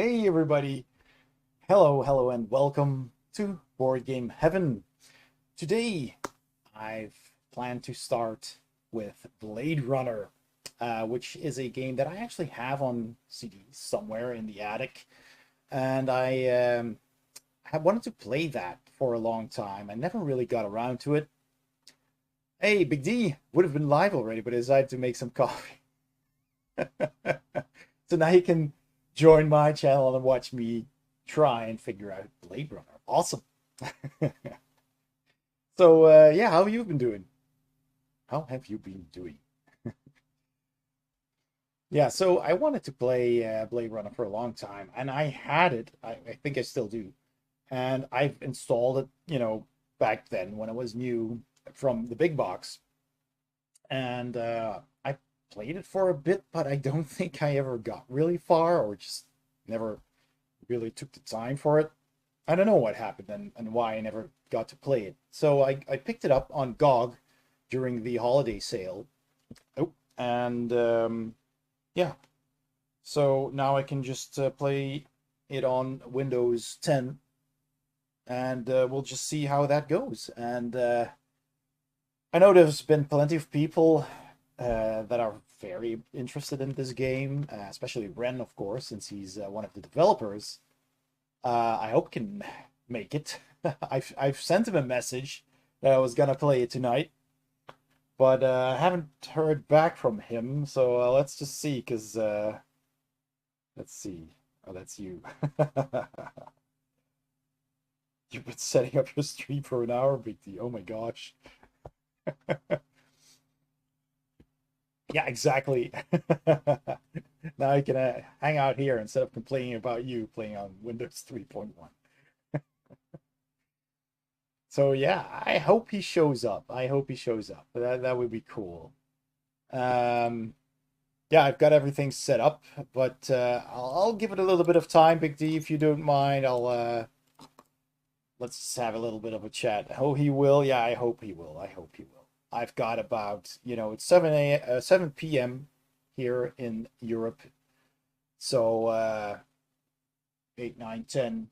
Hey everybody! Hello, and welcome to Board Game Heaven. Today, I've planned to start with Blade Runner, which is a game that I actually have on CD somewhere in the attic, and I have wanted to play that for a long time. I never really got around to it. Hey, Big D would have been live already, but I decided to make some coffee. So now you can join my channel and watch me try and figure out Blade Runner. Awesome. So yeah, how have you been doing? How have you been doing? Yeah, so I wanted to play Blade Runner for a long time, and I had it. I think I still do, and I've installed it. Back then when it was new from the big box, and I played it for a bit, but I don't think I ever got really far, or just never really took the time for it. I don't know what happened and why I never got to play it. So I picked it up on GOG during the holiday sale. Oh, and yeah. So now I can just play it on Windows 10 and we'll just see how that goes. And I know there's been plenty of people that are very interested in this game, especially Ren, of course, since he's one of the developers. I hope can make it. I've sent him a message that I was gonna play it tonight, but I haven't heard back from him. So let's just see, cause let's see. Oh, that's you. You've been setting up your stream for an hour, Big D. Oh my gosh. Yeah, exactly. Now I can hang out here instead of complaining about you playing on Windows 3.1. So yeah, I hope he shows up. I hope he shows up. That would be cool. Um, yeah, I've got everything set up, but I'll give it a little bit of time, Big D, if you don't mind. I'll let's just have a little bit of a chat. Oh, he will. Yeah, I hope he will. I hope he will. I've got about, it's 7 p.m. here in Europe. So 8, 9, 10,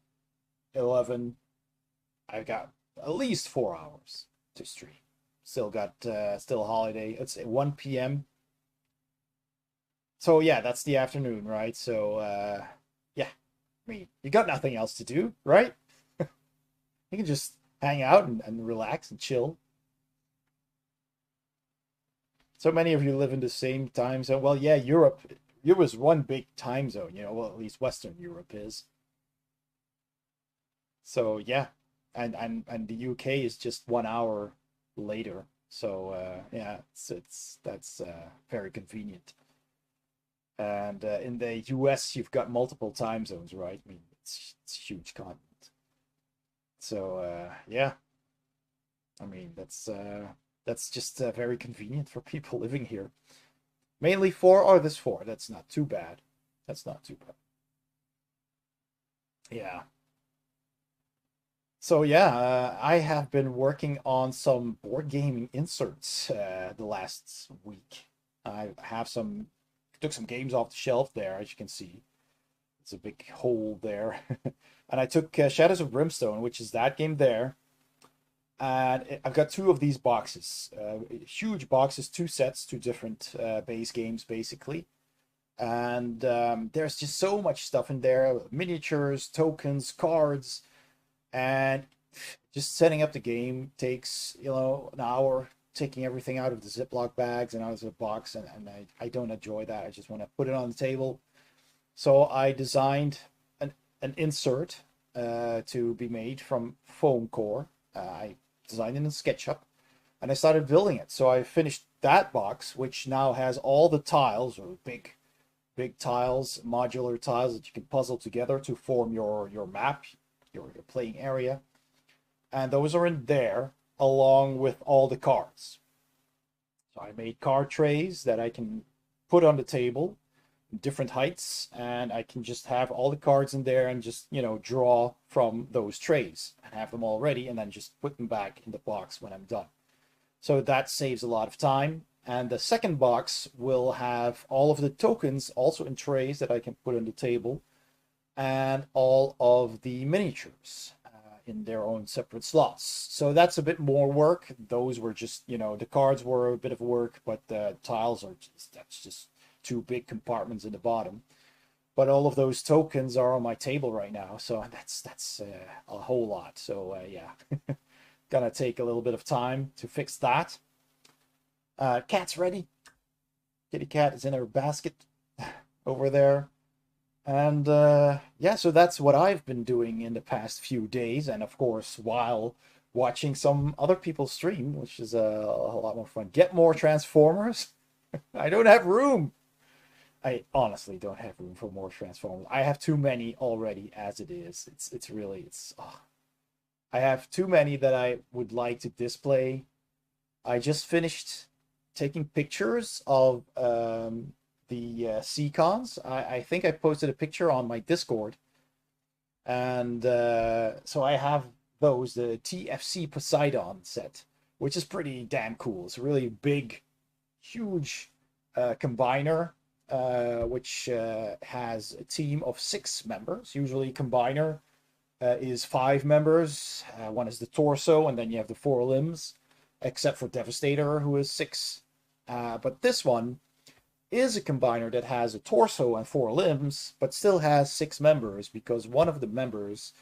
11. I've got at least 4 hours to stream. Still got still holiday. It's 1 p.m. So yeah, that's the afternoon, right? So yeah, I mean, you got nothing else to do, right? You can just hang out and relax and chill. So many of you live in the same time zone. Well, yeah, Europe is one big time zone, well, at least Western Europe is. So yeah, and the UK is just 1 hour later. So yeah, it's that's very convenient. And in the US, you've got multiple time zones, right? I mean, it's a huge continent. So yeah, I mean that's just very convenient for people living here. Mainly four. Oh, this four. That's not too bad. That's not too bad. Yeah. So yeah, I have been working on some board gaming inserts the last week. I have took some games off the shelf there, as you can see. It's a big hole there. And I took Shadows of Brimstone, which is that game there. And I've got two of these boxes, huge boxes, two sets, two different base games, basically. And there's just so much stuff in there, miniatures, tokens, cards, and just setting up the game takes an hour, taking everything out of the Ziploc bags and out of the box, and I don't enjoy that. I just want to put it on the table. So I designed an insert to be made from foam core. I designed it in SketchUp, and I started building it. So I finished that box, which now has all the tiles, or big tiles, modular tiles that you can puzzle together to form your map, your playing area. And those are in there along with all the cards. So I made card trays that I can put on the table in different heights, and I can just have all the cards in there and just, draw from those trays and have them all ready and then just put them back in the box when I'm done. So that saves a lot of time. And the second box will have all of the tokens also in trays that I can put on the table. and all of the miniatures in their own separate slots. So that's a bit more work. Those were just, the cards were a bit of work, but the tiles are that's just two big compartments in the bottom. But all of those tokens are on my table right now, so that's a whole lot. So yeah, gonna take a little bit of time to fix that. Cat's ready. Kitty cat is in her basket over there. And yeah, so that's what I've been doing in the past few days, and of course, while watching some other people stream, which is a lot more fun. Get more Transformers. I don't have room. I honestly don't have room for more Transformers. I have too many already as it is. It's really I have too many that I would like to display. I just finished taking pictures of the Seacons. I think I posted a picture on my Discord, and so I have those, the TFC Poseidon set, which is pretty damn cool. It's a really big, huge combiner, which has a team of 6 members. Usually combiner is 5 members. One is the torso, and then you have the 4 limbs, except for Devastator, who is 6. But this one is a combiner that has a torso and 4 limbs, but still has 6 members, because one of the members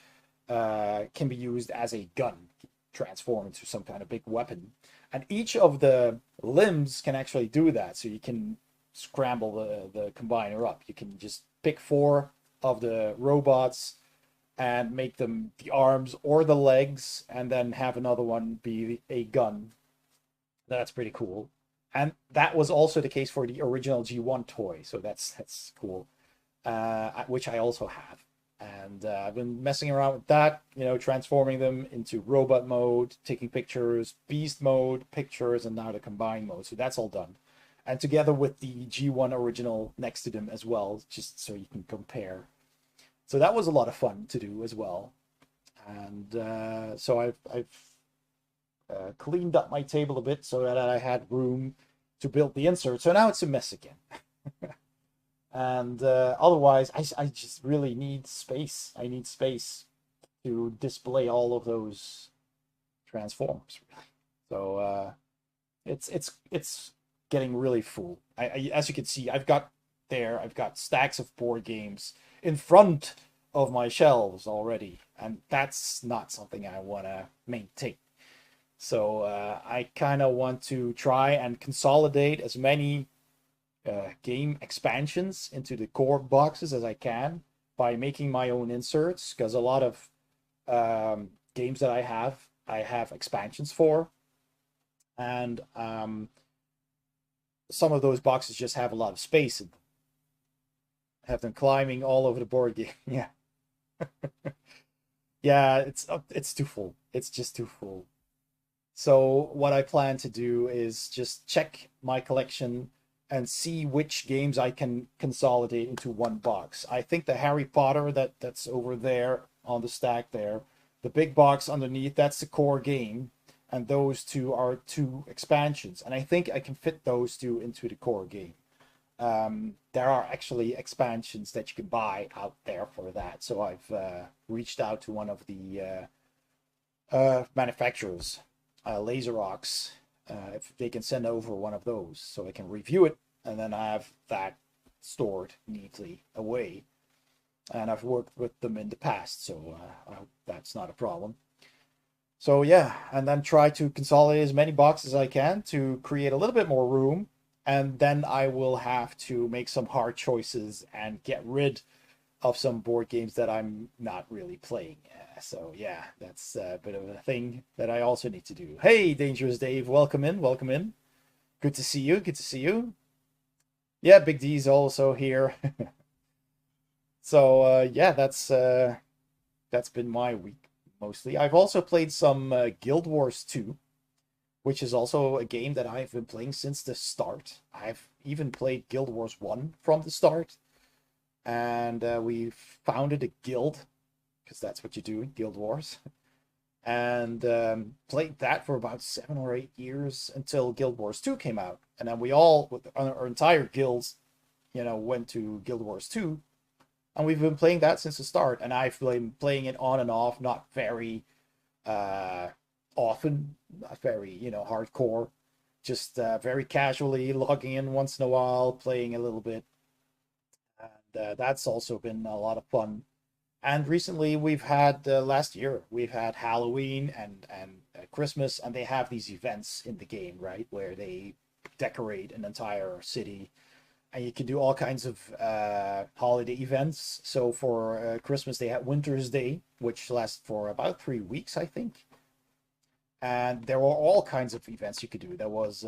can be used as a gun, transform into some kind of big weapon. And each of the limbs can actually do that, so you can scramble the combiner up. You can just pick 4 of the robots and make them the arms or the legs, and then have another one be a gun. That's pretty cool. And that was also the case for the original G1 toy, so that's cool, which I also have. And I've been messing around with that, transforming them into robot mode, taking pictures, beast mode, pictures, and now the combined mode. So that's all done. And together with the G1 original next to them as well, just so you can compare. So that was a lot of fun to do as well. And so I've cleaned up my table a bit so that I had room to build the insert. So now it's a mess again. And otherwise, I just really need space. I need space to display all of those Transformers. So it's getting really full. As you can see, I've got stacks of board games in front of my shelves already, and that's not something I want to maintain. So I kind of want to try and consolidate as many game expansions into the core boxes as I can by making my own inserts, because a lot of games that I have expansions for, and some of those boxes just have a lot of space in them. Have them climbing all over the board game. Yeah. Yeah, it's too full. It's just too full. So what I plan to do is just check my collection and see which games I can consolidate into one box. I think the Harry Potter that's over there on the stack there, the big box underneath, that's the core game, and those 2 are 2 expansions. And I think I can fit those 2 into the core game. There are actually expansions that you can buy out there for that. So I've reached out to one of the manufacturers, LaserOx, if they can send over one of those so I can review it, and then I have that stored neatly away. And I've worked with them in the past, so I hope that's not a problem. So yeah, and then try to consolidate as many boxes as I can to create a little bit more room, and then I will have to make some hard choices and get rid of some board games that I'm not really playing. So yeah, that's a bit of a thing that I also need to do. Hey, Dangerous Dave, welcome in, welcome in. Good to see you, good to see you. Yeah, Big D's also here. So yeah, that's been my week mostly. I've also played some Guild Wars 2, which is also a game that I've been playing since the start. I've even played Guild Wars 1 from the start. And we founded a guild, because that's what you do in Guild Wars. And played that for about 7 or 8 years until Guild Wars 2 came out. And then we all, with our entire guilds, went to Guild Wars 2. And we've been playing that since the start, and I've been playing it on and off, not very uh, often, not very, hardcore, just very casually logging in once in a while, playing a little bit. And that's also been a lot of fun. And recently, we've had last year we've had Halloween and Christmas, and they have these events in the game, right, where they decorate an entire city, and you can do all kinds of holiday events. So for Christmas, they had Winter's Day, which lasts for about 3 weeks, I think. And there were all kinds of events you could do. There was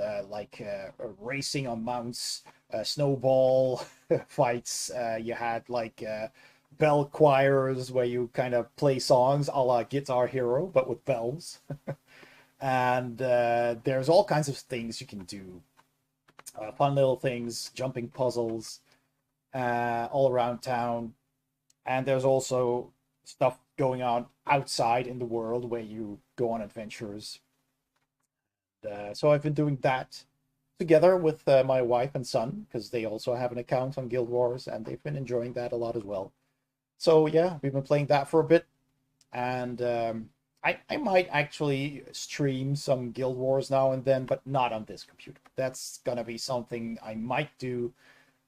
racing on mounts, snowball fights. You had bell choirs where you kind of play songs a la Guitar Hero, but with bells. And there's all kinds of things you can do. Fun little things, jumping puzzles all around town. And there's also stuff going on outside in the world where you go on adventures. So I've been doing that together with my wife and son, because they also have an account on Guild Wars, and they've been enjoying that a lot as well. So yeah, we've been playing that for a bit, and I might actually stream some Guild Wars now and then, but not on this computer. That's gonna be something I might do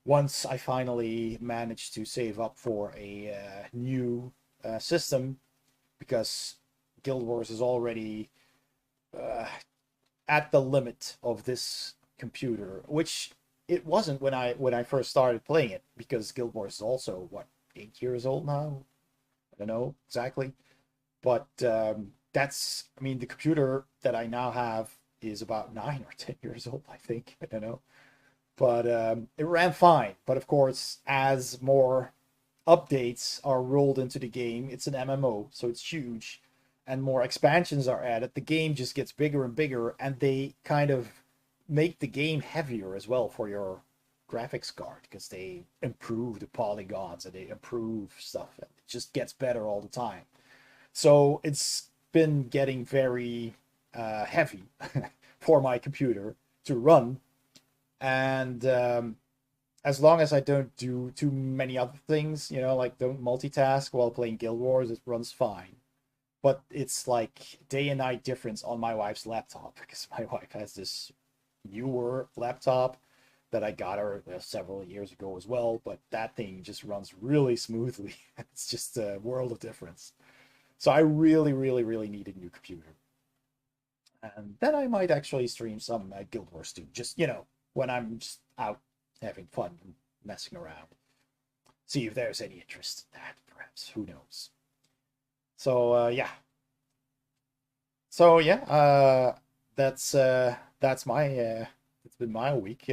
once I finally manage to save up for a new system, because Guild Wars is already uh, at the limit of this computer, which it wasn't when I first started playing it, because Guild Wars is also what, 8 years old now. I don't know exactly, but that's, I mean, the computer that I now have is about 9 or 10 years old, I think. I don't know, but it ran fine. But of course, as more updates are rolled into the game, it's an MMO, so it's huge, and more expansions are added, the game just gets bigger and bigger, and they kind of make the game heavier as well for your graphics card, because they improve the polygons and they improve stuff, and it just gets better all the time. So it's been getting very heavy for my computer to run, and as long as I don't do too many other things, like don't multitask while playing Guild Wars, it runs fine. But it's like day and night difference on my wife's laptop, because my wife has this newer laptop that I got her several years ago as well. But that thing just runs really smoothly. It's just a world of difference. So I really, really, really need a new computer. And then I might actually stream some Guild Wars too, just, when I'm just out having fun and messing around. See if there's any interest in that, perhaps. Who knows? So yeah. So yeah, that's my it's been my week.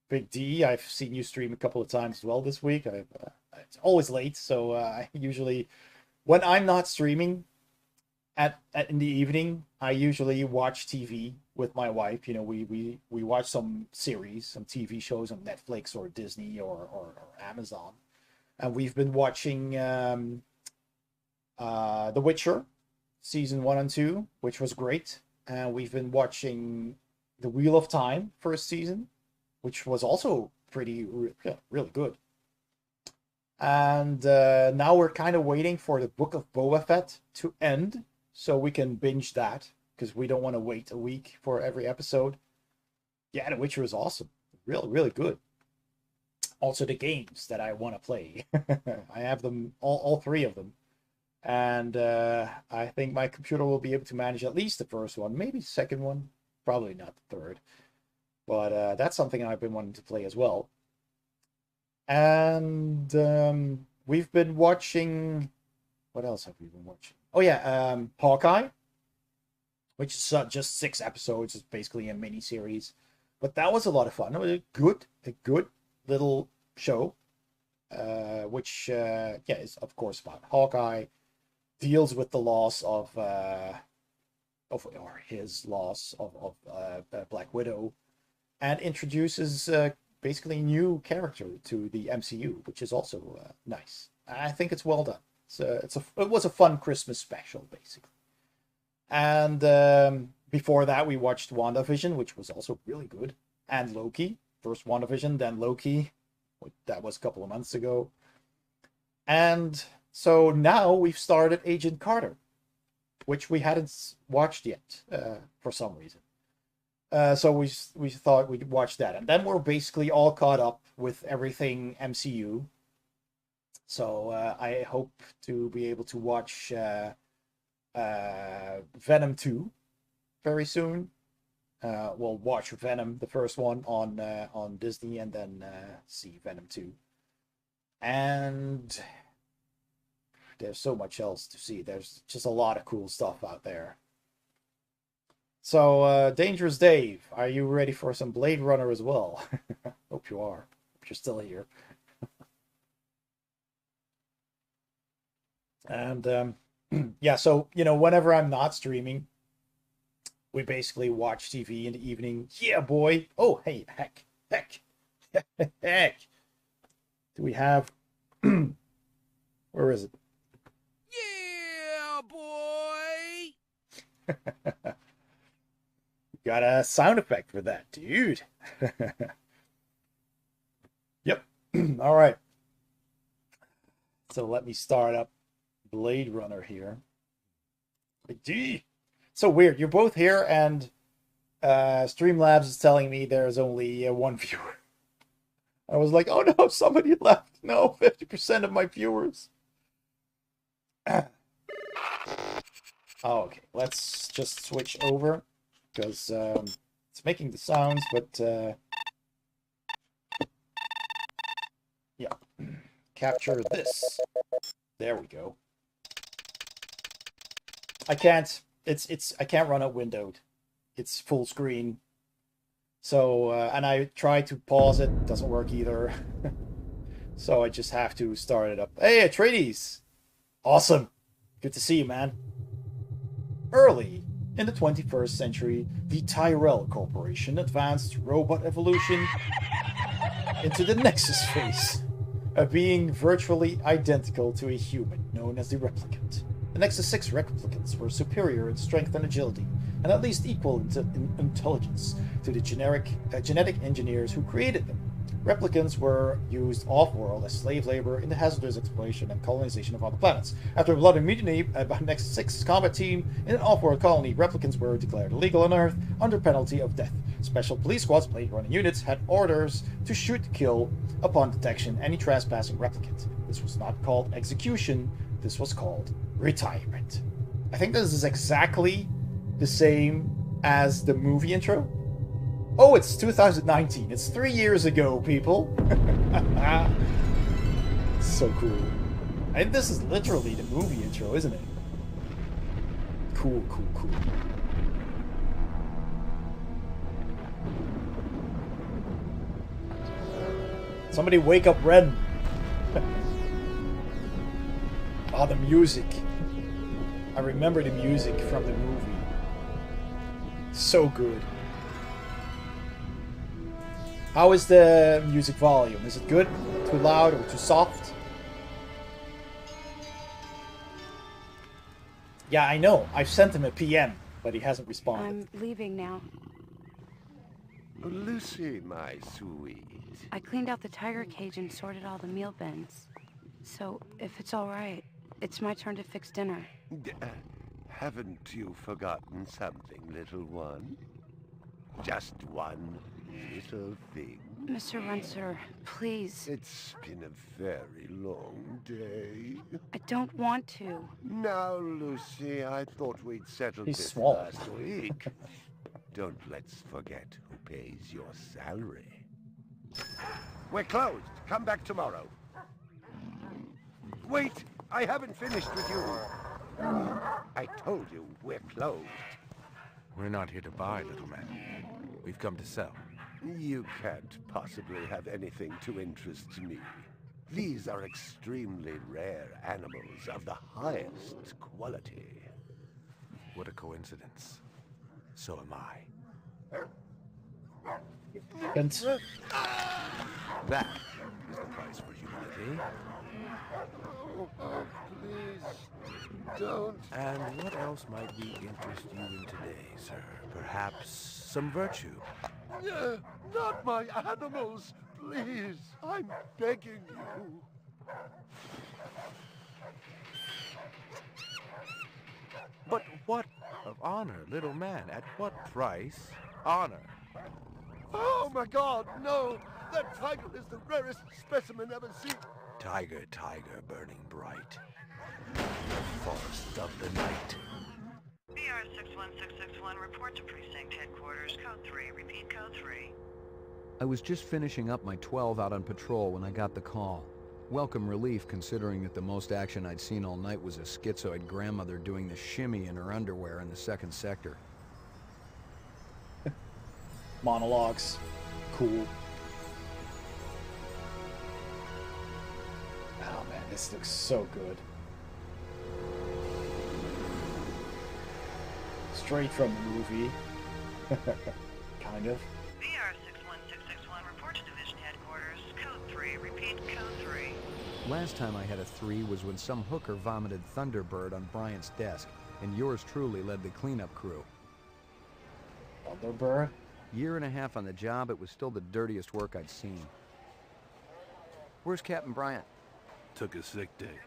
Big D, I've seen you stream a couple of times as well this week. It's always late, so I usually, when I'm not streaming in the evening, I usually watch TV with my wife. We watch some series, some TV shows on Netflix or Disney or Amazon, and we've been watching The Witcher season 1 and 2, which was great. And we've been watching The Wheel of Time first season, which was also really good. And now we're kind of waiting for the Book of Boba Fett to end so we can binge that, because we don't want to wait a week for every episode. Yeah, The Witcher is awesome. Really, really good. Also, the games that I want to play. I have them, all three of them. And I think my computer will be able to manage at least the first one, maybe the second one, probably not the third. But that's something I've been wanting to play as well. And we've been watching. What else have we been watching? Oh yeah, Hawkeye, which is just 6 episodes. It's basically a mini series, but that was a lot of fun. It was a good little show, which yeah, is of course about Hawkeye. Deals with the loss of or his loss of Black Widow, and introduces basically a new character to the MCU, which is also nice. I think it's well done. It was a fun Christmas special, basically. And before that, we watched WandaVision, which was also really good, and Loki. First WandaVision, then Loki. That was a couple of months ago. And so now we've started Agent Carter, which we hadn't watched yet for some reason. So we thought we'd watch that, and then we're basically all caught up with everything MCU. So I hope to be able to watch Venom 2 very soon. We'll watch Venom, the first one, on Disney, and then see Venom 2. And there's so much else to see. There's just a lot of cool stuff out there. So, Dangerous Dave, are you ready for some Blade Runner as well? Hope you are. Hope you're still here. And, yeah, so, whenever I'm not streaming, we basically watch TV in the evening. Yeah, boy. Oh, hey, heck. Heck. Do we have... Where is it? Yeah, boy! Got a sound effect for that, dude. Yep. All right. So let me start up Blade Runner here. Gee. So weird. You're both here, and Streamlabs is telling me there's only one viewer. I was like, oh no, somebody left. No, 50% of my viewers. Oh, okay. Let's just switch over, because it's making the sounds, but yeah. Capture this. There we go. I can't. I can't run it windowed. It's full screen. So and I tried to pause it. Doesn't work either. So I just have to start it up. Hey, Atreides! Awesome. Good to see you, man. Early in the 21st century, the Tyrell Corporation advanced robot evolution into the Nexus phase, a being virtually identical to a human known as the Replicant. The Nexus 6 replicants were superior in strength and agility, and at least equal in intelligence to the genetic engineers who created them. Replicants were used off-world as slave labor in the hazardous exploration and colonization of other planets. After a bloody mutiny by Nexus 6's combat team in an off-world colony, replicants were declared illegal on Earth under penalty of death. Special police squads, Blade Runner units, had orders to shoot to kill upon detection any trespassing replicant. This was not called execution, this was called retirement. I think this is exactly the same as the movie intro. Oh, it's 2019. It's 3 years ago, people. So cool. And this is literally the movie intro, isn't it? Cool. Somebody wake up Ren. Oh, the music. I remember the music from the movie. So good. How is the music volume? Is it good? Too loud or too soft? Yeah, I know. I've sent him a PM, but he hasn't responded. I'm leaving now. Lucy, my sweet. I cleaned out the tiger cage and sorted all the meal bins. So, if it's all right, it's my turn to fix dinner. Haven't you forgotten something, little one? Just one little thing. Mr. Runser, please. It's been a very long day. I don't want to. Now, Lucy, I thought we'd settled He's this small. last week. Don't let's forget who pays your salary. We're closed. Come back tomorrow. Wait, I haven't finished with you. I told you we're closed. We're not here to buy, little man. We've come to sell. You can't possibly have anything to interest me. These are extremely rare animals of the highest quality. What a coincidence. So am I. And That is the price for humility. Oh, please, don't. And what else might we interest you in today, sir? Perhaps some virtue? Not my animals, please. I'm begging you. What of honor, little man? At what price? Honor. Oh my god, no! That tiger is the rarest specimen ever seen. Tiger, tiger, burning bright. Forest of the night. BR 61661, report to precinct headquarters, code 3, repeat code 3. I was just finishing up my 12 out on patrol when I got the call. Welcome relief considering that the most action I'd seen all night was a schizoid grandmother doing the shimmy in her underwear in the 2nd sector. Monologues. Cool. Oh man, this looks so good. Straight from the movie. Kind of. BR 61661, report to division headquarters, code 3, repeat code 3. Last time I had a 3 was when some hooker vomited Thunderbird on Bryant's desk, and yours truly led the cleanup crew. Thunderbird? Year and a half on the job, it was still the dirtiest work I'd seen. Where's Captain Bryant? Took a sick day.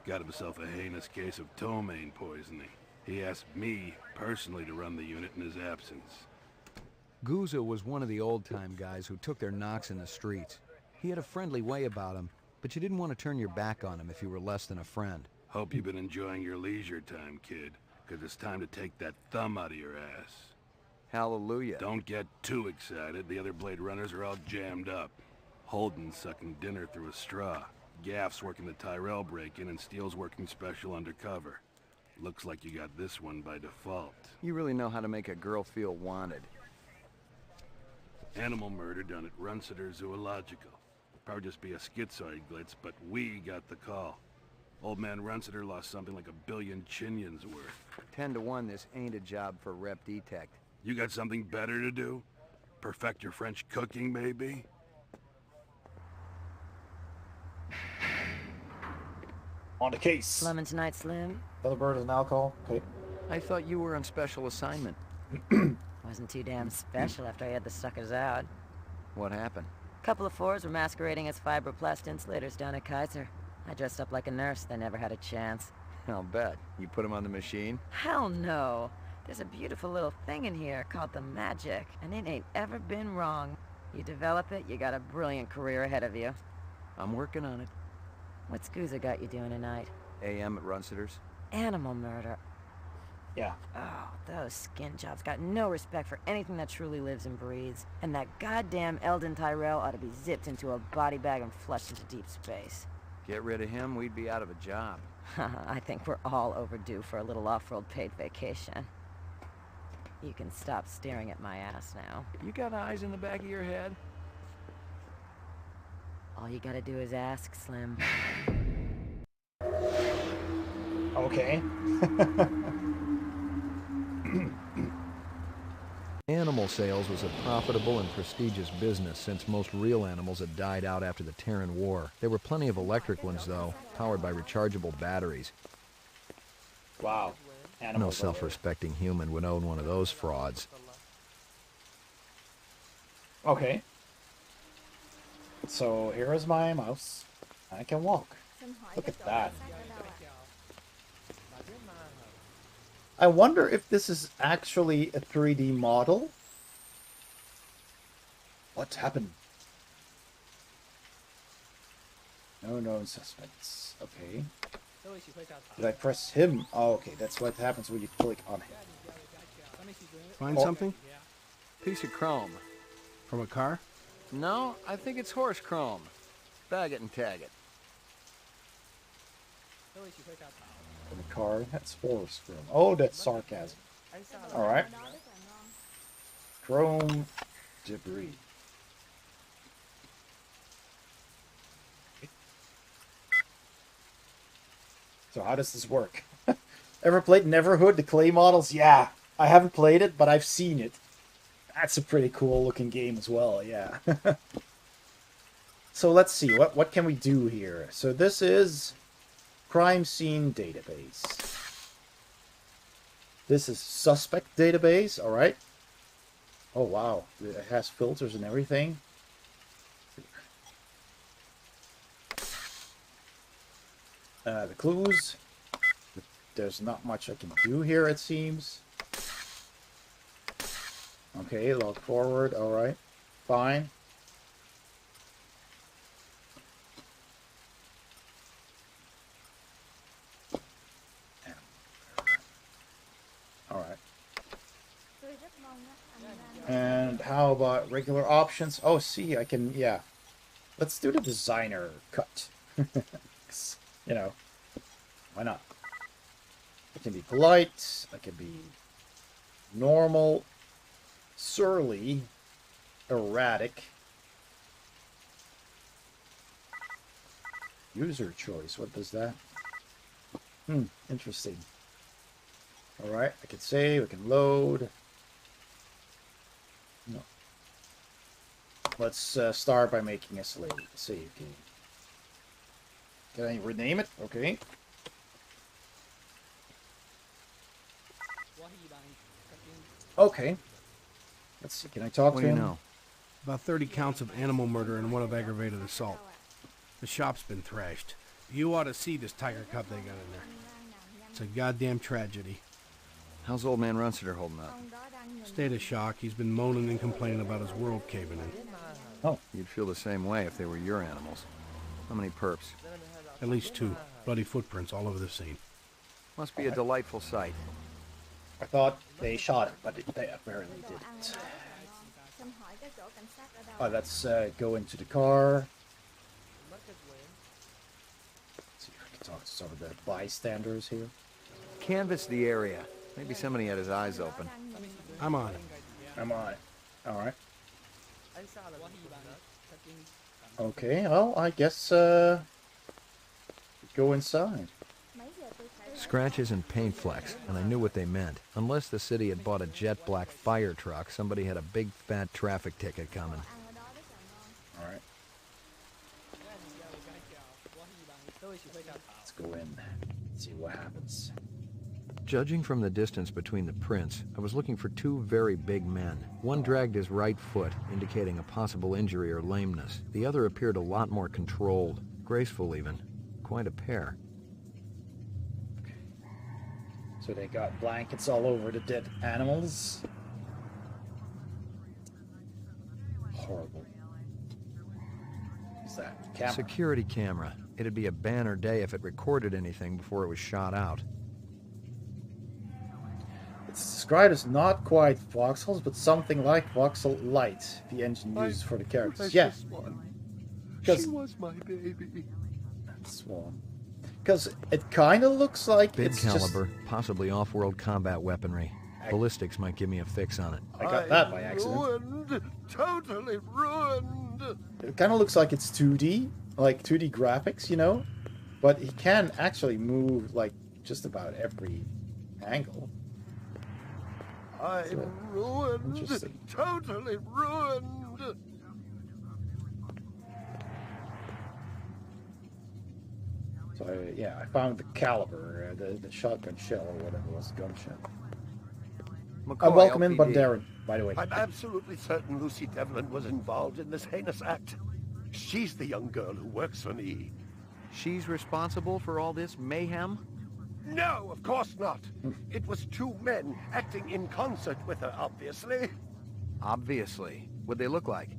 Got himself a heinous case of ptomaine poisoning. He asked me personally to run the unit in his absence. Gouza was one of the old-time guys who took their knocks in the streets. He had a friendly way about him, but you didn't want to turn your back on him if you were less than a friend. Hope you've been enjoying your leisure time, kid, because it's time to take that thumb out of your ass. Hallelujah. Don't get too excited. The other Blade Runners are all jammed up. Holden's sucking dinner through a straw. Gaff's working the Tyrell break-in, and Steele's working special undercover. Looks like you got this one by default. You really know how to make a girl feel wanted. Animal murder done at Runciter Zoological. Probably just be a schizoid glitz, but we got the call. Old man Runciter lost something like 1 billion chinions worth. 10 to 1, this ain't a job for Rep Detect. You got something better to do? Perfect your French cooking, maybe? On the case. Slumming tonight, Slim? Thunderbird is an alcohol. Okay. I thought you were on special assignment. Wasn't too damn special after I had the suckers out. What happened? Couple of fours were masquerading as fibroplast insulators down at Kaiser. I dressed up like a nurse. They never had a chance. I'll bet. You put him on the machine? Hell no. There's a beautiful little thing in here called the magic, and it ain't ever been wrong. You develop it, you got a brilliant career ahead of you. I'm working on it. What's Gouza got you doing tonight? AM at Runciter's. Animal murder. Yeah. Oh, those skin jobs got no respect for anything that truly lives and breathes. And that goddamn Eldon Tyrell ought to be zipped into a body bag and flushed into deep space. Get rid of him, we'd be out of a job. I think we're all overdue for a little off-road paid vacation. You can stop staring at my ass now. You got eyes in the back of your head? All you gotta do is ask, Slim. Okay. Animal sales was a profitable and prestigious business since most real animals had died out after the Terran War. There were plenty of electric ones, though, powered by rechargeable batteries. Wow. No Animals. self-respecting human would own one of those frauds. Okay. So here is my mouse. I can walk. Look at that. I wonder if this is actually a 3D model. What happened? No known suspects. Okay. Did I press him? Oh, okay. That's what happens when you click on him. Find Oh. something? Piece of chrome. From a car? No, I think it's horse chrome. Bag it and tag it. In the car. That's horse chrome. Oh, that's sarcasm. Alright. Chrome debris. So how does this work? Ever played Neverhood, the clay models? Yeah. I haven't played it, but I've seen it. That's a pretty cool looking game as well, yeah. So let's see, what can we do here? So this is crime scene database. This is suspect database, alright. Oh wow, it has filters and everything. The clues, the there's not much I can do here, it seems. Okay, log forward, alright. Fine. Alright. And how about regular options? Oh, see, I can, yeah. Let's do the designer cut. You know, why not? I can be polite, I can be normal, surly, erratic. User choice, what does that? Interesting. Alright, I can save, I can load. No. Let's start by making a save game. Can I rename it? Okay. Okay. Let's see, can I talk What to do you him? know? About 30 counts of animal murder and one of aggravated assault. The shop's been thrashed. You ought to see this tiger cub they got in there. It's a goddamn tragedy. How's old man Runciter holding up? State of shock. He's been moaning and complaining about his world caving in. Oh. You'd feel the same way if they were your animals. How many perps? At least 2. Bloody footprints all over the scene. Must be a delightful sight. I thought they shot him, but they apparently didn't. Let's go into the car. Let's see if I can talk to some of the bystanders here. Canvass the area. Maybe somebody had his eyes open. I'm on it. I'm on it. Alright. Okay, well, I guess, go inside. Scratches and paint flecks, and I knew what they meant. Unless the city had bought a jet black fire truck, somebody had a big fat traffic ticket coming. Alright. Let's go in. See what happens. Judging from the distance between the prints, I was looking for 2 very big men. One dragged his right foot, indicating a possible injury or lameness. The other appeared a lot more controlled, graceful even. Quite a pair. So they got blankets all over the dead animals. Horrible. What's that? Camera. Security camera. It'd be a banner day if it recorded anything before it was shot out. It's described as not quite voxels, but something like voxel light, the engine used for the characters. Yeah. She was my baby. Swan. Because it kind of looks like Big it's caliber, just... possibly off-world combat weaponry. Ballistics might give me a fix on it. I got that by accident. Ruined. Totally ruined. It kind of looks like it's 2D, like 2D graphics, you know? But he can actually move, like, just about every angle. I'm ruined. Interesting. Totally ruined. So, yeah, I found the caliber, the shotgun shell, or whatever it was, gunshot. Welcome in, but Darren, by the way. I'm absolutely certain Lucy Devlin was involved in this heinous act. She's the young girl who works for me. She's responsible for all this mayhem? No, of course not. It was 2 men acting in concert with her, obviously. Obviously. What'd they look like?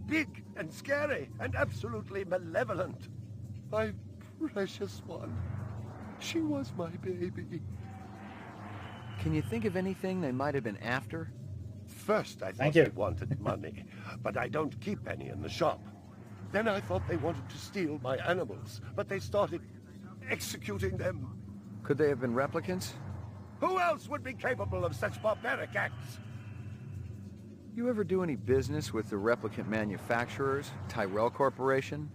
Big and scary and absolutely malevolent. My precious one. She was my baby. Can you think of anything they might have been after? First, I thought Thank you. they wanted money, but I don't keep any in the shop. Then I thought they wanted to steal my animals, but they started executing them. Could they have been replicants? Who else would be capable of such barbaric acts? You ever do any business with the replicant manufacturers, Tyrell Corporation?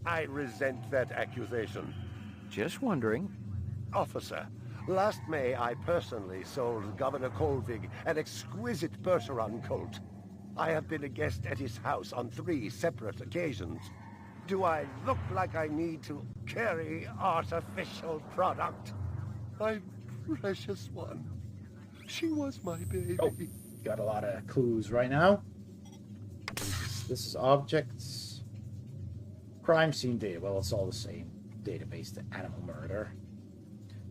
I resent that accusation. Just wondering. Officer, last May I personally sold Governor Colvig an exquisite Bergeron colt. I have been a guest at his house on 3 separate occasions. Do I look like I need to carry artificial product? My precious one. She was my baby. Oh, got a lot of clues right now. This is objects. Crime scene data. Well, it's all the same database to animal murder.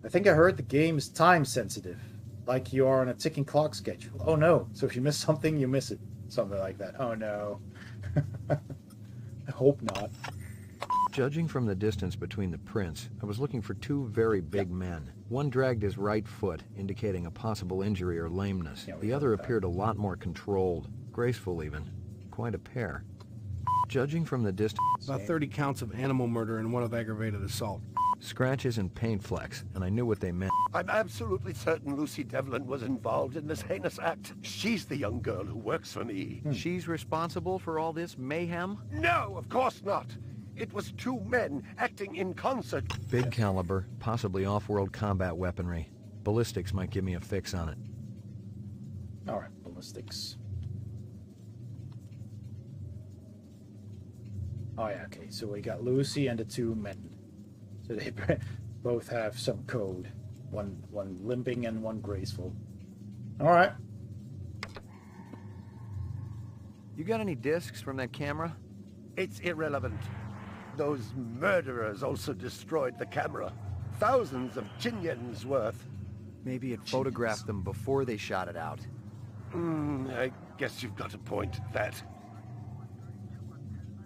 I think I heard the game is time sensitive, like you are on a ticking clock schedule. Oh no, so if you miss something, you miss it. Something like that. Oh no. I hope not. Judging from the distance between the prints, I was looking for two very big men. One dragged his right foot, indicating a possible injury or lameness. The other appeared a lot more controlled, graceful even. Quite a pair. Judging from the distance... About 30 counts of animal murder and one of aggravated assault. Scratches and paint flecks, and I knew what they meant. I'm absolutely certain Lucy Devlin was involved in this heinous act. She's the young girl who works for me. She's responsible for all this mayhem? No, of course not. It was two men acting in concert. Big caliber, possibly off-world combat weaponry. Ballistics might give me a fix on it. Alright, ballistics. Oh yeah, okay, so we got Lucy and the two men. So they both have some code. One limping and one graceful. Alright. You got any discs from that camera? It's irrelevant. Those murderers also destroyed the camera. Thousands of Jinyens worth. Maybe it photographed them before they shot it out. I guess you've got a point at that.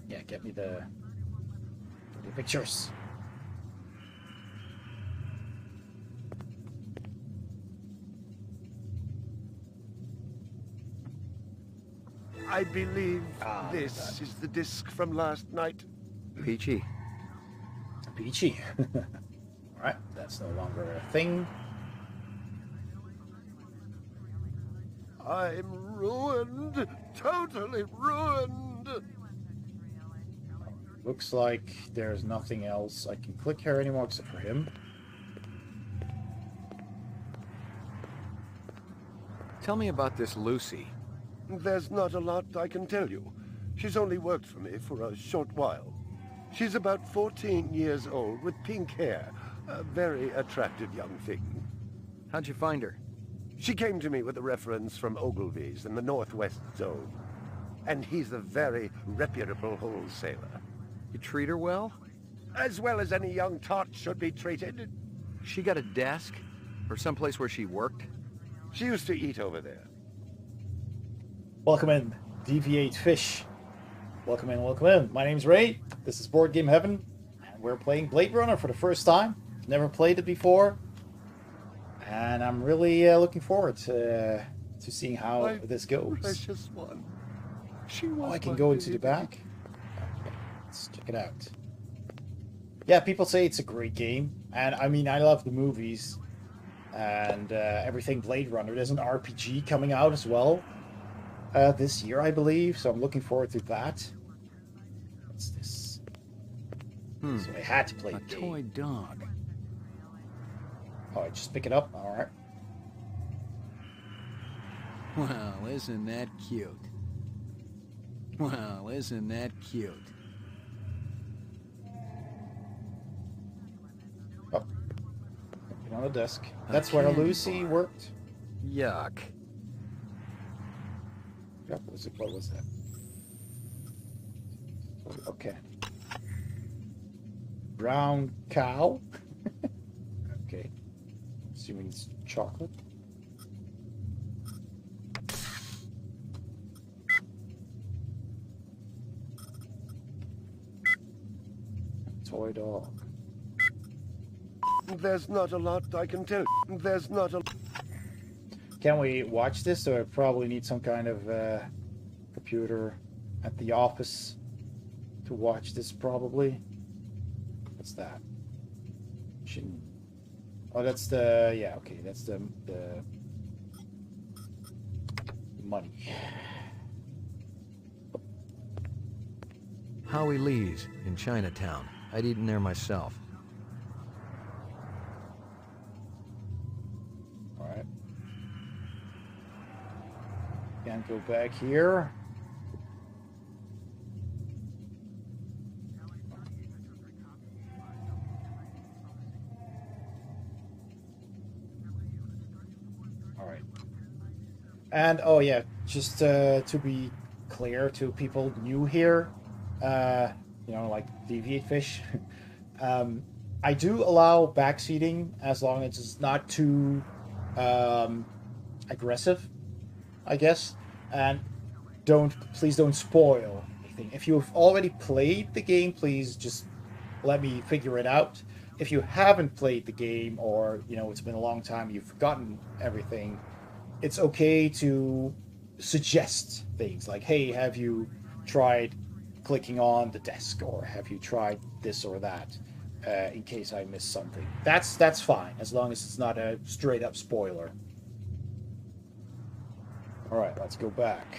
Yeah, get me the pictures. I believe this is the disc from last night. Peachy. Peachy. Alright, that's no longer a thing. I'm ruined. Totally ruined. Looks like there's nothing else I can click here anymore except for him. Tell me about this Lucy. There's not a lot I can tell you. She's only worked for me for a short while. She's about 14 years old with pink hair. A very attractive young thing. How'd you find her? She came to me with a reference from Ogilvy's in the Northwest Zone. And he's a very reputable wholesaler. You treat her well? As well as any young tot should be treated. She got a desk? Or someplace where she worked? She used to eat over there. Welcome in, Deviate Fish. Welcome in, welcome in. My name's Ray. This is Board Game Heaven. And we're playing Blade Runner for the first time. Never played it before. And I'm really looking forward to seeing how this goes. Precious one. She was I can go into the back. Okay, let's check it out. Yeah, people say it's a great game. And I mean, I love the movies. And everything Blade Runner. There's an RPG coming out as well. This year, I believe, so I'm looking forward to that. What's this? So I had to play the game. Toy dog. Oh, I just pick it up? Alright. Well, isn't that cute? Well, isn't that cute? Oh. Put it on the desk. That's where Lucy worked. Yuck. What was that? Okay. Brown cow. Okay. Assuming it's chocolate. Toy dog. There's not a lot I can tell. There's not a... Can we watch this? So I probably need some kind of computer at the office to watch this probably. What's that? Oh, that's the... Yeah, okay. That's the money. Howie Lee's in Chinatown. I'd eaten there myself. Alright. Can't go back here. Alright. And, oh yeah, just to be clear to people new here, you know, like Deviate Fish, I do allow backseating as long as it's not too aggressive, I guess. And please don't spoil anything. If you've already played the game, please just let me figure it out. If you haven't played the game, or it's been a long time, you've forgotten everything, it's okay to suggest things like, hey, have you tried clicking on the desk, or have you tried this or that, in case I missed something. That's fine, as long as it's not a straight up spoiler. All right, let's go back.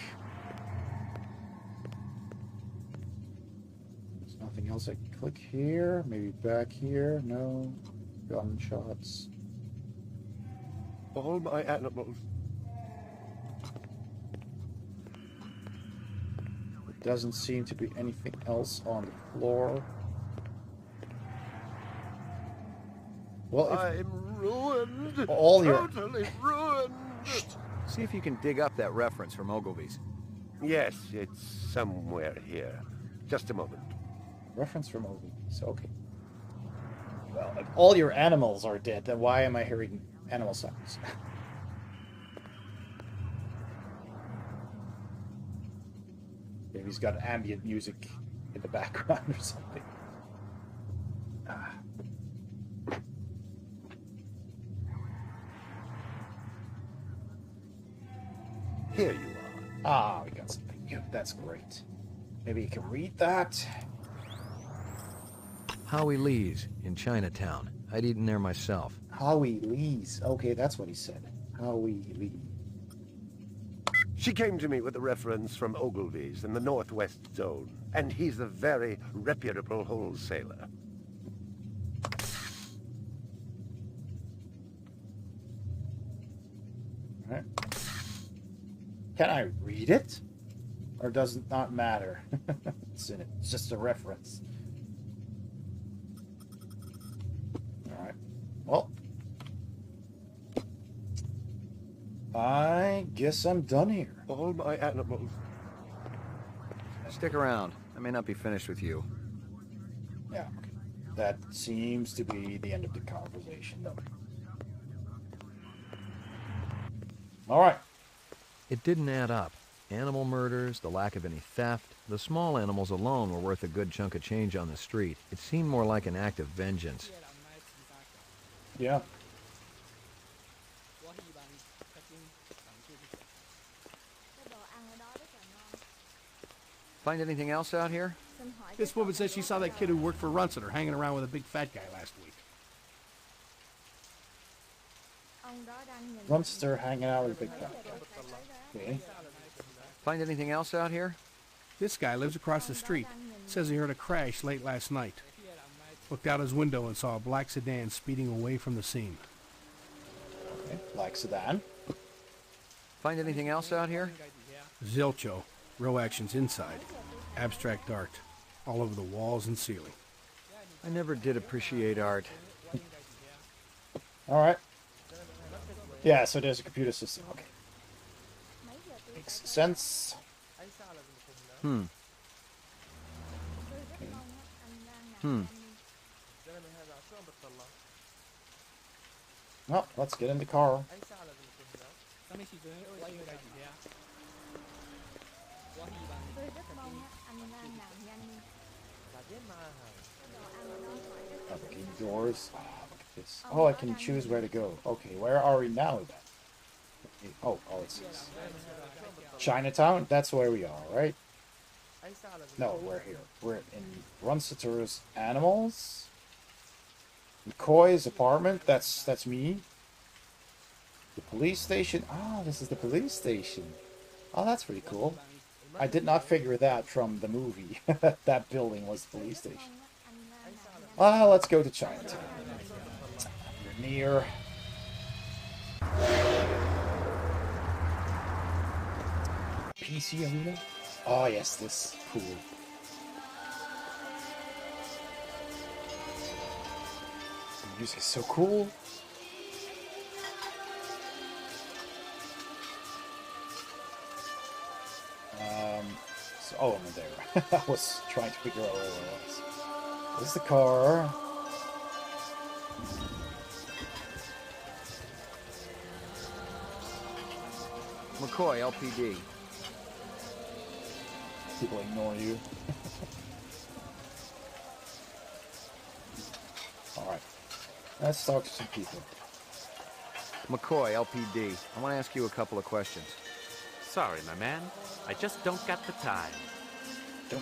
There's nothing else I can click here. Maybe back here. No. Gunshots. All my animals. There doesn't seem to be anything else on the floor. Well, I'm ruined. All your... Totally ruined. See if you can dig up that reference from Ogilvy's. Yes, it's somewhere here. Just a moment. Reference from Ogilvy's. Okay. Well, if all your animals are dead, then why am I hearing animal sounds? Maybe he's got ambient music in the background or something. Ah. Here you are. Ah, we got something new. That's great. Maybe you can read that. Howie Lee's in Chinatown. I'd eaten there myself. Howie Lee's. Okay, that's what he said. Howie Lee. She came to me with a reference from Ogilvy's in the Northwest Zone, and he's a very reputable wholesaler. All right. Can I read it? Or does it not matter? It's in it. It's just a reference. Alright. Well. I guess I'm done here. All my animals. Stick around. I may not be finished with you. Yeah, okay. That seems to be the end of the conversation, though. Alright. It didn't add up. Animal murders, the lack of any theft, the small animals alone were worth a good chunk of change on the street. It seemed more like an act of vengeance. Yeah. Find anything else out here? This woman says she saw that kid who worked for Runciter hanging around with a big fat guy last week. Runster hanging out with a big fat guy. Okay. Find anything else out here? This guy lives across the street. Says he heard a crash late last night. Looked out his window and saw a black sedan speeding away from the scene. Okay. Black sedan. Find anything else out here? Zilcho. Row actions inside. Abstract art. All over the walls and ceiling. I never did appreciate art. Alright. Yeah, so there's a computer system. Okay. Makes sense. Hmm. Well, let's get in the car. Opening doors. Oh, look at this. Oh, I can choose where to go. Okay, where are we now then? Oh, it says Chinatown? That's where we are, right? No, we're here. We're in Runciter's Animals. McCoy's apartment. That's me. The police station. Oh, this is the police station. Oh, that's pretty cool. I did not figure that from the movie. That building was the police station. Let's go to Chinatown. We're near. PC Arena? Oh yes, this pool. The music is so cool. Oh, I'm there. I was trying to figure out where I was. This is the car. McCoy, LPD. People ignore you. Alright. Let's talk to some people. McCoy, LPD. I want to ask you a couple of questions. Sorry, my man. I just don't got the time.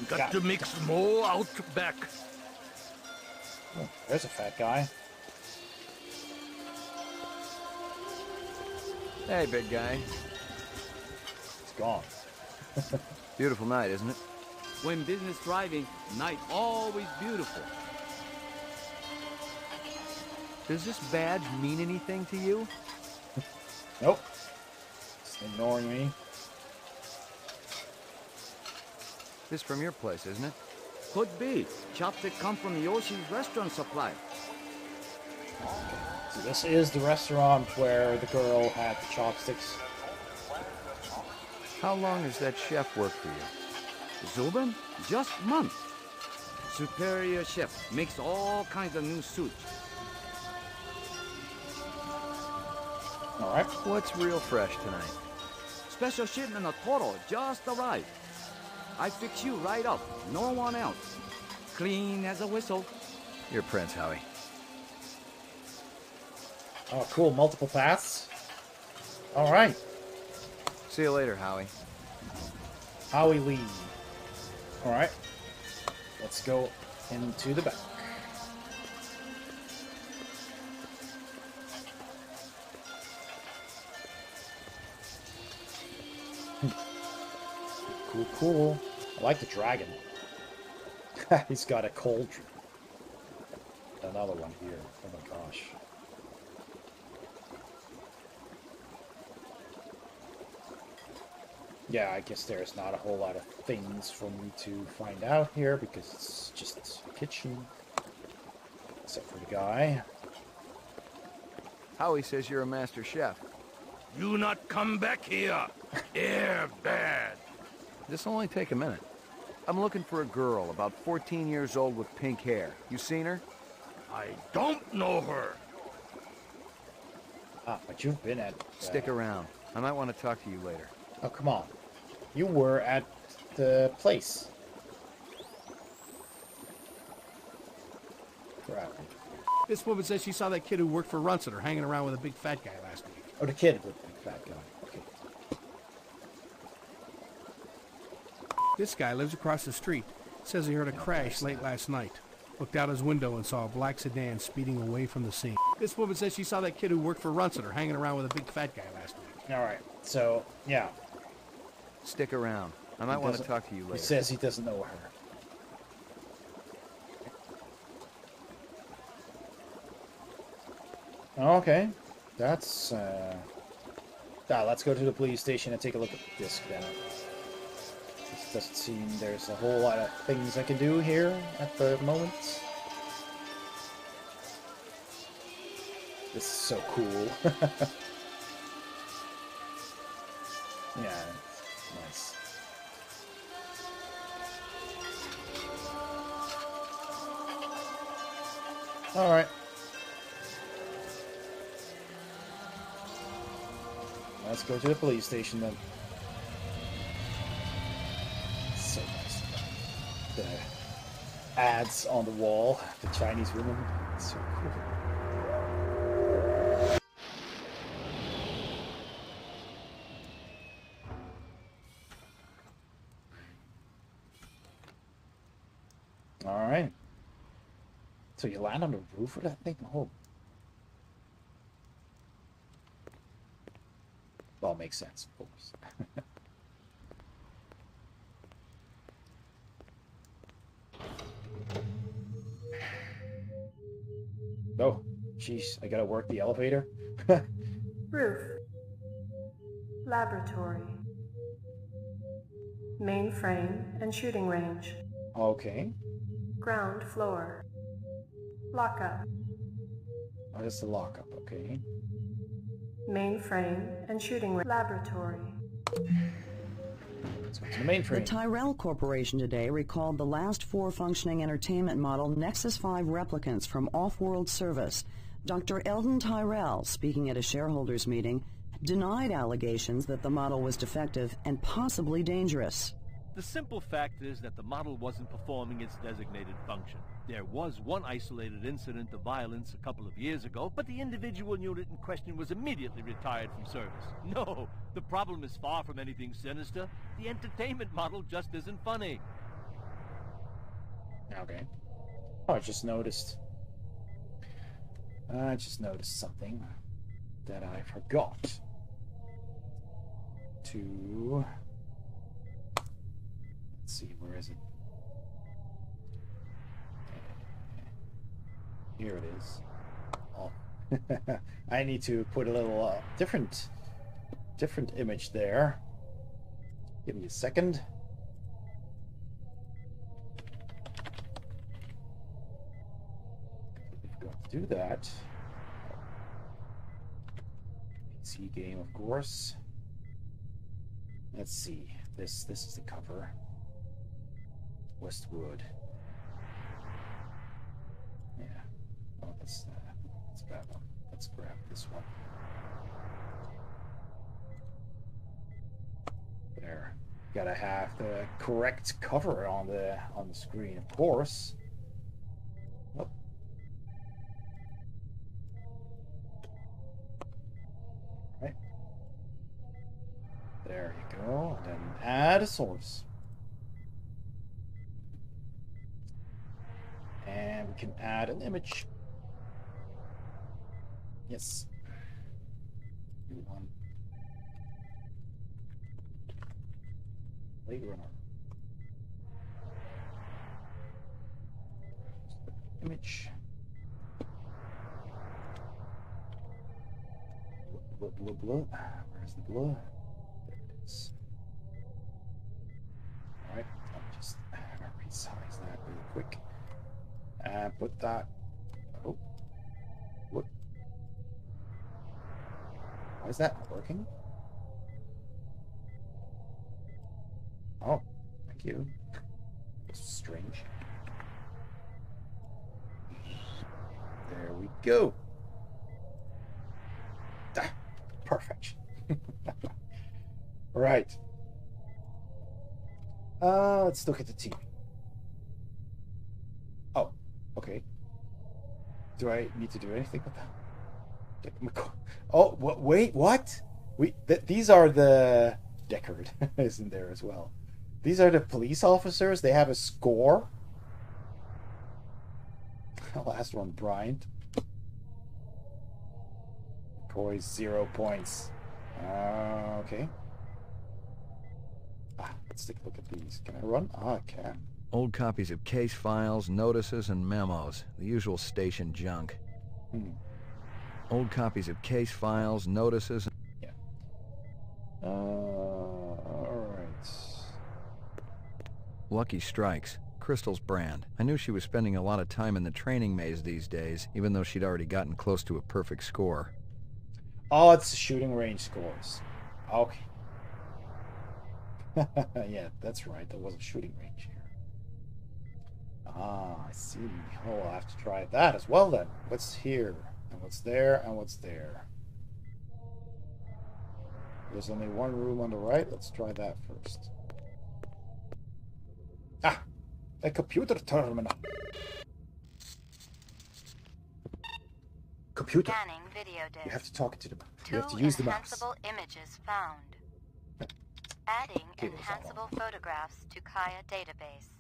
Got to mix more out back. Oh, there's a fat guy. Hey, big guy. It's gone. Beautiful night, isn't it? When business driving, night always beautiful. Does this badge mean anything to you? Nope. Just ignoring me. This from your place, isn't it? Could be. Chopstick come from Yoshi's restaurant supply. So this is the restaurant where the girl had the chopsticks. How long has that chef worked for you? Zubin? Just month. Superior chef. Makes all kinds of new suits. Alright. What's real fresh tonight? Special shipment of Toro just arrived. I fix you right up. No one else. Clean as a whistle. You're Prince, Howie. Oh, cool. Multiple paths. Alright. See you later, Howie. Howie Lee. Alright. Let's go into the back. Cool, cool. I like the dragon. He's got a cauldron. Another one here. Oh my gosh. Yeah, I guess there's not a whole lot of things for me to find out here because it's just a kitchen. Except for the guy. Howie says you're a master chef. You not come back here. Air bad. This'll only take a minute. I'm looking for a girl, about 14 years old with pink hair. You seen her? I don't know her. Ah, but you've been at... Stick around. I might want to talk to you later. Oh, come on. You were at the place. Crap. This woman says she saw that kid who worked for Runciter hanging around with a big fat guy last week. Oh, the kid with the fat guy. Okay. This guy lives across the street. Says he heard a crash late last night. Looked out his window and saw a black sedan speeding away from the scene. This woman says she saw that kid who worked for Runciter hanging around with a big fat guy last week. All right. So, yeah. Stick around. I might want to talk to you later. He says he doesn't know her. Okay. That's, let's go to the police station and take a look at the disc then. It doesn't seem there's a whole lot of things I can do here at the moment. This is so cool. Yeah, nice. Alright. Let's go to the police station then. So nice. The ads on the wall, the Chinese woman. It's so cool. Alright. So you land on the roof of that thing? Oh. Well, makes sense, of course. Oh, jeez, I gotta work the elevator. Roof. Laboratory. Mainframe and shooting range. Okay. Ground floor. Lockup. Oh, that's the lockup, okay. Mainframe and shooting range. Laboratory. Let's go to the mainframe. The Tyrell Corporation today recalled the last 4 functioning entertainment model Nexus 5 replicants from off-world service. Dr. Eldon Tyrell, speaking at a shareholders meeting, denied allegations that the model was defective and possibly dangerous. The simple fact is that the model wasn't performing its designated function. There was one isolated incident of violence a couple of years ago, but the individual unit in question was immediately retired from service. No, the problem is far from anything sinister. The entertainment model just isn't funny. Okay. Oh, I just noticed something that I forgot to... Let's see, where is it? Here it is. Oh, I need to put a little different image there. Give me a second. We've got to do that. PC game, of course. Let's see. This is the cover. Westwood. Yeah. Oh, let's grab them. Let's grab this one. There. Gotta have the correct cover on the screen, of course. Oh. Right. There you go. And then add a source. And we can add an image. Yes. New one. Blade Runner. Image. Blah, blah, blah. Where's the blah? There it is. Alright, I'll just resize that real quick. And put that... Oh. What? Why is that not working? Oh, thank you. This is strange. There we go. Ah, perfect. Right. Let's look at the TV. Oh, okay. Do I need to do anything with that? Oh, wait, what? These are the... Deckard is in there as well. These are the police officers. They have a score. The last one, Bryant. McCoy's 0 points. Okay. Let's take a look at these. Can I run? I can. Old copies of case files, notices, and memos. The usual station junk. Old copies of case files, notices... Yeah. Alright. Lucky Strikes. Crystal's brand. I knew she was spending a lot of time in the training maze these days, even though she'd already gotten close to a perfect score. Oh, it's the shooting range scores. Okay. Yeah, that's right. There was a shooting range here. Ah, I see. Oh, I'll have to try that as well then. What's here? And what's there? And what's there? There's only one room on the right. Let's try that first. Ah! A computer terminal. Computer. Scanning video disc. You have to talk to them. You have to use the mouse. Enhanceable images found. Adding enhanceable photographs to Kaya database.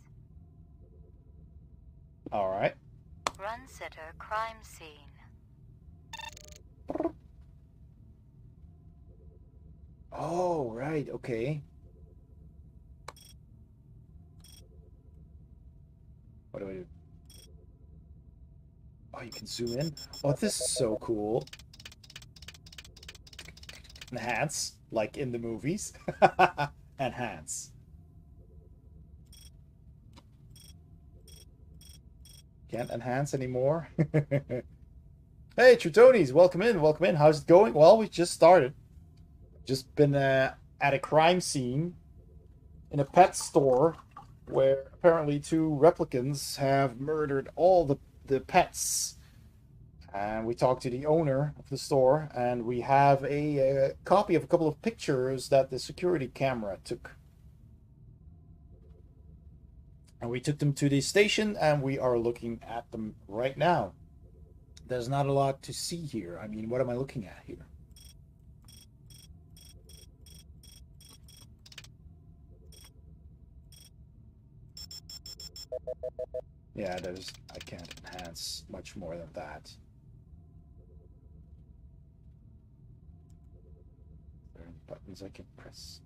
Alright. Run sitter crime scene. Oh, right, okay. What do I do? Oh, you can zoom in? Oh, this is so cool. Enhance, like in the movies. Enhance. Can't enhance anymore. Hey, Trutonis, welcome in, welcome in. How's it going? Well, we just started. Just been at a crime scene in a pet store where apparently 2 replicants have murdered all the pets And we talked to the owner of the store, and we have a copy of a couple of pictures that the security camera took. And we took them to the station, and we are looking at them right now. There's not a lot to see here. I mean, what am I looking at here? Yeah, I can't enhance much more than that. Are there any buttons I can press?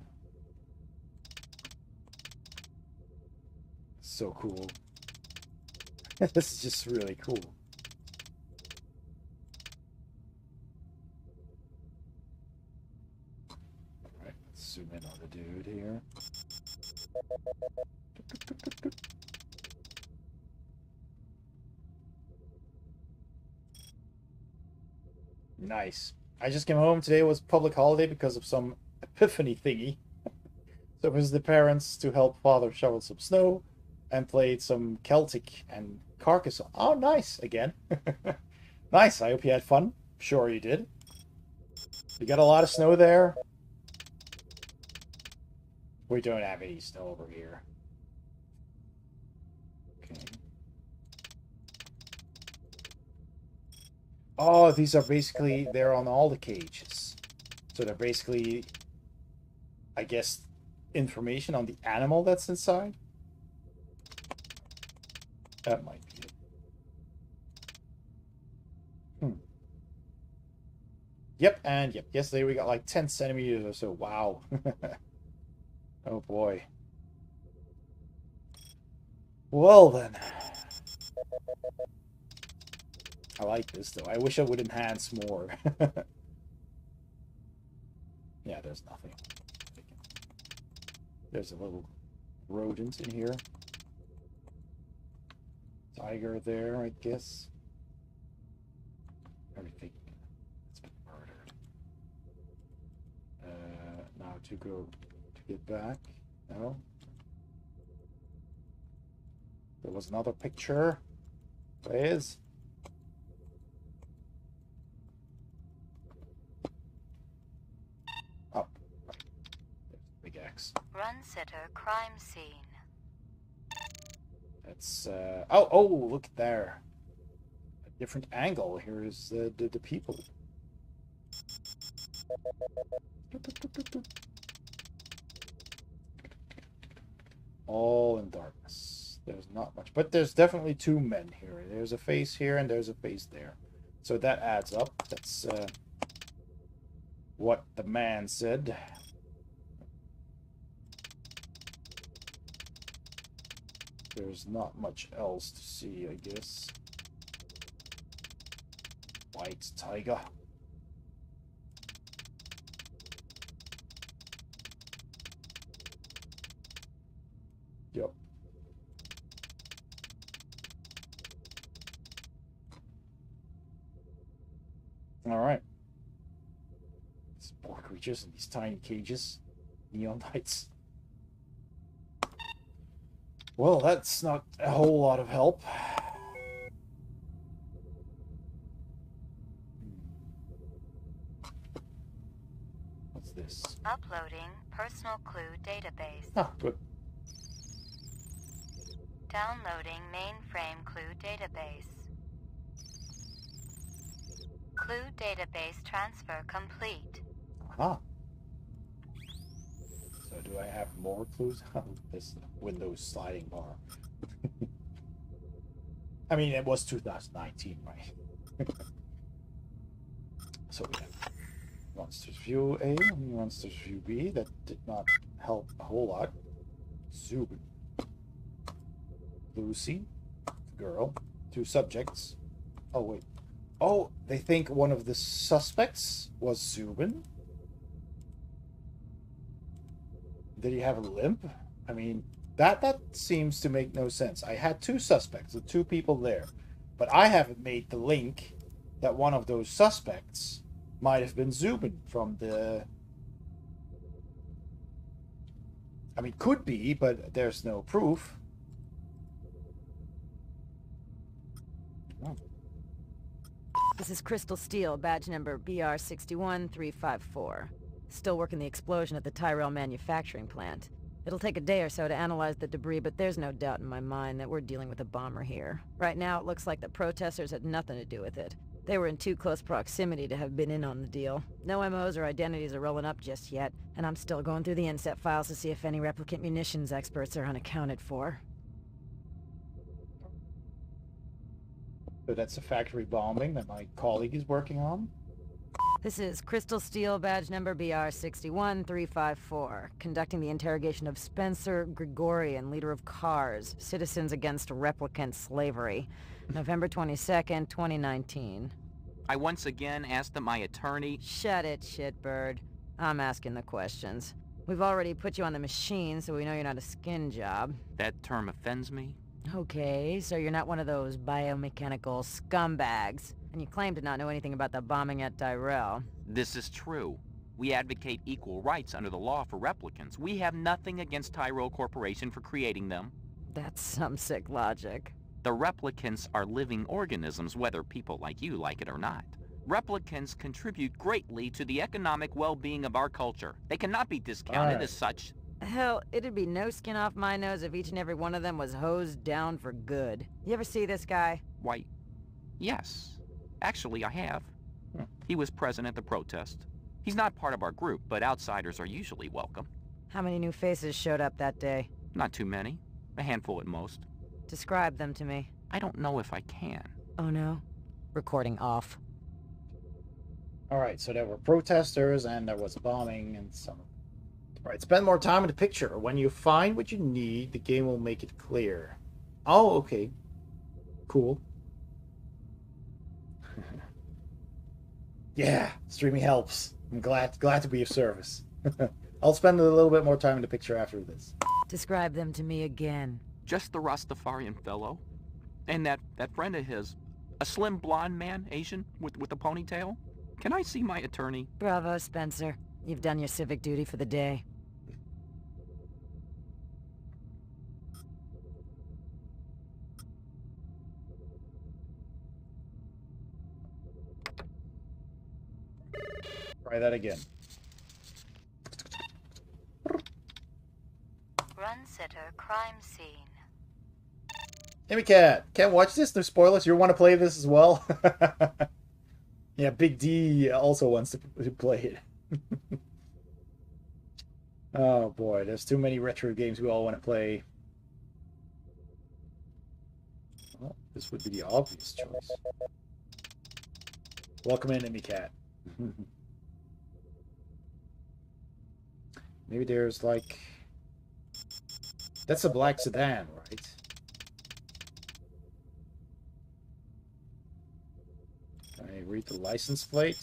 So cool. This is just really cool. Alright, let's zoom in on the dude here. Nice. I just came home. Today was public holiday because of some epiphany thingy. So it was the parents to help father shovel some snow and played some Celtic and Carcassonne. Oh, nice. Again. Nice. I hope you had fun. Sure you did. You got a lot of snow there? We don't have any snow over here. Okay. Oh, these are basically, they're on all the cages. So they're basically, I guess, information on the animal that's inside. That might be it. Yep, and yep, yesterday we got like 10 centimeters or so. Wow. Oh boy. Well then. I like this though. I wish I would enhance more. Yeah, there's nothing. There's a little rodent in here. Tiger there, I guess. Everything has been murdered. Now to go to get back. No. There was another picture. Please. Oh. Big X. Run sitter crime scene. It's oh, look there. A different angle. Here's the people. All in darkness. There's not much, but there's definitely two men here. There's a face here and there's a face there. So that adds up. That's what the man said. There's not much else to see, I guess. White tiger. Yep. All right. These poor creatures in these tiny cages. Neon lights. Well, that's not a whole lot of help. What's this? Uploading personal clue database. Ah, good. Downloading mainframe clue database. Clue database transfer complete. Aha. So do I have more clues? This Windows sliding bar. I mean, it was 2019, right? So we have Monsters View A and Monsters View B. That did not help a whole lot. Zubin. Lucy. Girl. Two subjects. Oh, wait. Oh, they think one of the suspects was Zubin? Did he have a limp? I mean, that seems to make no sense. I had two suspects, the two people there. But I haven't made the link that one of those suspects might have been Zubin from the... I mean, could be, but there's no proof. This is Crystal Steel, badge number BR61354. Still working the explosion at the Tyrell manufacturing plant. It'll take a day or so to analyze the debris, but there's no doubt in my mind that we're dealing with a bomber here. Right now, it looks like the protesters had nothing to do with it. They were in too close proximity to have been in on the deal. No MOs or identities are rolling up just yet, and I'm still going through the inset files to see if any replicant munitions experts are unaccounted for. So that's a factory bombing that my colleague is working on. This is Crystal Steel, badge number BR61354, conducting the interrogation of Spencer Gregorian, leader of CARS, Citizens Against Replicant Slavery, November 22nd, 2019. I once again asked that my attorney... Shut it, shitbird. I'm asking the questions. We've already put you on the machine, so we know you're not a skin job. That term offends me. Okay, so you're not one of those biomechanical scumbags. And you claim to not know anything about the bombing at Tyrell. This is true. We advocate equal rights under the law for replicants. We have nothing against Tyrell Corporation for creating them. That's some sick logic. The replicants are living organisms, whether people like you like it or not. Replicants contribute greatly to the economic well-being of our culture. They cannot be discounted as such. Hell, it'd be no skin off my nose if each and every one of them was hosed down for good. You ever see this guy? Why, yes. Actually, I have. He was present at the protest. He's not part of our group, but outsiders are usually welcome. How many new faces showed up that day? Not too many. A handful at most. Describe them to me. I don't know if I can. Oh no? Recording off. Alright, so there were protesters and there was bombing and some... Alright, spend more time in the picture. When you find what you need, the game will make it clear. Oh, okay. Cool. Yeah, streaming helps. I'm glad to be of service. I'll spend a little bit more time in the picture after this. Describe them to me again. Just the Rastafarian fellow. And that friend of his. A slim blonde man, Asian, with a ponytail. Can I see my attorney? Bravo, Spencer. You've done your civic duty for the day. Try that again. Run sitter crime scene. Hey, Cat, can't watch this? No spoilers. You want to play this as well? Yeah, Big D also wants to play it. Oh boy, there's too many retro games we all want to play. Well, this would be the obvious choice. Welcome in, Emmy Cat. Maybe there's like... That's a black sedan, right? Can I read the license plate?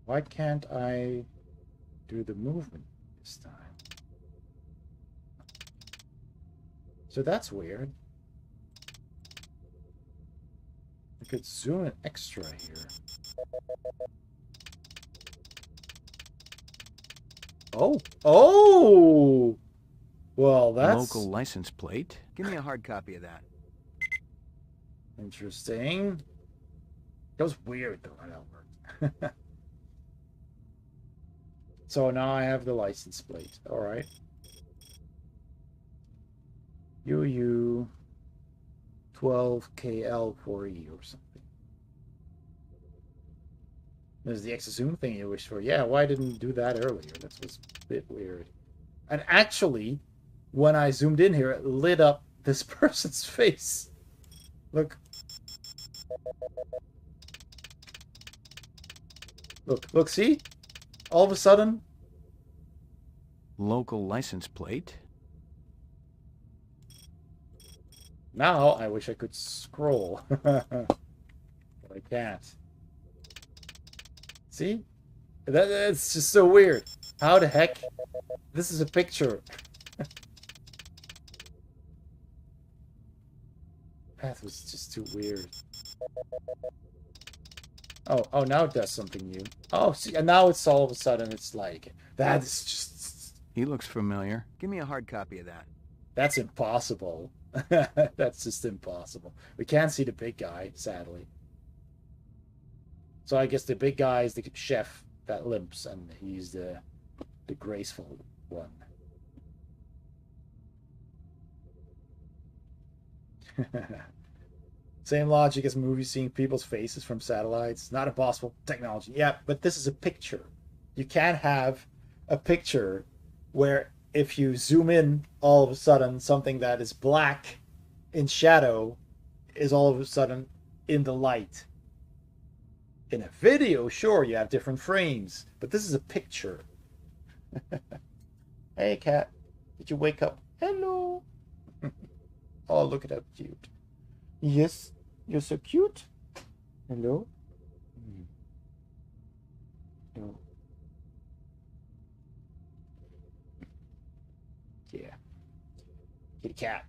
Why can't I do the movement this time? So that's weird. I could zoom in extra here. Oh! Oh! Well, that's... Local license plate? Give me a hard copy of that. Interesting. That was weird, though, how that worked. So now I have the license plate. Alright. UU 12KL4E or something. There's the X-Zoom thing you wish for. Yeah, why didn't do that earlier? That was a bit weird. And actually, when I zoomed in here, it lit up this person's face. Look. Look, see? All of a sudden... Local license plate? Now, I wish I could scroll. But I can't. See? That's just so weird. How the heck? This is a picture. That was just too weird. Oh, now it does something new. Oh, see, and now it's all of a sudden, it's like, that is just... He looks familiar. Give me a hard copy of that. That's impossible. That's just impossible. We can't see the big guy, sadly. So I guess the big guy is the chef that limps, and he's the graceful one. Same logic as movies seeing people's faces from satellites. Not impossible technology. Yeah, but this is a picture. You can't have a picture where if you zoom in, all of a sudden something that is black in shadow is all of a sudden in the light. In a video, sure, you have different frames, but this is a picture. Hey, cat. Did you wake up? Hello. Oh, look at that cute. Yes, you're so cute. Hello. Hello. Yeah. Kitty cat.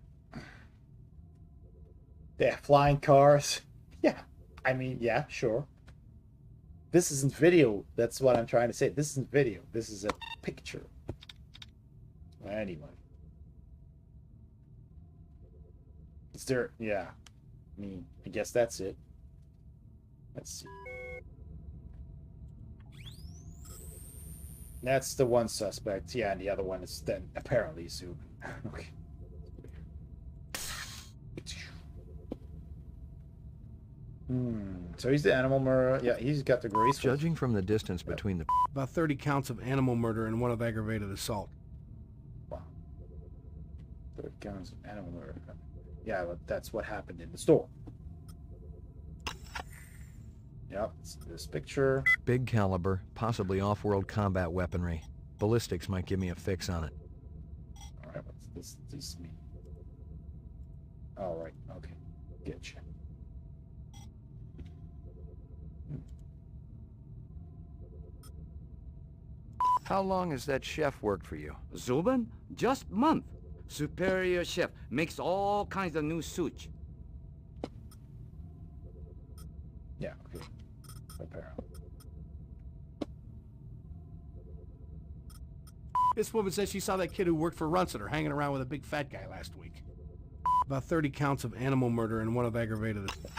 They have flying cars. Yeah. I mean, yeah, sure. This isn't video. That's what I'm trying to say. This isn't video. This is a picture. Anyway. Is there... Yeah. I mean, I guess that's it. Let's see. That's the one suspect. Yeah, and the other one is then apparently Zoom. Okay. So he's the animal murderer. Yeah, he's got the graceful. Judging from the distance between the... About 30 counts of animal murder and 1 of aggravated assault. Wow. 30 counts of animal murder. Yeah, but that's what happened in the store. Yep, it's this picture. Big caliber, possibly off-world combat weaponry. Ballistics might give me a fix on it. Alright, what's this mean? Alright, okay. Getcha. How long has that chef worked for you? Zubin? Just month. Superior chef makes all kinds of new sushi. Yeah, okay. Apparently. This woman says she saw that kid who worked for Runciter hanging around with a big fat guy last week. About 30 counts of animal murder and 1 of aggravated assault.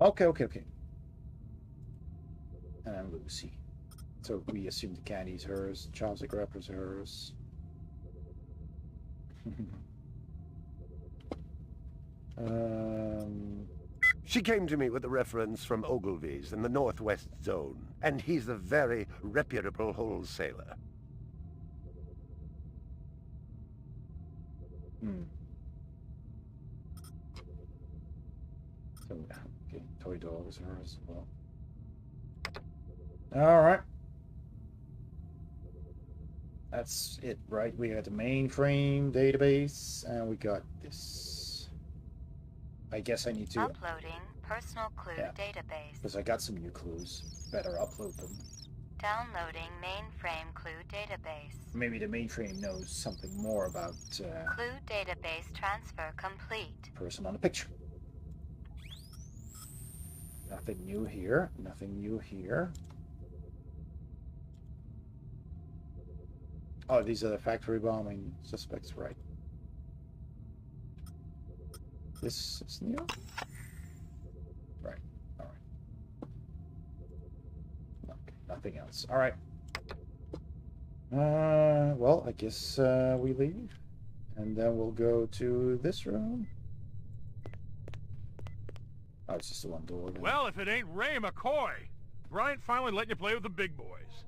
Okay. And I'm Lucy. So we assume the candy's hers, chopstick wrapper's hers. She came to me with a reference from Ogilvy's in the Northwest Zone, and he's a very reputable wholesaler. So, okay, toy dog is hers as well. Alright. That's it, right? We got the mainframe database, and we got this. I guess I need to... Uploading personal clue database. Because I got some new clues. Better upload them. Downloading mainframe clue database. Maybe the mainframe knows something more about... clue database transfer complete. Person on the picture. Nothing new here. Nothing new here. Oh, these are the factory bombing suspects, right? This is new? Right, alright. Okay, nothing else. Alright. Well, I guess we leave. And then we'll go to this room. Oh, it's just the one door. Then. Well, if it ain't Ray McCoy. Bryant finally let you play with the big boys.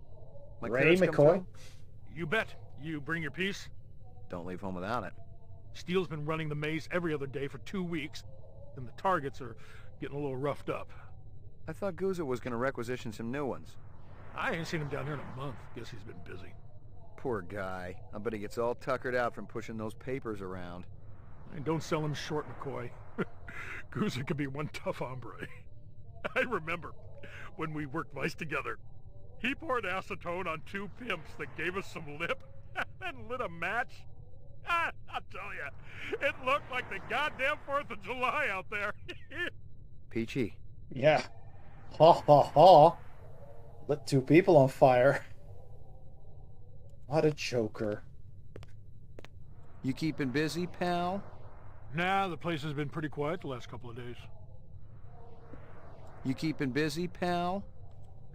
Ray McCoy? You bet. You bring your piece? Don't leave home without it. Steele's been running the maze every other day for 2 weeks, and the targets are getting a little roughed up. I thought Gouza was going to requisition some new ones. I ain't seen him down here in a month. Guess he's been busy. Poor guy. I bet he gets all tuckered out from pushing those papers around. And don't sell him short, McCoy. Gouza could be one tough hombre. I remember when we worked mice together. He poured acetone on 2 pimps that gave us some lip and lit a match. I'll tell you, it looked like the goddamn 4th of July out there. Peachy. Yeah. Ha ha ha. Lit 2 people on fire. What a joker. You keeping busy, pal? Nah, the place has been pretty quiet the last couple of days. You keeping busy, pal?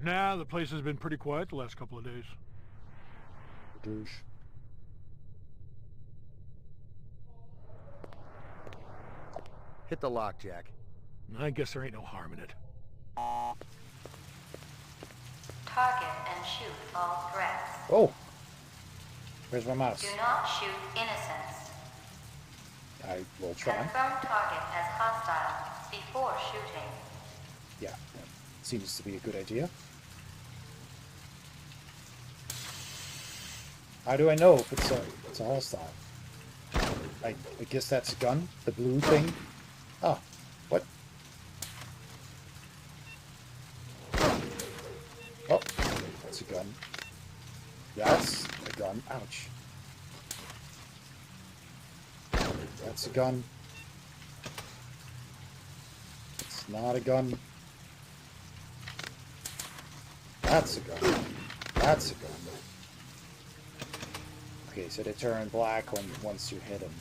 Nah, the place has been pretty quiet the last couple of days. Douche. Hit the lock, Jack. I guess there ain't no harm in it. Target and shoot all threats. Oh. Where's my mouse? Do not shoot innocents. I will try. Confirm target as hostile before shooting. Yeah, that seems to be a good idea. How do I know if it's a hostile? I guess that's a gun, the blue thing. Oh, what? Oh, that's a gun. That's a gun. Ouch. That's a gun. It's not a gun. That's a gun. That's a gun. Okay, so they turn black once you hit them.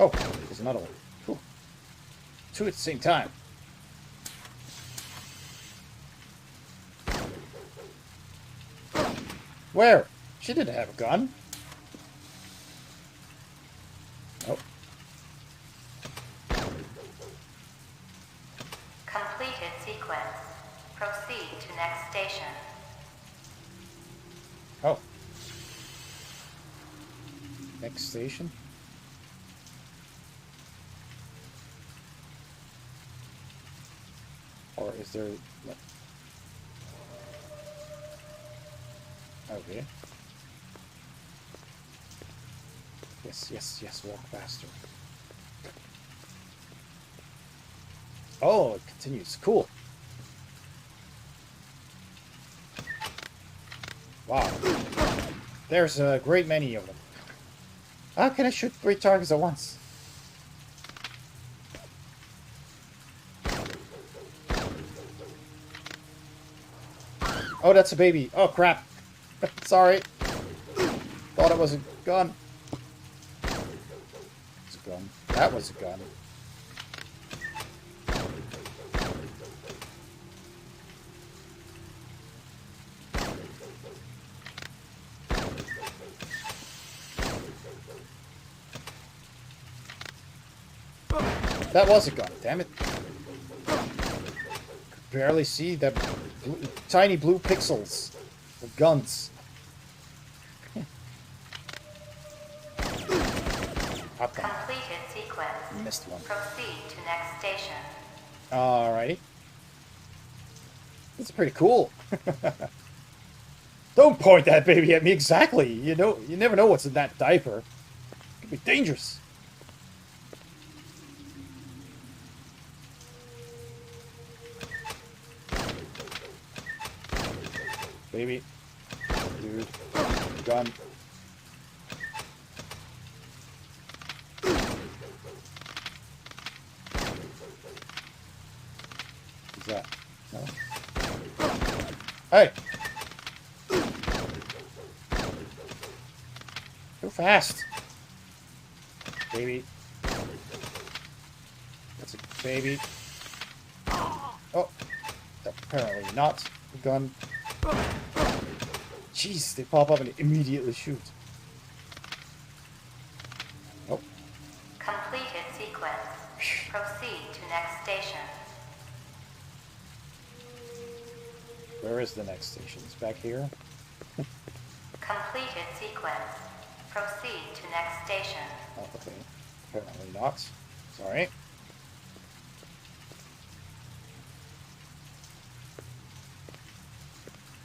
Oh, there's another one. Whew. 2 at the same time. Where? She didn't have a gun. Nope. Completed sequence. Proceed to next station. Oh. Next station? Or is there... Okay. Yes, walk faster. Oh, it continues. Cool. Wow. There's a great many of them. How can I shoot 3 targets at once? Oh, that's a baby. Oh, crap. Sorry. Thought it was a gun. It's a gun. That was a gun. That was a gun, damn it. Could barely see the tiny blue pixels of guns. Completed sequence. Missed one. Proceed to next station. Alrighty. That's pretty cool. Don't point that baby at me exactly. You know, you never know what's in that diaper. It could be dangerous. Baby. Dude. Gun. What's that? No? Hey! Too fast. Baby. That's a baby. Oh. Apparently not. A gun. Jeez, they pop up and immediately shoot. Nope. Completed sequence. Proceed to next station. Where is the next station? It's back here? Completed sequence. Proceed to next station. Oh, okay. Apparently not. Sorry.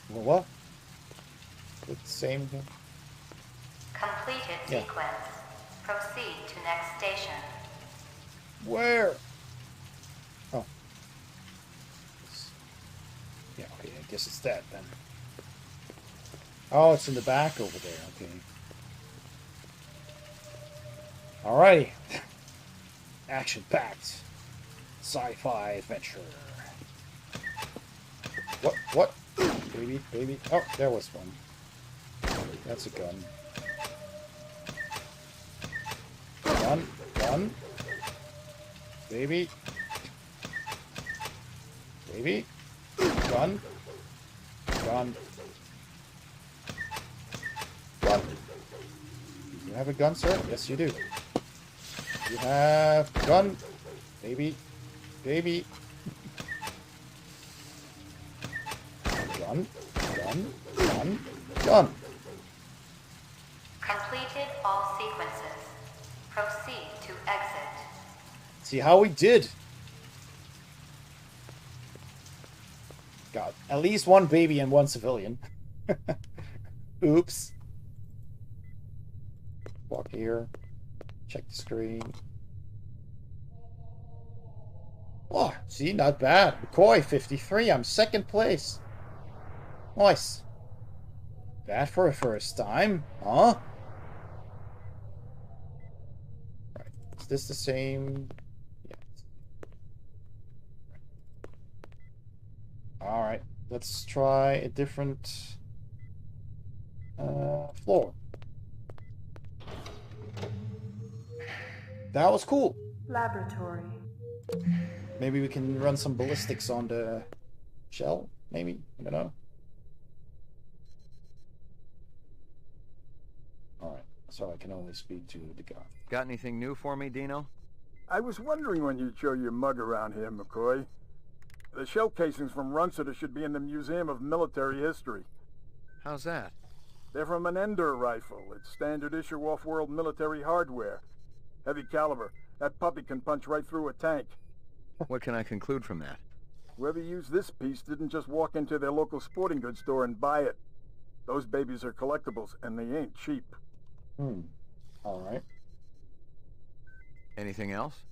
Well, what? It's the same thing? Completed sequence. Proceed to next station. Where? Oh. Yeah, okay, I guess it's that then. Oh, it's in the back over there. Okay. Alrighty. Action-packed. Sci-fi adventure. What? Baby. Oh, there was one. That's a gun. Gun. Baby. Gun. You have a gun, sir? Yes, you do. You have gun. Baby. Gun. Completed all sequences. Proceed to exit. See how we did. Got at least one baby and one civilian. Oops. Walk here. Check the screen. Oh, see, not bad. McCoy, 53. I'm second place. Nice. Bad for a first time, huh? Right. Is this the same? Yeah. Alright. Let's try a different floor. That was cool. Laboratory. Maybe we can run some ballistics on the shell, maybe? I don't know. Alright, so I can only speak to the guy. Got anything new for me, Dino? I was wondering when you'd show your mug around here, McCoy. The shell casings from Runciter should be in the Museum of Military History. How's that? They're from an Ender rifle. It's standard issue off-world military hardware. Heavy caliber. That puppy can punch right through a tank. What can I conclude from that? Whoever used this piece didn't just walk into their local sporting goods store and buy it. Those babies are collectibles, and they ain't cheap. Alright. Anything else?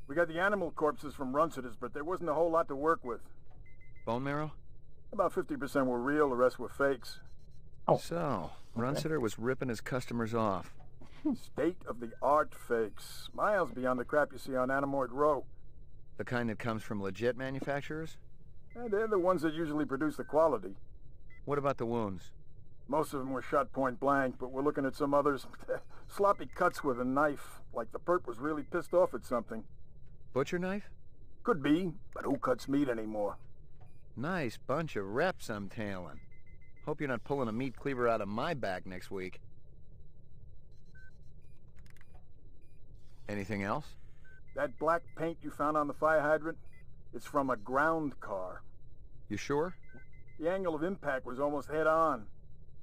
We got the animal corpses from Runciter's, but there wasn't a whole lot to work with. Bone marrow? About 50% were real, the rest were fakes. Oh. So, Runciter was ripping his customers off. State-of-the-art fakes. Miles beyond the crap you see on Anamoid Row. The kind that comes from legit manufacturers? They're the ones that usually produce the quality. What about the wounds? Most of them were shot point blank, but we're looking at some others. Sloppy cuts with a knife, like the perp was really pissed off at something. Butcher knife? Could be, but who cuts meat anymore? Nice bunch of reps I'm tailing. Hope you're not pulling a meat cleaver out of my back next week. Anything else? That black paint you found on the fire hydrant? It's from a ground car. You sure? The angle of impact was almost head-on.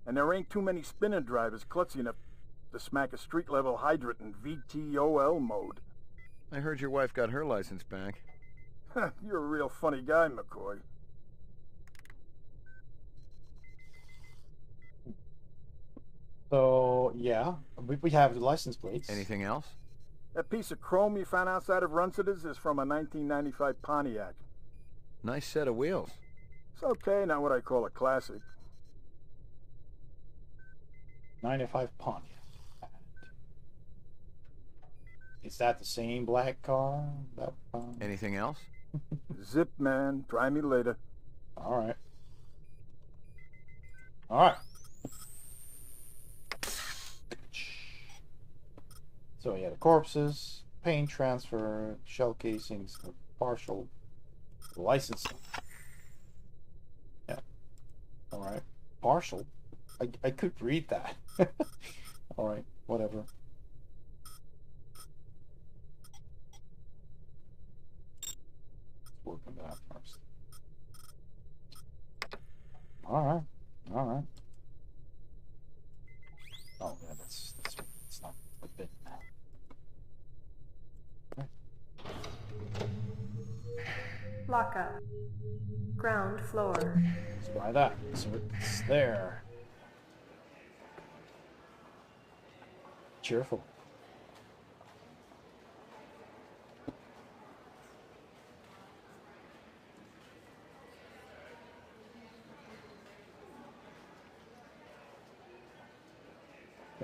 And there ain't too many spinner drivers klutzy enough to smack a street-level hydrant in VTOL mode. I heard your wife got her license back. You're a real funny guy, McCoy. So, yeah, we have the license plates. Anything else? That piece of chrome you found outside of Runciter's is from a 1995 Pontiac. Nice set of wheels. It's okay, not what I call a classic. 95 Pontiac. Is that the same black car? Anything else? Zip, man. Try me later. Alright. Alright. So yeah, the corpses, paint transfer, shell casings, partial licensing. Yeah. Alright. Partial? I could read that. Alright, whatever. Let's work on that first. Alright. Alright. Oh yeah, that's not a bit. Lockup. Ground floor. Let's buy that. So it's there. Cheerful.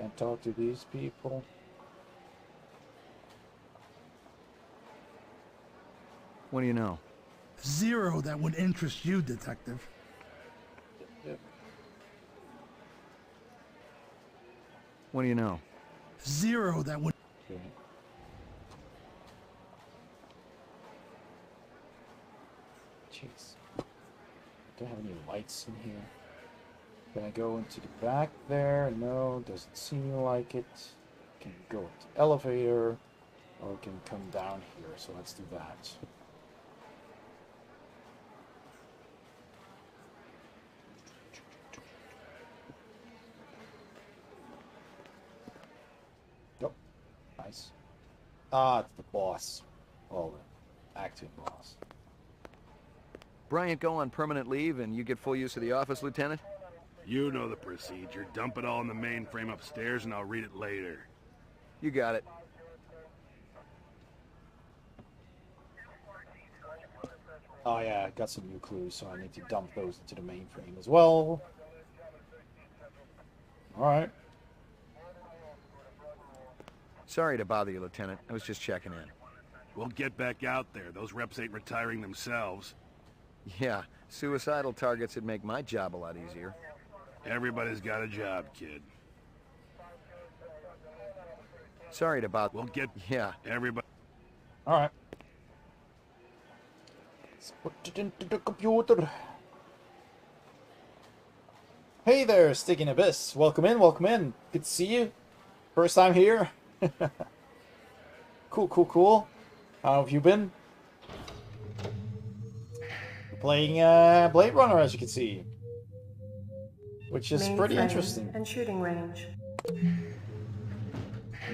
Can't talk to these people. What do you know? Zero that would interest you, Detective. Yep. What do you know? Zero that would... Okay. Jeez. Don't have any lights in here. Can I go into the back there? No, doesn't seem like it. Can go into the elevator, or can come down here, so let's do that. Oh, nice. Ah, it's the boss. Oh, the acting boss. Bryant go on permanent leave and you get full use of the office, Lieutenant? You know the procedure. Dump it all in the mainframe upstairs and I'll read it later. You got it. Oh yeah, I got some new clues, so I need to dump those into the mainframe as well. Alright. Sorry to bother you, Lieutenant. I was just checking in. We'll get back out there. Those reps ain't retiring themselves. Yeah, suicidal targets would make my job a lot easier. Everybody's got a job, kid. Sorry to bother... We'll get... Yeah. Everybody... Alright. Let's put it into the computer. Hey there, Sticking Abyss. Welcome in, welcome in. Good to see you. First time here. Cool, cool, cool. How have you been? We're playing Blade Runner, as you can see. Which is pretty interesting. And shooting range.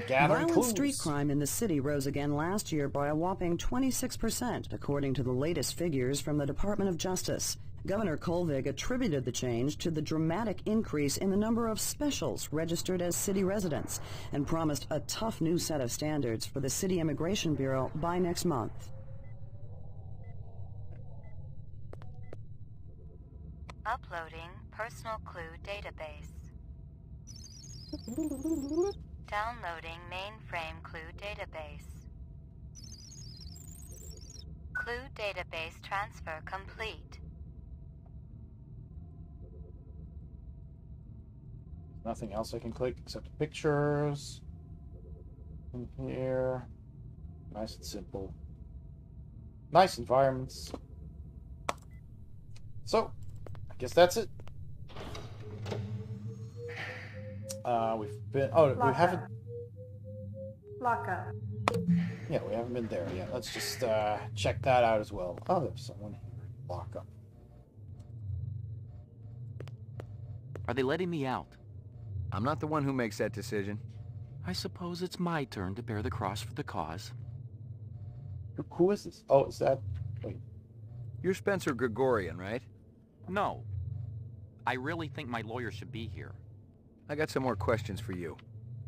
Gathering Violent clues. street crime in the city rose again last year by a whopping 26%, according to the latest figures from the Department of Justice. Governor Kolvig attributed the change to the dramatic increase in the number of specials registered as city residents and promised a tough new set of standards for the City Immigration Bureau by next month. Uploading personal clue database. Downloading mainframe clue database. Clue database transfer complete. Nothing else I can click except pictures. In here. Nice and simple. Nice environments. So, I guess that's it. We've been... Oh, we haven't... Lockup. Yeah, we haven't been there yet. Let's just check that out as well. Oh, there's someone here. Lockup. Are they letting me out? I'm not the one who makes that decision. I suppose it's my turn to bear the cross for the cause. Who is this? Oh, is that... Wait. You're Spencer Gregorian, right? No. I really think my lawyer should be here. I got some more questions for you.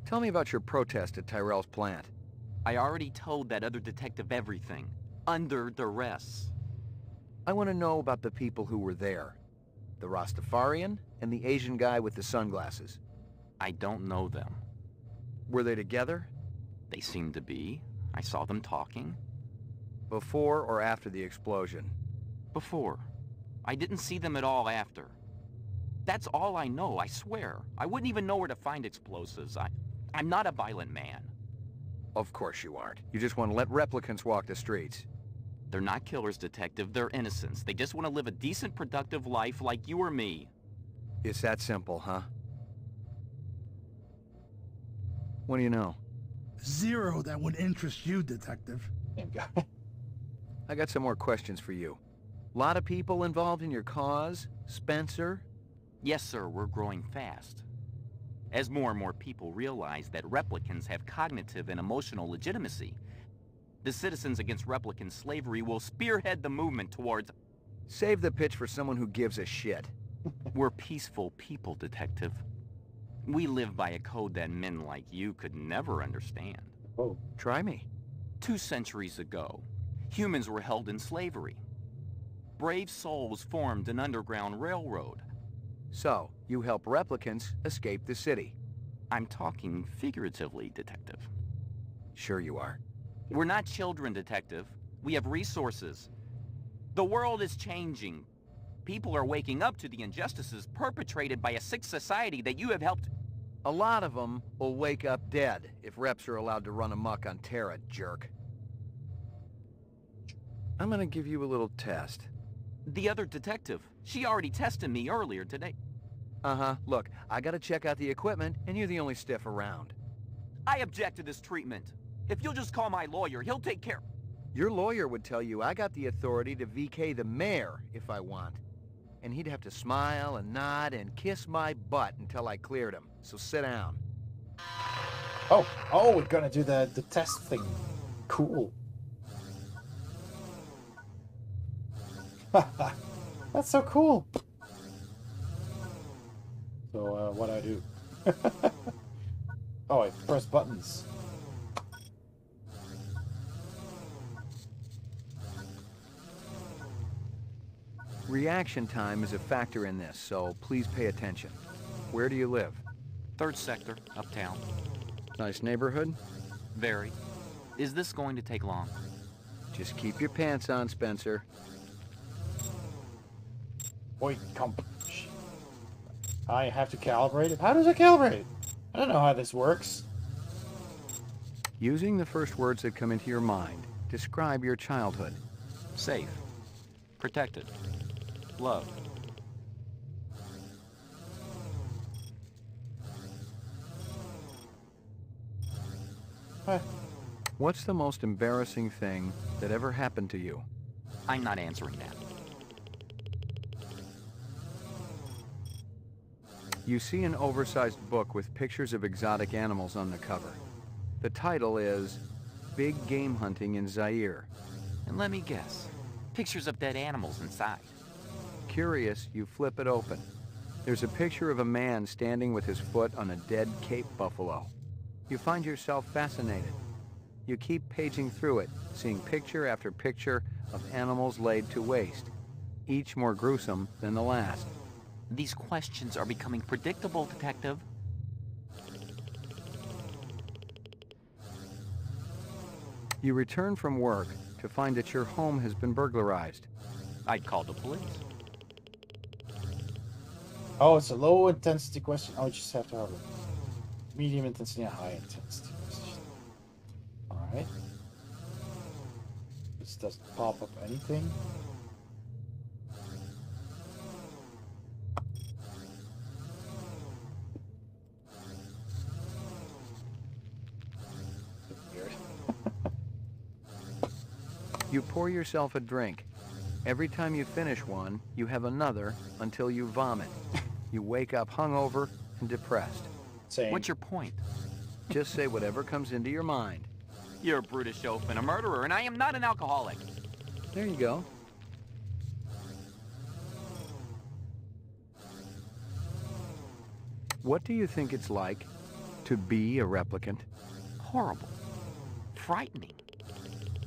Tell me about your protest at Tyrell's plant. I already told that other detective everything. Under duress. I want to know about the people who were there. The Rastafarian and the Asian guy with the sunglasses. I don't know them. Were they together? They seemed to be. I saw them talking. Before or after the explosion? Before. I didn't see them at all after. That's all I know, I swear. I wouldn't even know where to find explosives. I'm not a violent man. Of course you aren't. You just want to let replicants walk the streets. They're not killers, Detective. They're innocents. They just want to live a decent, productive life like you or me. It's that simple, huh? What do you know? Zero that would interest you, Detective. I got some more questions for you. Lot of people involved in your cause, Spencer? Yes, sir, we're growing fast. As more and more people realize that replicants have cognitive and emotional legitimacy, the Citizens Against Replicant Slavery will spearhead the movement towards... Save the pitch for someone who gives a shit. We're peaceful people, Detective. We live by a code that men like you could never understand. Oh, try me. 2 centuries ago, humans were held in slavery. Brave souls formed an underground railroad. So, you help replicants escape the city. I'm talking figuratively, Detective. Sure you are. We're not children, Detective. We have resources. The world is changing. People are waking up to the injustices perpetrated by a sick society that you have helped... A lot of them will wake up dead if reps are allowed to run amok on Terra, jerk. I'm gonna give you a little test. The other detective, she already tested me earlier today. Uh-huh. Look, I gotta check out the equipment, and you're the only stiff around. I object to this treatment. If you'll just call my lawyer, he'll take care... Your lawyer would tell you I got the authority to VK the mayor if I want. And he'd have to smile and nod and kiss my butt until I cleared him. So sit down. Oh, we're gonna do the test thing. Cool. That's so cool. So, what do I do? Oh, I press buttons. Reaction time is a factor in this, so please pay attention. Where do you live? 3rd sector, uptown. Nice neighborhood? Very. Is this going to take long? Just keep your pants on, Spencer. Wait, come. I have to calibrate it? How does it calibrate it? I don't know how this works. Using the first words that come into your mind, describe your childhood. Safe. Protected. Loved. What's the most embarrassing thing that ever happened to you? I'm not answering that. You see an oversized book with pictures of exotic animals on the cover. The title is Big Game Hunting in Zaire. And let me guess, pictures of dead animals inside. Curious, you flip it open. There's a picture of a man standing with his foot on a dead Cape buffalo. You find yourself fascinated. You keep paging through it, seeing picture after picture of animals laid to waste, each more gruesome than the last. These questions are becoming predictable, Detective. You return from work to find that your home has been burglarized. I'd call the police. Oh, it's a low intensity question. Oh, you just have to have a medium intensity and high intensity question. Alright. This doesn't pop up anything. Weird. You pour yourself a drink. Every time you finish one, you have another until you vomit. You wake up hungover and depressed. Same. What's your point? Just say whatever comes into your mind. You're a brutish oaf and a murderer, and I am not an alcoholic. There you go. What do you think it's like to be a replicant? Horrible. Frightening.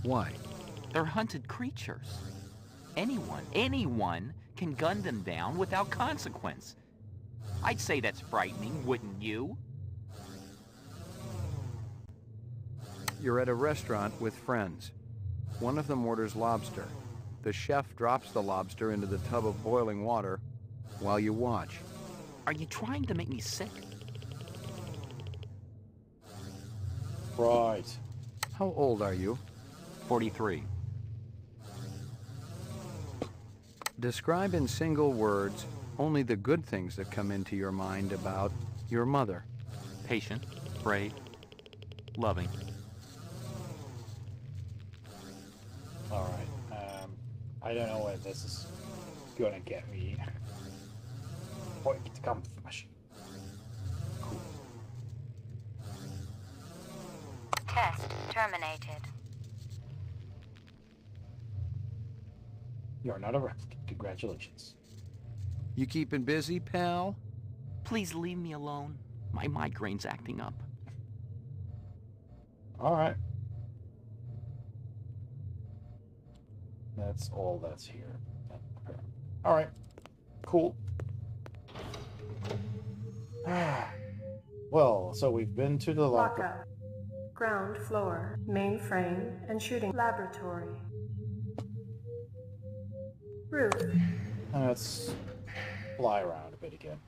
Why? They're hunted creatures. Anyone can gun them down without consequence. I'd say that's frightening, wouldn't you? You're at a restaurant with friends. One of them orders lobster. The chef drops the lobster into the tub of boiling water while you watch. Are you trying to make me sick? Right. How old are you? 43. Describe in single words only the good things that come into your mind about your mother. Patient, brave, loving. Alright. I don't know where this is gonna get me. Point to come machine. Cool. Test terminated. You're not a replicant. Congratulations. You keeping busy, pal? Please leave me alone. My migraine's acting up. Alright. That's all that's here. Alright. Cool. Well, Well, so we've been to the locker. Lockup. Ground floor, mainframe, and shooting laboratory. Roof. Let's fly around a bit again.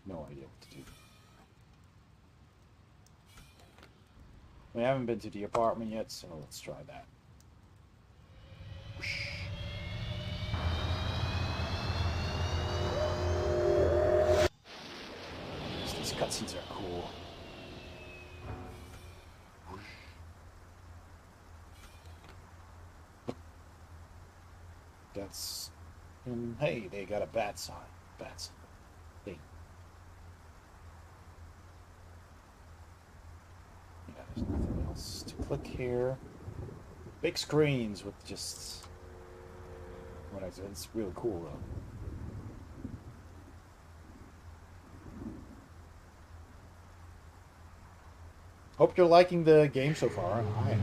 No idea what to do. We haven't been to the apartment yet, so let's try that. These cutscenes are cool. That's... hey, they got a bat sign. Bat sign. Hey. Yeah, there's nothing else to click here. Big screens with just... It's really cool, though. Hope you're liking the game so far. I am.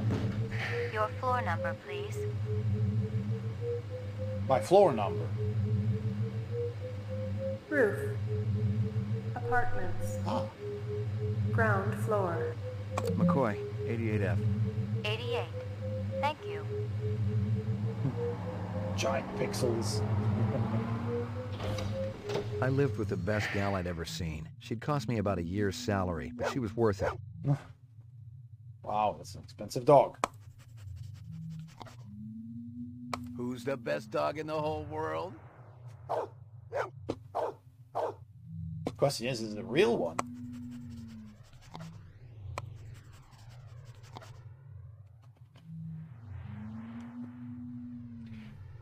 Your floor number, please. My floor number. Roof. Apartments. Ah. Ground floor. McCoy, 88F. 88. Thank you. Giant pixels. I lived with the best gal I'd ever seen. She'd cost me about a year's salary, but she was worth it. Wow, that's an expensive dog. Who's the best dog in the whole world? The question is it a real one?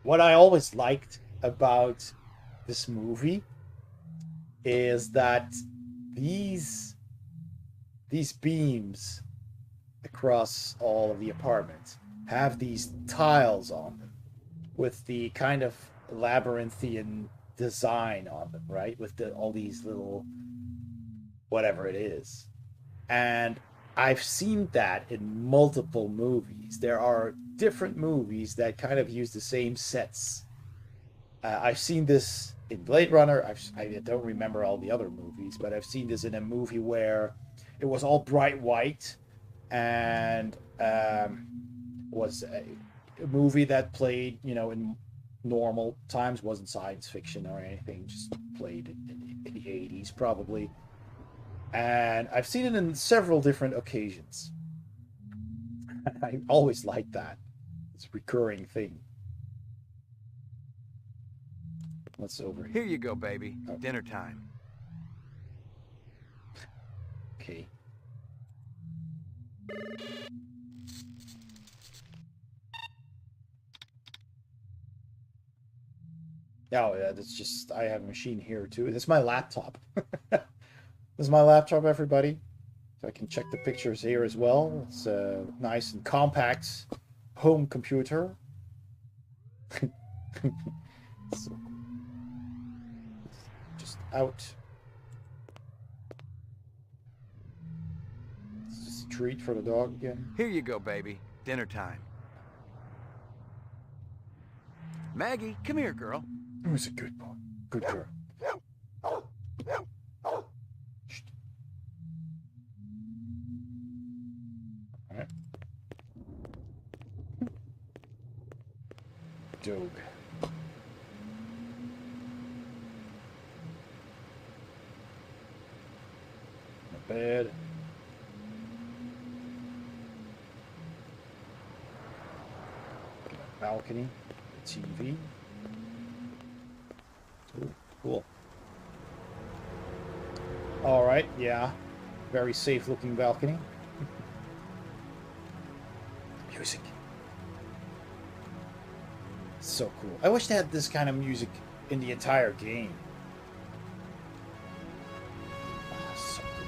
What I always liked about this movie is that these beams across all of the apartments have these tiles on them with the kind of labyrinthian design on them, right? With all these little whatever it is. And I've seen that in multiple movies. There are different movies that kind of use the same sets. I've seen this in Blade Runner. I don't remember all the other movies, but I've seen this in a movie where it was all bright white and was a movie that played, in normal times, wasn't science fiction or anything, just played in the 80s probably. And I've seen it in several different occasions. I always like that. It's a recurring thing. What's over here? Here you go, baby. Oh. Dinner time. Okay. Oh, yeah, that's just... I have a machine here, too. This is my laptop. This is my laptop, everybody. So I can check the pictures here as well. It's a nice and compact home computer. So, just out. It's just a treat for the dog again. Here you go, baby. Dinner time. Maggie, come here, girl. Who's a good boy? Good girl. Alright. Dog. The bed. Balcony. The TV. Ooh, cool. All right, yeah. Very safe looking balcony. Music. So cool. I wish they had this kind of music in the entire game. Oh, so cool.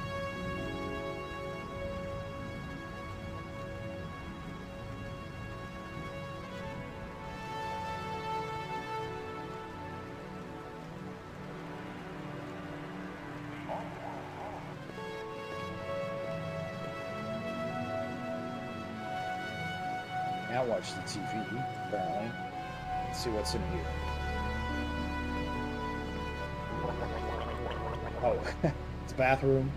Now watch the TV, apparently. Let's see what's in here. Oh, it's a bathroom.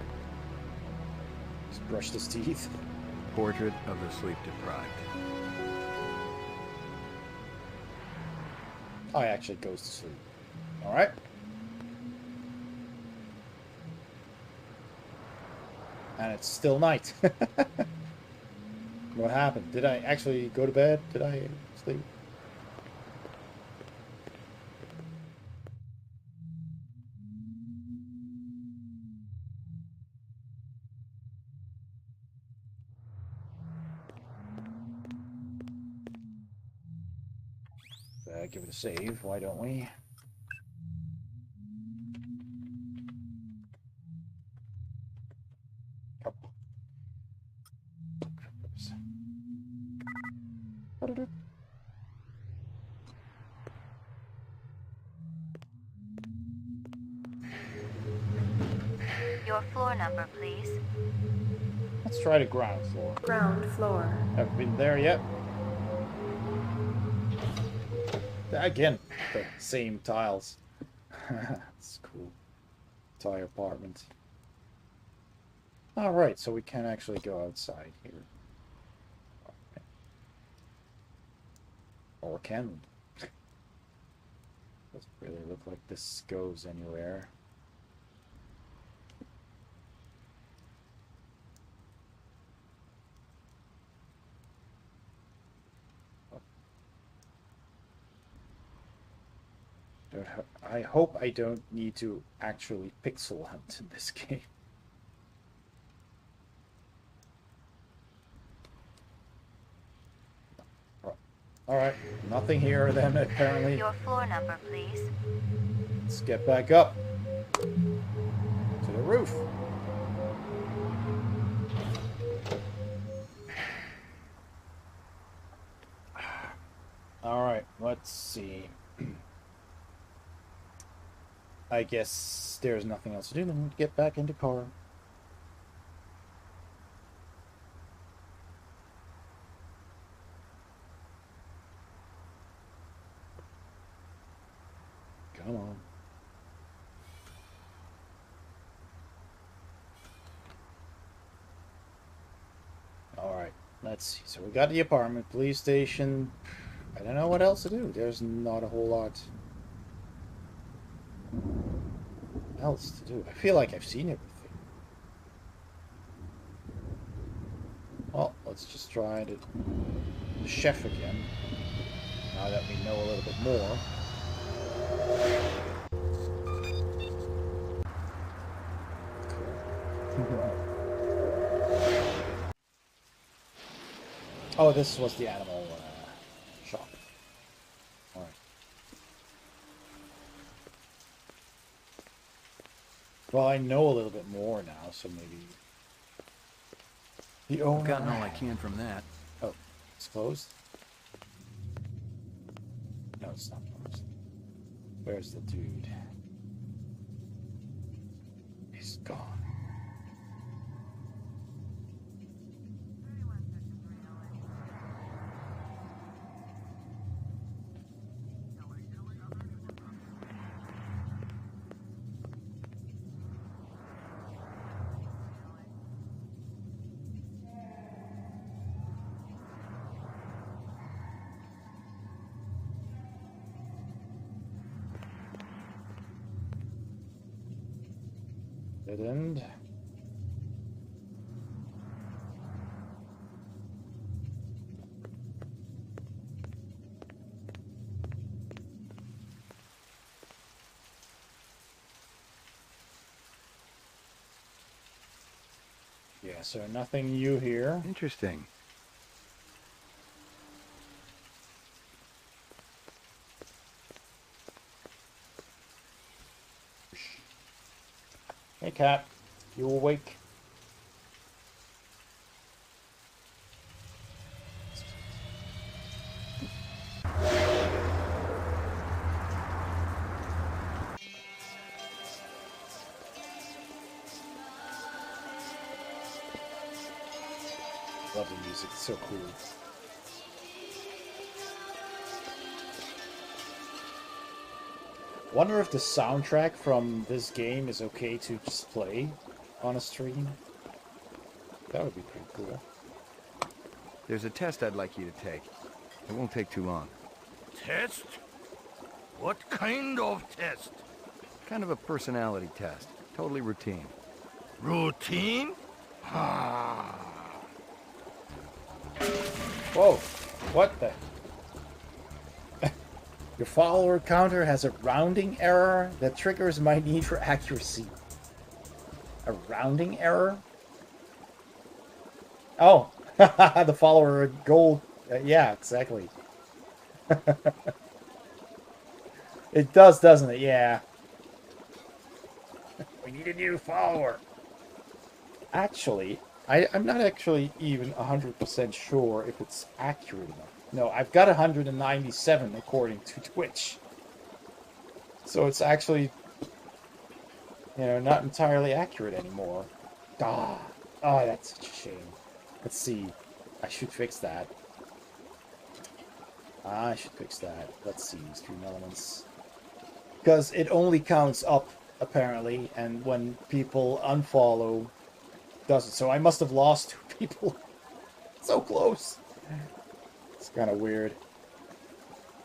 Just brushed his teeth. Portrait of the sleep deprived. Oh, he actually goes to sleep. Alright. And it's still night. What happened? Did I actually go to bed? Did I sleep? Give it a save, why don't we? Your floor number, please. Let's try the ground floor. Ground floor. Haven't been there yet. Again, the same tiles. That's cool. Entire apartment. Alright, so we can actually go outside here. Or can we? Doesn't really look like this goes anywhere. I hope I don't need to actually pixel hunt in this game. Alright, nothing here then, apparently. Your floor number, please. Let's get back up to the roof. Alright, let's see. I guess there's nothing else to do than get back into car. Come on. Alright, let's see. So we got the apartment, police station. I don't know what else to do. There's not a whole lot else to do. I feel like I've seen everything. Well, let's just try the chef again. Now that we know a little bit more. Oh, this was the animal shop. Alright. Well, I know a little bit more now, so maybe... The owner... I've gotten all I can from that. Oh, it's closed? No, it's not closed. Where's the dude? He's gone. Dead end. Yeah, so nothing new here. Interesting. Hey, cat. You awake? Love the music. It's so cool. Wonder if the soundtrack from this game is okay to just play on a stream. That would be pretty cool. There's a test I'd like you to take. It won't take too long. Test? What kind of test? Kind of a personality test. Totally routine. Routine? Whoa, what the? Your follower counter has a rounding error that triggers my need for accuracy. A rounding error? Oh, the follower goal. Yeah, exactly. It does, doesn't it? Yeah. We need a new follower. Actually, I'm not actually even 100% sure if it's accurate enough. No, I've got 197 according to Twitch. So it's actually, you know, not entirely accurate anymore. Oh, that's such a shame. Let's see. I should fix that. I should fix that. Let's see, stream elements. Because it only counts up, apparently, and when people unfollow, does it. So I must have lost 2 people. So close. It's kind of weird.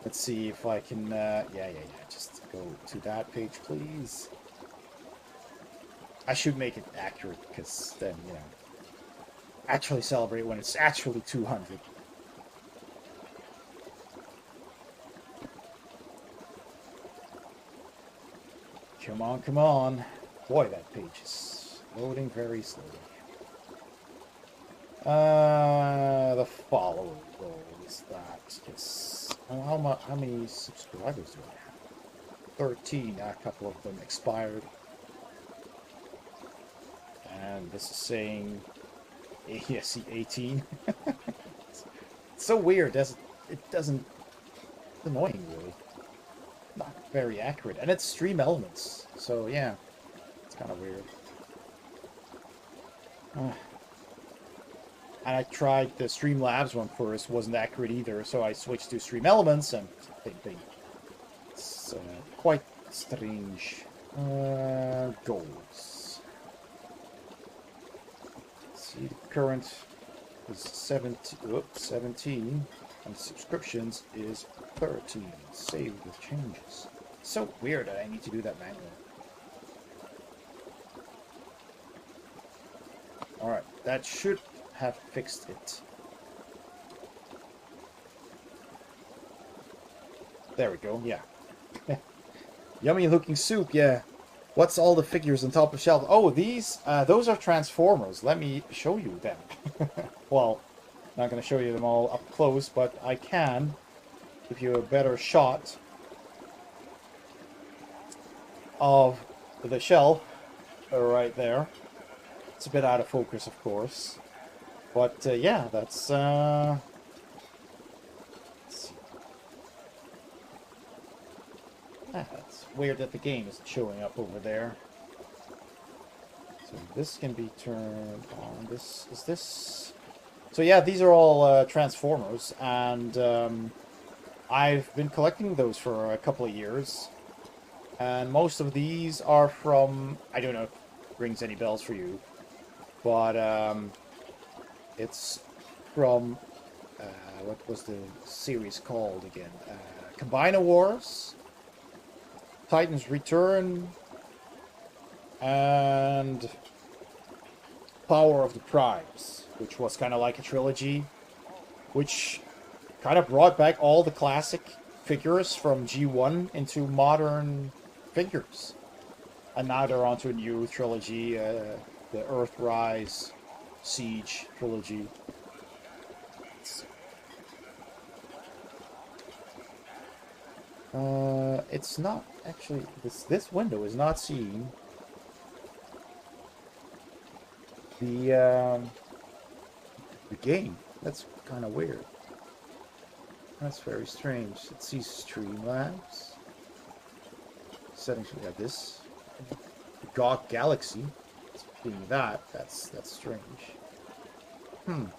Let's see if I can, yeah. Just go to that page, please. I should make it accurate, because then, you know, actually celebrate when it's actually 200. Come on, come on. Boy, that page is loading very slowly. The follower goal is that. Yes. How many subscribers do I have? 13. A couple of them expired. And this is saying, yeah, see, 18. It's so weird. It doesn't. It's annoying, really. Not very accurate, and it's stream elements. So yeah, it's kind of weird. And I tried the Streamlabs one first, wasn't accurate either, so I switched to Stream Elements, and same thing. It's quite strange. Goals. Let's see, the current is 17, and subscriptions is 13. Save with changes. It's so weird that I need to do that manually. Alright, that should have fixed it. There we go, yeah. Yummy looking soup, yeah. What's all the figures on top of shelf? Oh, these, those are Transformers. Let me show you them. Well, not going to show you them all up close, but I can give you a better shot of the shelf right there. It's a bit out of focus, of course. But, yeah, that's, let's see. It's weird that the game isn't showing up over there. So this can be turned on. This, is this... So yeah, these are all Transformers, and I've been collecting those for a couple of years. And most of these are from, I don't know if it rings any bells for you, but it's from, what was the series called again? Combiner Wars, Titans Return, and Power of the Primes, which was kind of like a trilogy, which kind of brought back all the classic figures from G1 into modern figures. And now they're onto a new trilogy, the Earthrise Siege trilogy. It's not actually, this window is not seeing the game. That's kind of weird. That's very strange. It sees Streamlabs. Settings, we have this. GOG Galaxy. It's being that's strange. And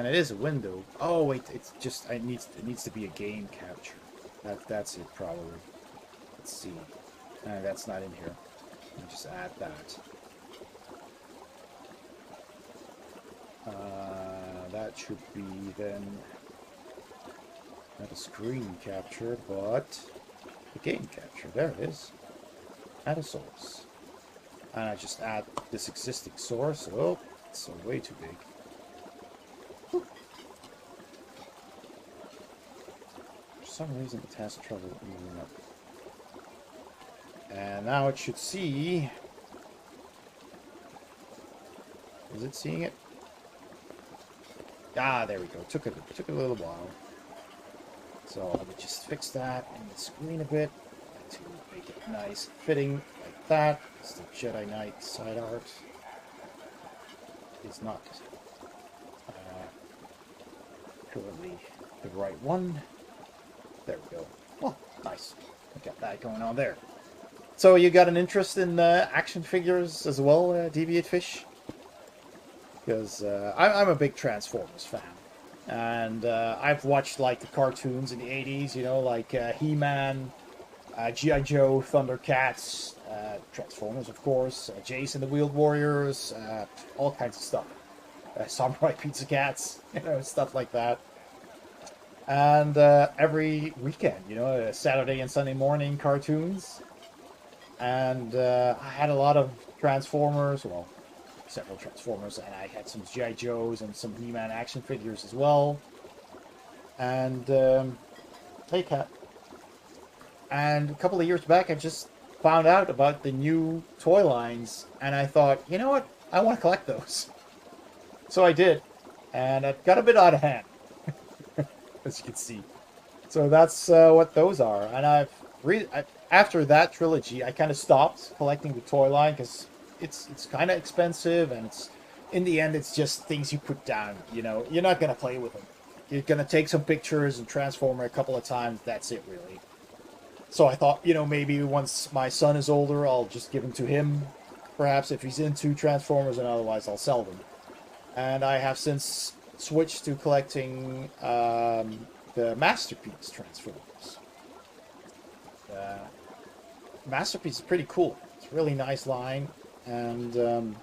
it is a window. Oh wait, it's just it needs to be a game capture. That's it probably. Let's see. That's not in here. Let me just add that. That should be then not a screen capture, but a game capture. There it is. Add a source. And I just add this existing source. Oh, it's way too big. Whew. For some reason it has trouble moving up. And now it should see... Is it seeing it? Ah, there we go. Took a little while. So let me just fix that in the screen a bit to make it nice fitting like that. It's the Jedi Knight side art. It's not currently the right one. There we go. Oh, nice. I got that going on there. So you got an interest in action figures as well, Deviate Fish? Because I'm a big Transformers fan. And I've watched like the cartoons in the 80s, you know, like He-Man, G.I. Joe, Thundercats, Transformers, of course, Jason the Wheeled Warriors, all kinds of stuff. Samurai Pizza Cats, you know, stuff like that. And every weekend, you know, Saturday and Sunday morning cartoons. And I had a lot of Transformers, well, several Transformers, and I had some G.I. Joes and some He-Man action figures as well. And, hey cat. And a couple of years back, I just found out about the new toy lines, and I thought, you know what, I want to collect those. So I did, and it got a bit out of hand, as you can see. So that's what those are, and after that trilogy, I kind of stopped collecting the toy line, because it's kind of expensive, and it's in the end it's just things you put down, you know. You're not going to play with them. You're going to take some pictures and transform them a couple of times. That's it, really. So I thought, you know, maybe once my son is older, I'll just give them to him, perhaps, if he's into Transformers, and otherwise I'll sell them. And I have since switched to collecting the Masterpiece Transformers. Masterpiece is pretty cool. It's a really nice line, and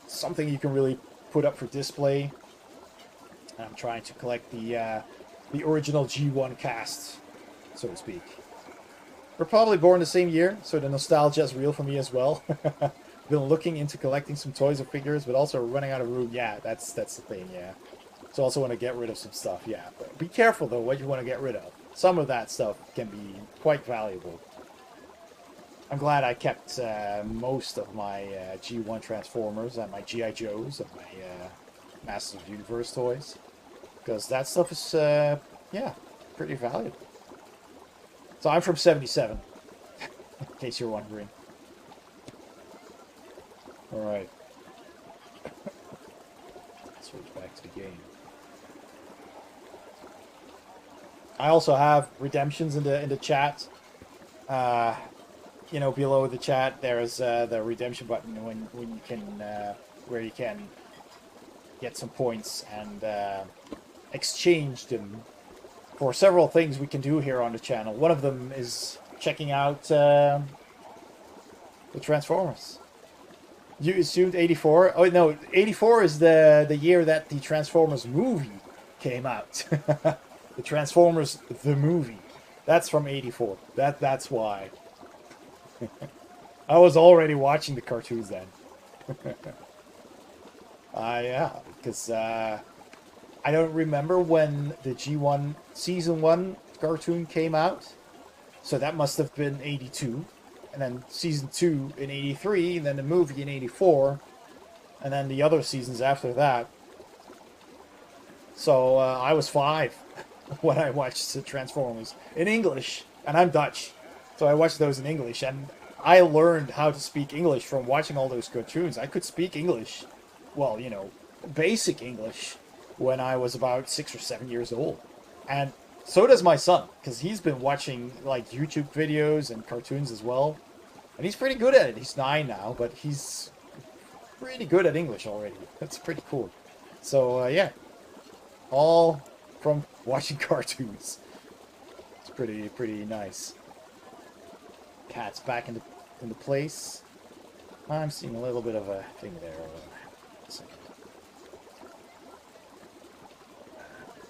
something you can really put up for display. And I'm trying to collect the original G1 cast, so to speak. We're probably born the same year, so the nostalgia is real for me as well. Been looking into collecting some toys or figures, but also running out of room. Yeah, that's the thing, yeah. So also want to get rid of some stuff, yeah. But be careful, though, what you want to get rid of. Some of that stuff can be quite valuable. I'm glad I kept most of my G1 Transformers and my G.I. Joes and my Masters of the Universe toys. Because that stuff is, yeah, pretty valuable. So I'm from 77, in case you're wondering. Alright. Switch back to the game. I also have redemptions in the chat. You know, below the chat there's the redemption button when you can where you can get some points and exchange them for several things we can do here on the channel. One of them is checking out the Transformers. You assumed 84? Oh no, 84 is the year that the Transformers movie came out. The Transformers the movie. That's from 84. That's why. I was already watching the cartoons then. Yeah, because I don't remember when the G1 Season 1 cartoon came out. So that must have been 82. And then Season 2 in 83, and then the movie in 84. And then the other seasons after that. So I was 5 when I watched the Transformers in English. And I'm Dutch. So I watched those in English. And I learned how to speak English from watching all those cartoons. I could speak English. Well, you know, basic English when I was about 6 or 7 years old. And so does my son, because he's been watching like YouTube videos and cartoons as well. And he's pretty good at it. He's 9 now, but he's pretty good at English already. That's pretty cool. So, yeah. All from watching cartoons. It's pretty nice. Cat's back in the place. I'm seeing a little bit of a thing there. One second.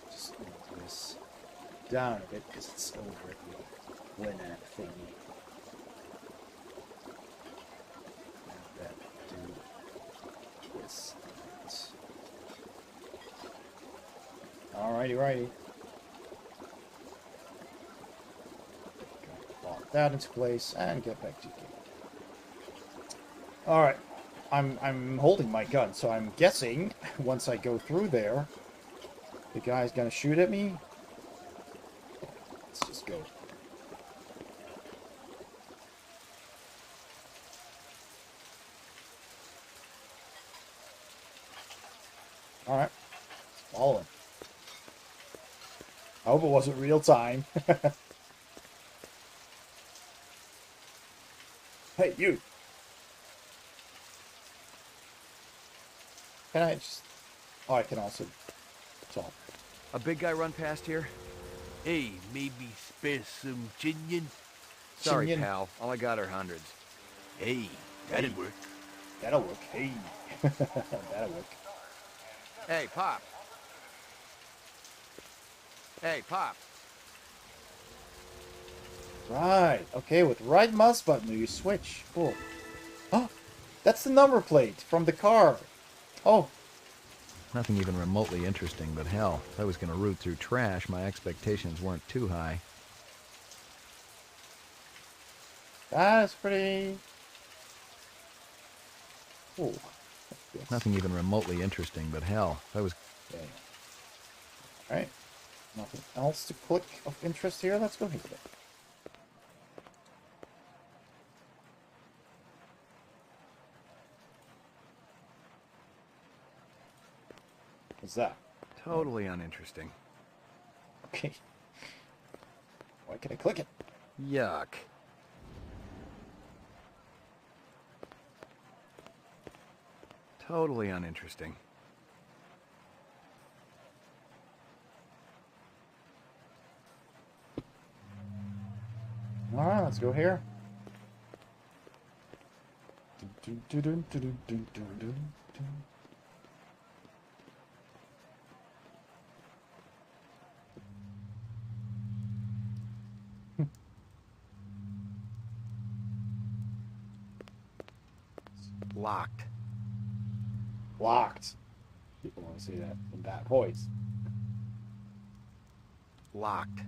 Just move this down a bit because it's over the winner thingy. And then do this. Alrighty, righty. Lock that into place and get back to the game. Alright. I'm holding my gun, so I'm guessing once I go through there, the guy's gonna shoot at me. Let's just go. Alright. Follow him. I hope it wasn't real time. Hey, you! Can I just... Oh, I can also talk. A big guy run past here? Hey, maybe spare some chinion? Sorry, Chinion? pal. All I got are hundreds. Hey, that'd work. That'll work. Hey. That'll work. Hey, Pop. Hey, Pop. Right. Okay, with right mouse button you switch. Cool. Oh, that's the number plate from the car. Oh. Nothing even remotely interesting, but hell, if I was going to root through trash, my expectations weren't too high. That's pretty cool. Nothing even remotely interesting, but hell, if I was... Okay. Alright. Nothing else to click of interest here. Let's go here. What's that? Totally uninteresting. Okay. Why can I click it? Yuck. Totally uninteresting. Alright, let's go here. Locked. Locked. People want to see that in that voice. Locked.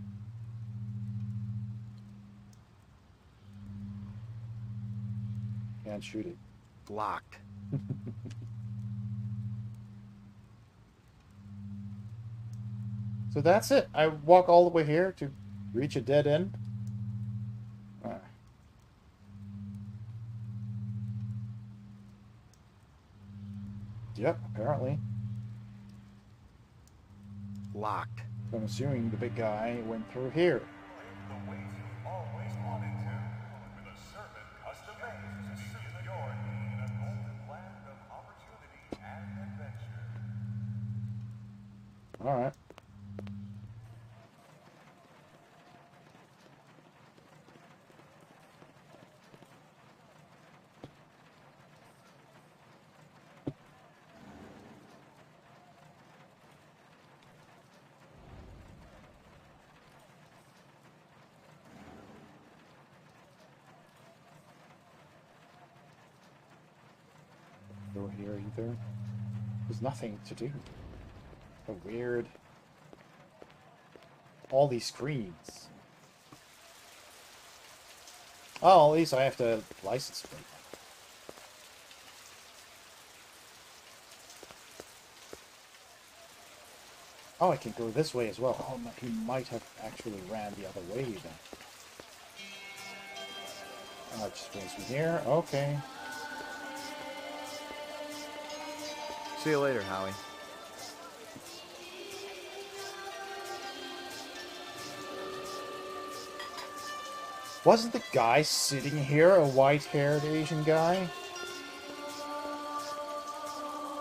Can't shoot it. Locked. So that's it. I walk all the way here to reach a dead end. Yep, apparently. Locked. So I'm assuming the big guy went through here. Alright. Go here either. There's nothing to do. So weird. All these screens. Oh, at least I have to license plate. Oh, I can go this way as well. Oh, he might have actually ran the other way then. Oh, it just brings me here. Okay. See you later, Howie. Wasn't the guy sitting here a white-haired Asian guy?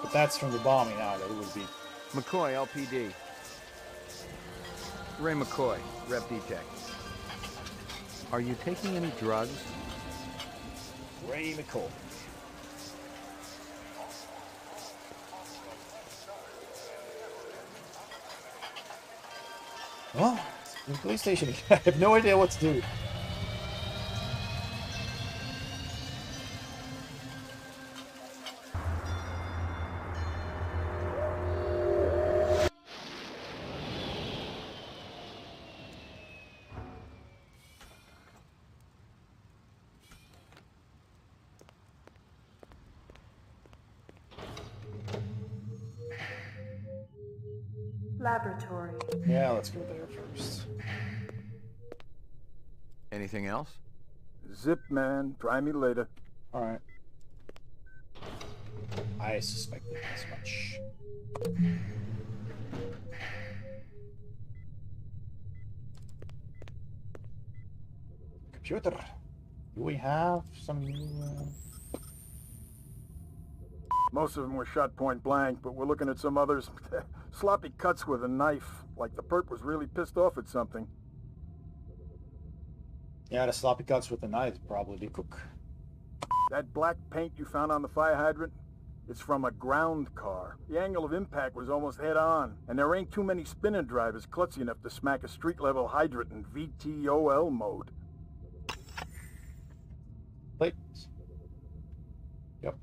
But that's from the bombing out. It would be... McCoy, LPD. Ray McCoy, Rep D-Tech. Are you taking any drugs? Ray McCall. Well, the police station. I have no idea what to do. Laboratory. Yeah, let's go there first. Anything else? Zip, man. Try me later. Alright. I suspected as much. Computer. Do we have some Most of them were shot point blank, but we're looking at some others. Sloppy cuts with a knife, like the perp was really pissed off at something. Yeah, the sloppy cuts with the knife, probably the cook. That black paint you found on the fire hydrant? It's from a ground car. The angle of impact was almost head-on, and there ain't too many spinning drivers klutzy enough to smack a street-level hydrant in VTOL mode. Wait. Yep.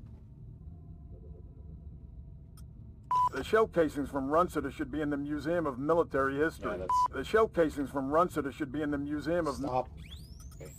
The shell casings from Runciter should be in the Museum of Military History. Yeah, the shell casings from Runciter should be in the Museum of... Stop. Okay.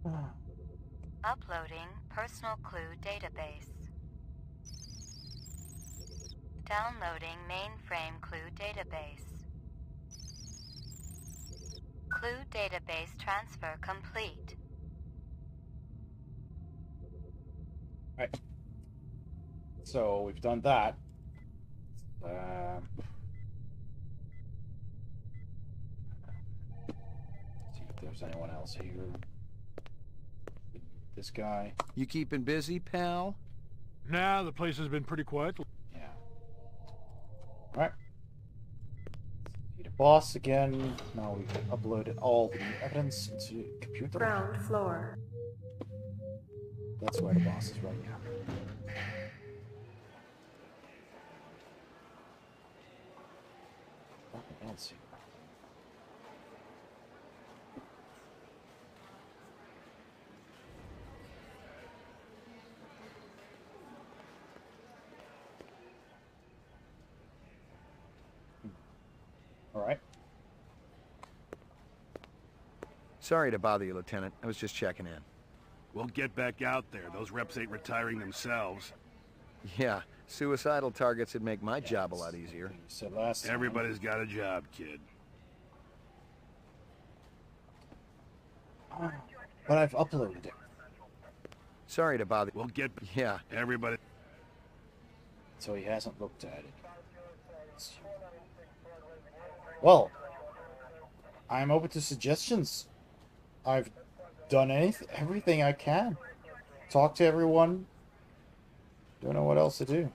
Oh. Uploading personal clue database. Downloading mainframe clue database. Clue database transfer complete. Right. So we've done that. See if there's anyone else here. This guy. You keeping busy, pal? Nah, the place has been pretty quiet. Yeah. Alright. See the boss again. Now we've uploaded all the evidence into the computer. Ground floor. That's where the boss is right now. Nothing else here. All right. Sorry to bother you, Lieutenant. I was just checking in. We'll get back out there. Those reps ain't retiring themselves. Yeah, suicidal targets would make my job a lot easier. So last time. Everybody's got a job, kid. But I've uploaded it. Sorry to bother. We'll get... Yeah. Everybody... So he hasn't looked at it. Well, I'm open to suggestions. I've done everything I can. Talk to everyone. Don't know what else to do.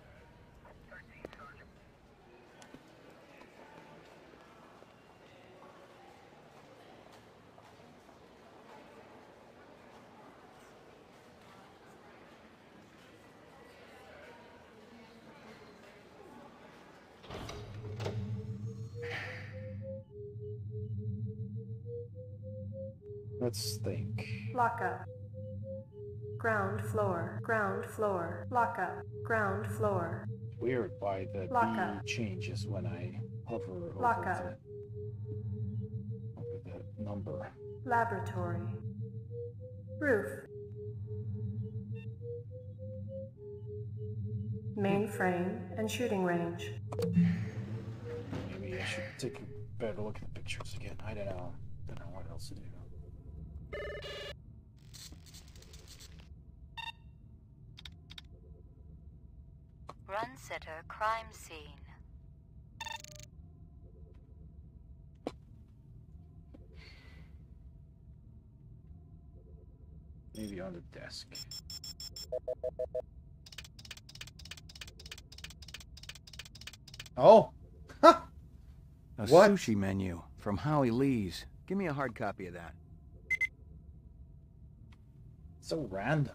Let's think. Lockup. Ground floor. Ground floor. Lockup. Ground floor. Weird why the Lockup. B changes when I hover over Lockup. the number. Laboratory. Roof. Mainframe and shooting range. Maybe I should take a better look at the pictures again. I don't know. Don't know what else to do. Run sitter crime scene. Maybe on the desk. Oh! A What? sushi menu from Howie Lee's. Give me a hard copy of that. So random.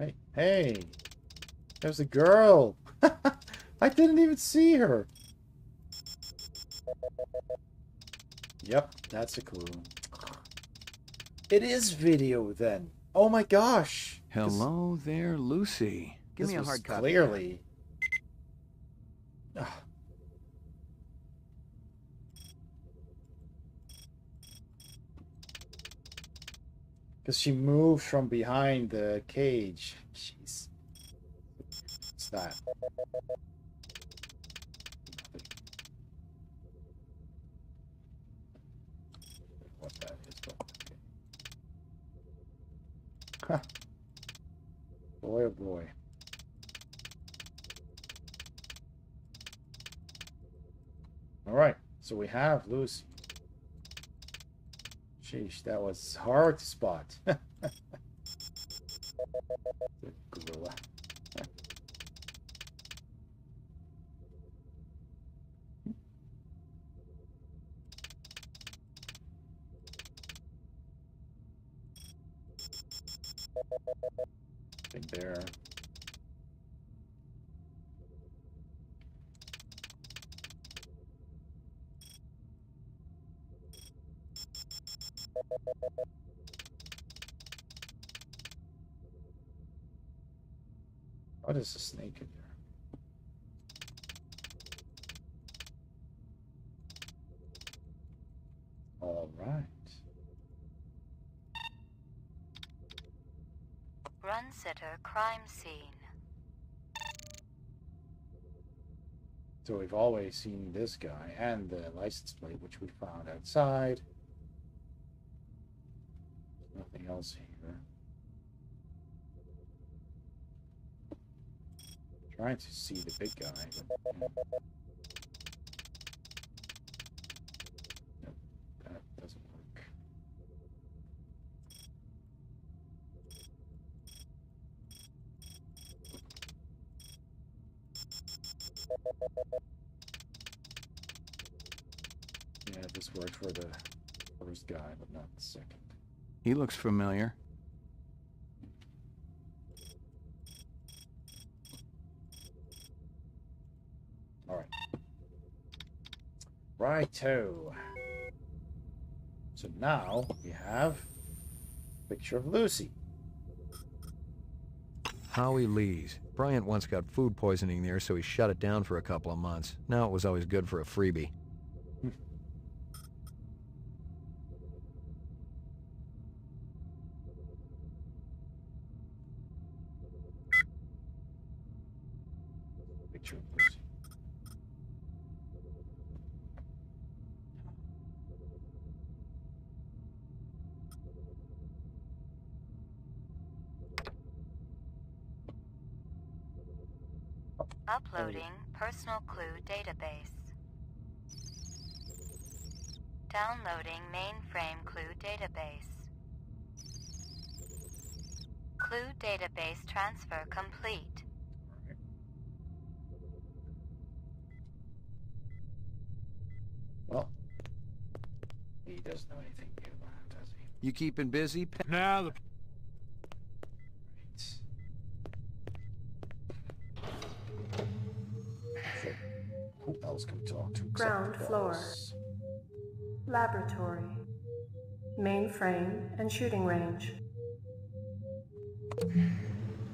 Hey, hey, there's a girl. I didn't even see her. Yep, that's a clue. It is video then. Oh my gosh. Hello there, Lucy. Give me a hard copy. Clearly. Because she moved from behind the cage. Jeez. What's that? What that is, but okay. Huh. Boy, oh boy. Alright, so we have Lucy. Sheesh, that was hard to spot. The gorilla. Big bear. What is a snake in there? All right. Run sitter crime scene. So we've always seen this guy and the license plate, which we found outside. Nothing else here. Trying to see the big guy, but nope, that doesn't work. Yeah, this worked for the first guy, but not the second. He looks familiar. All right. Righto. So now we have a picture of Lucy. Howie Lee's. Bryant once got food poisoning there, so he shut it down for a couple of months. Now it was always good for a freebie. picture of Lucy. Uploading personal clue database. Downloading mainframe clue database. Clue database transfer complete. Well, he doesn't know anything new about it, does he? You keeping busy? Now the... So, who else can we talk to? Ground floor. Laboratory. Mainframe and shooting range.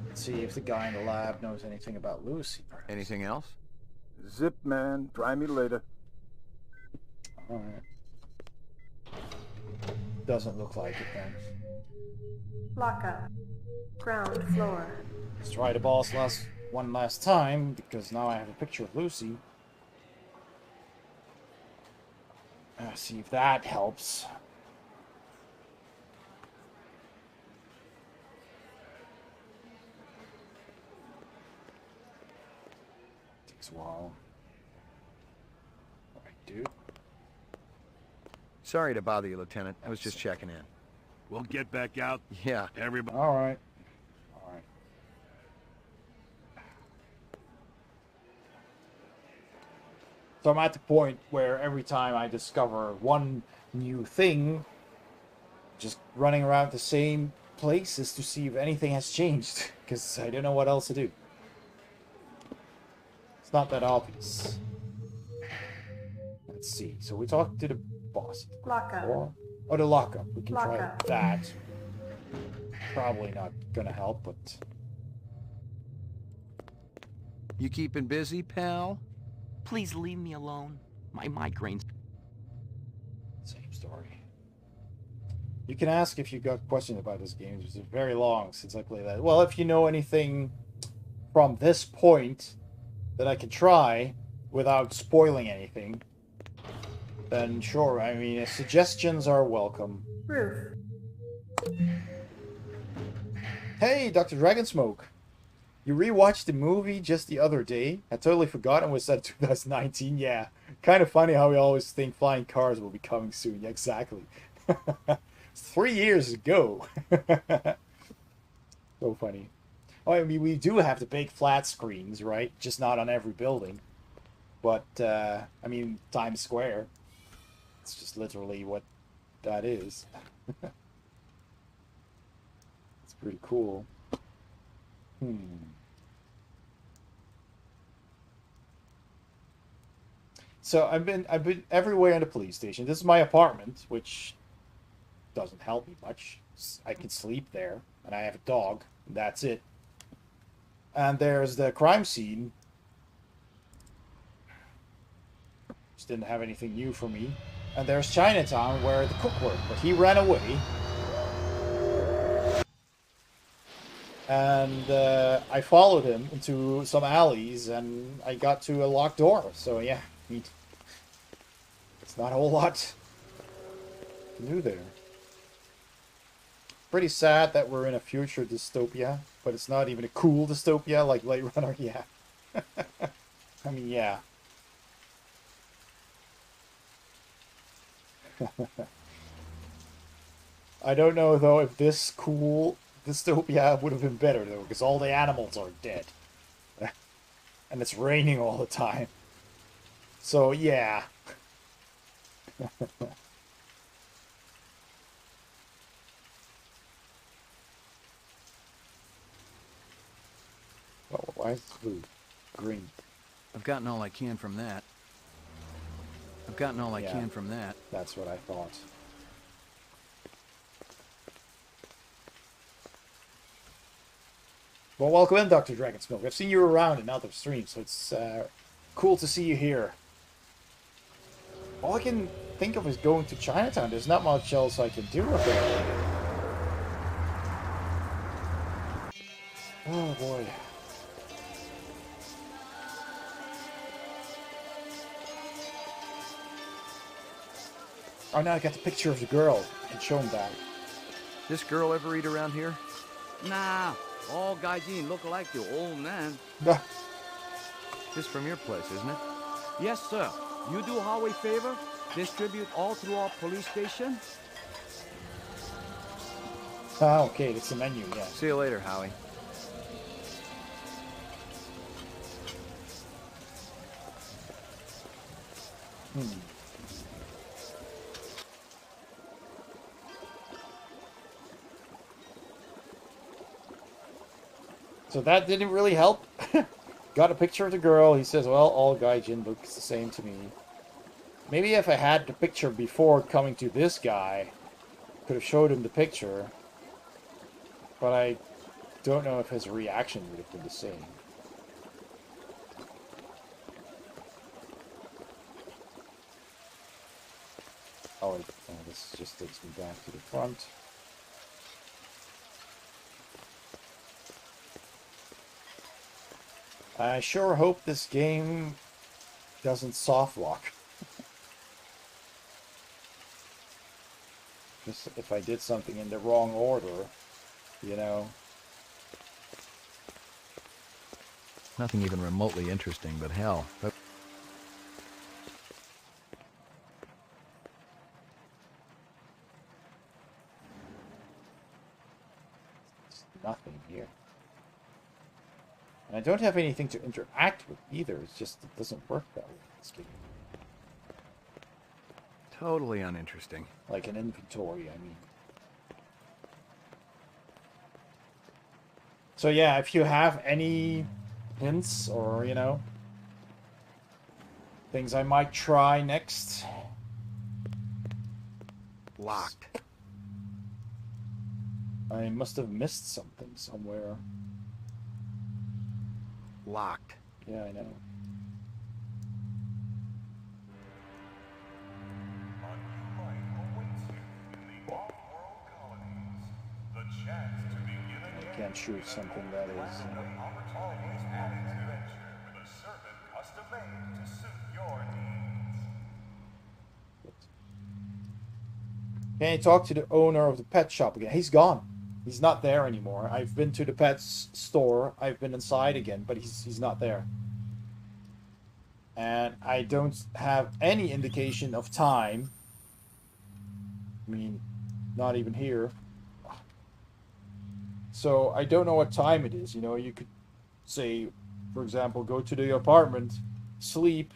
Let's see if the guy in the lab knows anything about Lucy. Perhaps. Anything else? Zip, man. Try me later. Alright. Doesn't look like it then. Lockup. Ground floor. Let's try the boss one last time, because now I have a picture of Lucy. See if that helps. Takes a while. Alright, dude. Sorry to bother you, Lieutenant. I was just checking in. We'll get back out. Yeah. Everybody. Alright. Alright. So I'm at the point where every time I discover one new thing, just running around the same places to see if anything has changed, because I don't know what else to do. It's not that obvious. Let's see. So we talked to the boss. Lockup. Oh, the lockup. We can Lockup. try that. Probably not gonna help, but... You keeping busy, pal? Please leave me alone. My migraines. Same story. You can ask if you got questions about this game. It's very long since I played that. Well, if you know anything from this point that I can try without spoiling anything, then sure. I mean, suggestions are welcome. Roof. Hey, Dr. Dragonsmoke. You rewatched the movie just the other day? I totally forgot it was set 2019. Yeah, kind of funny how we always think flying cars will be coming soon. Yeah, exactly. 3 years ago. So funny. Oh, I mean, we do have the big flat screens, right? Just not on every building. But, I mean, Times Square. It's just literally what that is. It's pretty cool. So I've been everywhere in the police station. This is my apartment, which doesn't help me much. I can sleep there, and I have a dog. And that's it. And there's the crime scene. Just didn't have anything new for me. And there's Chinatown, where the cook worked, but he ran away. And I followed him into some alleys, and I got to a locked door. So yeah, it's not a whole lot to do there. Pretty sad that we're in a future dystopia, but it's not even a cool dystopia like Blade Runner. Yeah. I mean, yeah. I don't know though if this cool dystopia would have been better though, because all the animals are dead. And it's raining all the time. So yeah. Oh, why is it blue? Green. I've gotten all I can from that. That's what I thought. Well, welcome in, Dr. Dragonsmoke. I've seen you around in other streams, so it's cool to see you here. All I can think of is going to Chinatown. There's not much else I can do up there. Oh, boy. Oh, now I got the picture of the girl. I can show him that. This girl ever eat around here? Nah, all gaijin look like the old man. This from your place, isn't it? Yes, sir. You do Howie favor? Distribute all through our police station? Ah, okay, that's the menu, yeah. See you later, Howie. So that didn't really help. Got a picture of the girl. He says, well, all gaijin looks the same to me. Maybe if I had the picture before coming to this guy, could have showed him the picture. But I don't know if his reaction would have been the same. Oh, this just takes me back to the front. I sure hope this game doesn't soft lock. Just if I did something in the wrong order, you know. Nothing even remotely interesting, but hell. Nothing here. And I don't have anything to interact with either. It's just, it doesn't work that way in this game. Totally uninteresting. Like an inventory, I mean. So yeah, if you have any hints or, you know, things I might try next. Locked. I must have missed something somewhere. Locked. Yeah, I know. I can't shoot something that is... Can you talk to the owner of the pet shop again? He's gone. He's not there anymore. I've been to the pet store. I've been inside again, but he's not there. And I don't have any indication of time. I mean, not even here. So I don't know what time it is. You know, you could say, for example, go to the apartment, sleep,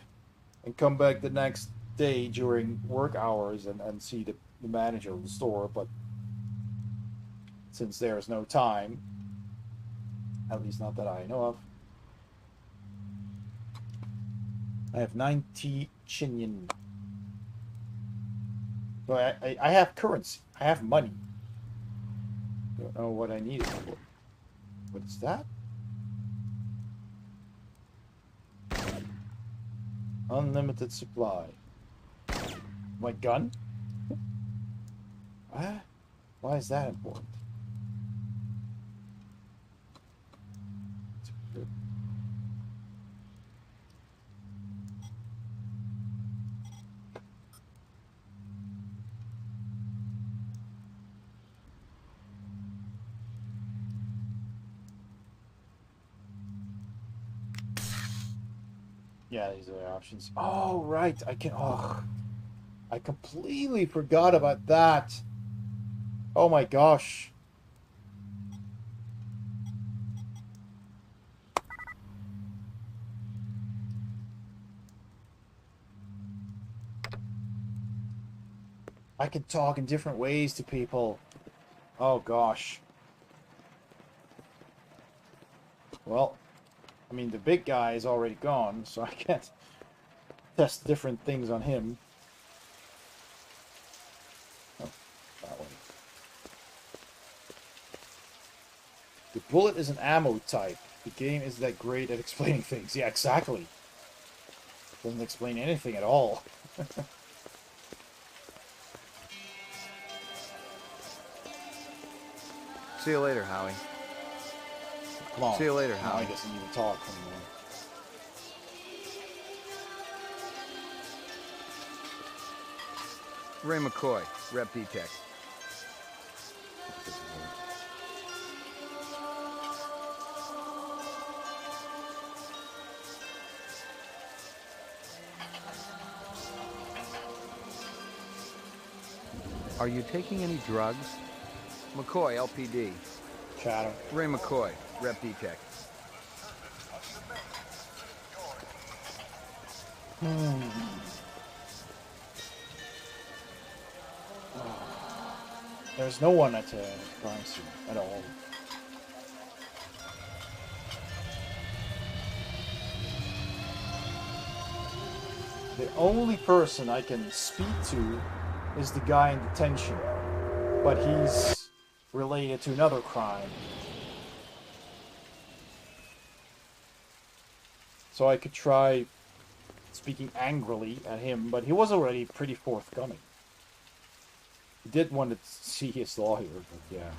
and come back the next day during work hours and see the manager of the store. But since there is no time, at least not that I know of, I have 90 Chinyan. So I have currency. I have money. Don't know what I need it for. What is that? Unlimited supply. My gun? What? Why is that important? Yeah, these are the options. Oh, right. I can... Oh, I completely forgot about that. Oh my gosh. I can talk in different ways to people. Oh gosh. Well, I mean, the big guy is already gone, so I can't test different things on him. Oh, that way. The bullet is an ammo type. The game isn't that great at explaining things. Yeah, exactly. Doesn't explain anything at all. See you later, Howie. Come on. See you later, Now Howie. he doesn't even talk anymore. Ray McCoy, Rep Detect. Are you taking any drugs? McCoy, LPD. Chatham. Ray McCoy, Rep Detect. There's no one at the crime scene at all. The only person I can speak to is the guy in detention, but he's related to another crime. So I could try speaking angrily at him, but he was already pretty forthcoming. He did want to see his lawyer, but yeah.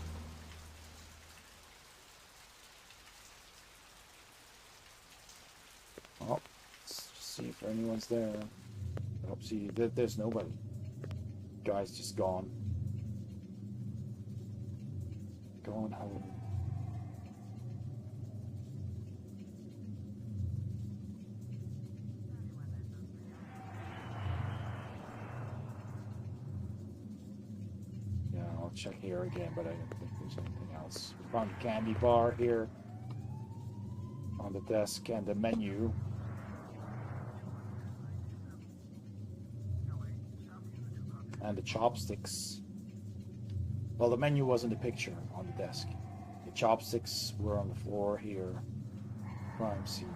Well, let's see if anyone's there. Oh, see, there's nobody. Guy's just gone. Going home. Yeah, I'll check here again, but I don't think there's anything else. We found a candy bar here on the desk and the menu. And the chopsticks. Well, the menu was in the picture on the desk. The chopsticks were on the floor here. Crime scene.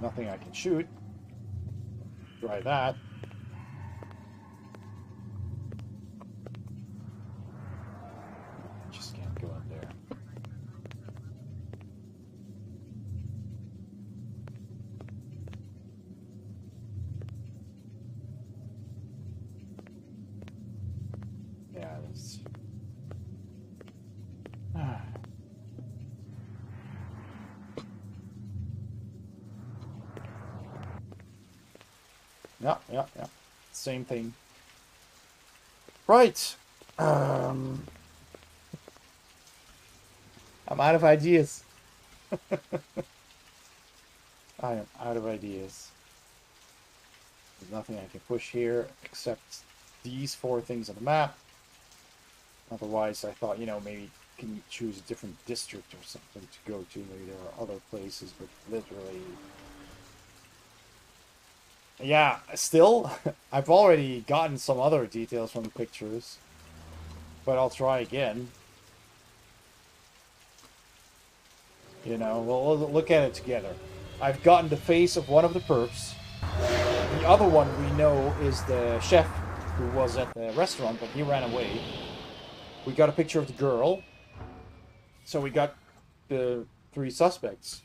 Nothing I can shoot. Try that. Just can't go in there. Yeah, that's... Yeah. Same thing. Right. I'm out of ideas. I am out of ideas. There's nothing I can push here except these 4 things on the map. Otherwise, I thought, maybe can you choose a different district or something to go to. Maybe there are other places, but literally... Yeah, still, I've already gotten some other details from the pictures, but I'll try again. We'll look at it together. I've gotten the face of one of the perps. The other one we know is the chef who was at the restaurant, but he ran away. We got a picture of the girl. So we got the 3 suspects.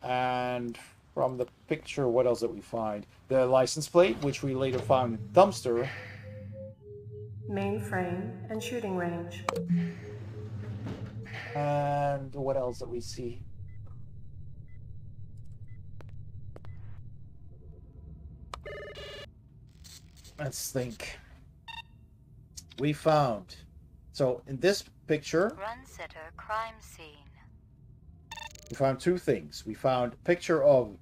And from the picture, what else did we find? The license plate, which we later found in the dumpster. Mainframe and shooting range. And what else did we see? Let's think. We found... So, in this picture... Run setter crime scene. We found 2 things. We found a picture of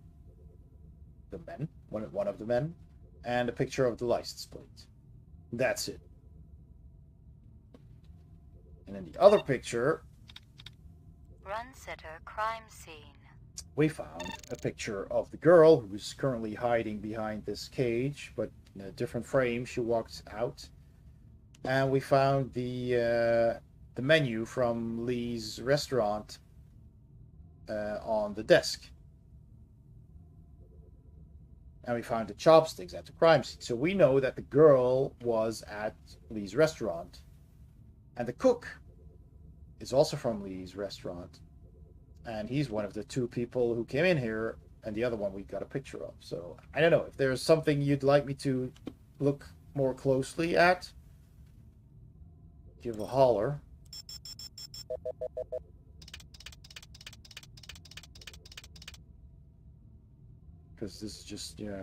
the men, one of the men, and a picture of the license plate. That's it. And in the other picture... Run setter crime scene. We found a picture of the girl who's currently hiding behind this cage, but in a different frame. She walks out. And we found the menu from Lee's restaurant on the desk. And we found the chopsticks at the crime scene. So we know that the girl was at Lee's restaurant. And the cook is also from Lee's restaurant. And he's one of the 2 people who came in here. And the other one we got a picture of. So I don't know. If there's something you'd like me to look more closely at, give a holler. Because this is just, yeah.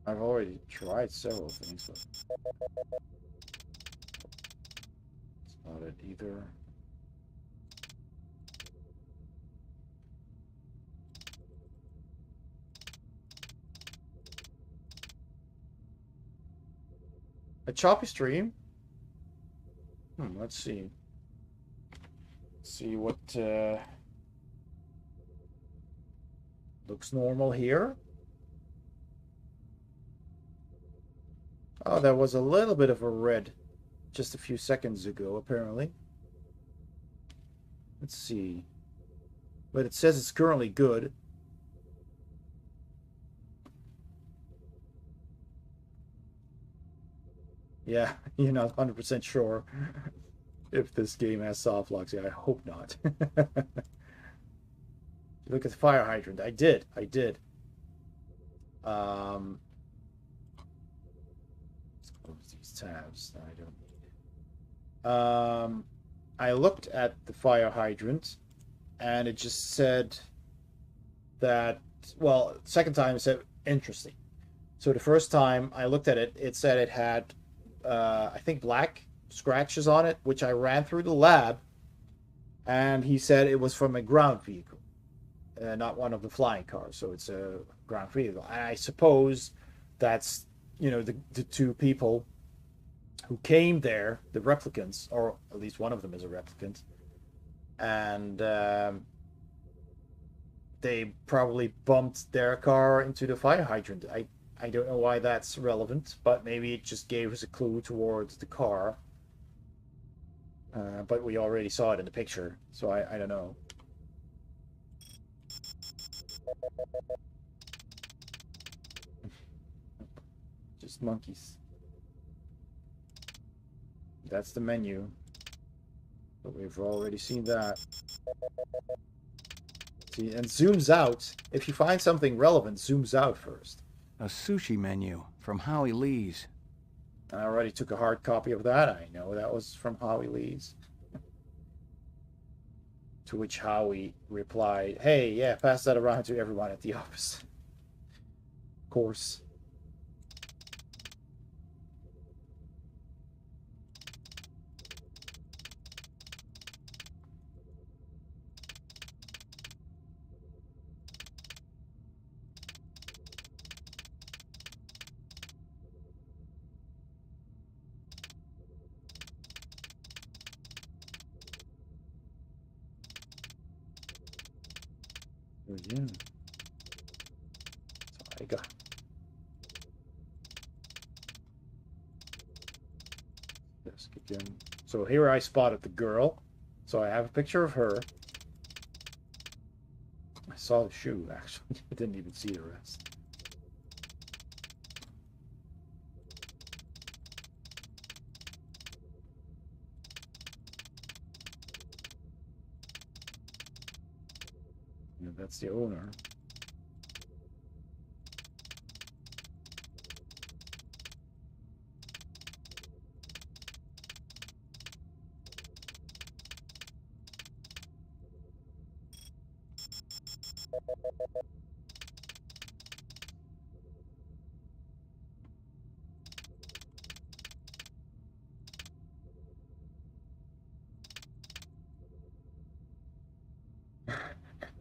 I've already tried several things, but it's not it either. A choppy stream? Let's see. See what looks normal here. Oh, there was a little bit of a red just a few seconds ago, apparently. Let's see. But it says it's currently good. Yeah, you're not 100% sure if this game has soft locks. Yeah, I hope not. Look at the fire hydrant. I did. Let's close these tabs. I don't need it. I looked at the fire hydrant, and it just said that, well, second time it said interesting. So the first time I looked at it, it said it had, I think, black scratches on it, which I ran through the lab, and he said it was from a ground vehicle, not one of the flying cars. So it's a ground vehicle. And I suppose that's, you know, the two people who came there, the replicants, or at least one of them is a replicant, and they probably bumped their car into the fire hydrant. I don't know why that's relevant, but maybe it just gave us a clue towards the car. But we already saw it in the picture, so I don't know. Just monkeys. That's the menu. But we've already seen that. See, and zooms out. If you find something relevant, zooms out first. A sushi menu from Howie Lee's. I already took a hard copy of that. I know that was from Howie Lee's. To which Howie replied, "Hey, yeah, pass that around to everyone at the office." Of course. Yeah. SEGA. Desk again. So here I spotted the girl. So I have a picture of her. I saw the shoe, actually. I didn't even see the rest. Yeah, that's the owner.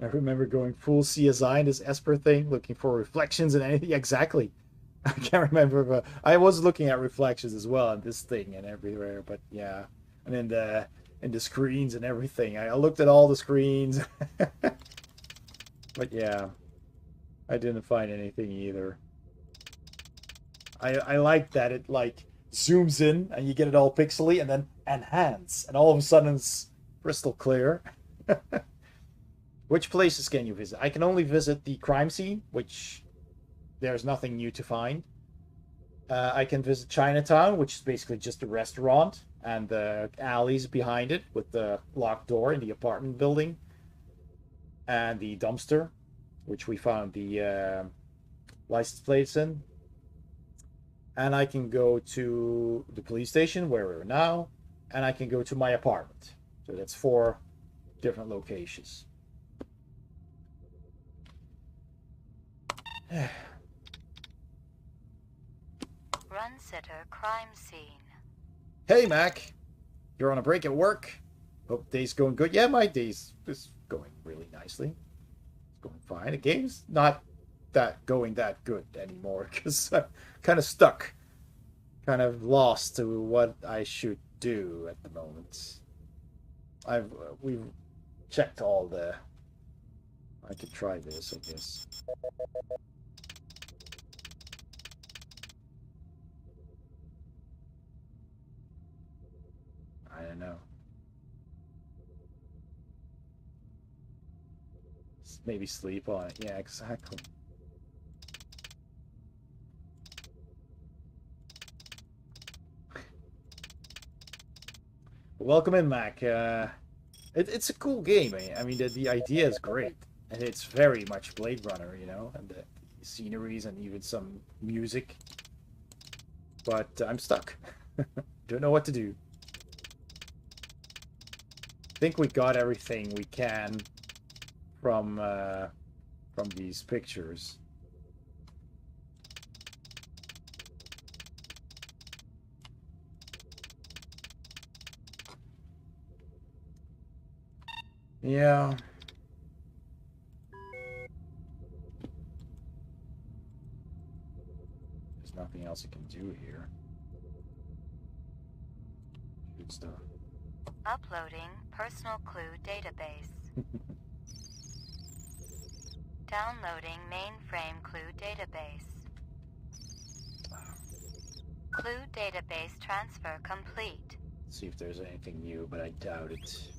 I remember going full CSI in this Esper thing, looking for reflections and anything. Exactly. I can't remember, but I was looking at reflections as well on this thing and everywhere. But yeah, and in the screens and everything. I looked at all the screens, but yeah, I didn't find anything either. I like that it like zooms in and you get it all pixely and then enhance, and all of a sudden it's crystal clear. Which places can you visit? I can only visit the crime scene, which there's nothing new to find. I can visit Chinatown, which is basically just a restaurant, and the alleys behind it with the locked door in the apartment building, and the dumpster, which we found the license plates in. And I can go to the police station where we're now, and I can go to my apartment. So that's 4 different locations. Run sitter crime scene. Hey, Mac. You're on a break at work? Hope day's going good. Yeah, my day's is going really nicely. It's going fine. The game's not going that good anymore because I'm kind of stuck. Kind of lost to what I should do at the moment. We've checked all the... I could try this, I guess. I don't know. Maybe sleep on it. Yeah, exactly. Welcome in, Mac. It's a cool game. I mean, the idea is great. And it's very much Blade Runner, you know, and the sceneries and even some music. But I'm stuck. Don't know what to do. I think we got everything we can from these pictures. Yeah. There's nothing else I can do here. Good stuff. Uploading personal clue database. Downloading mainframe clue database. Clue database transfer complete. Let's see if there's anything new, but I doubt it.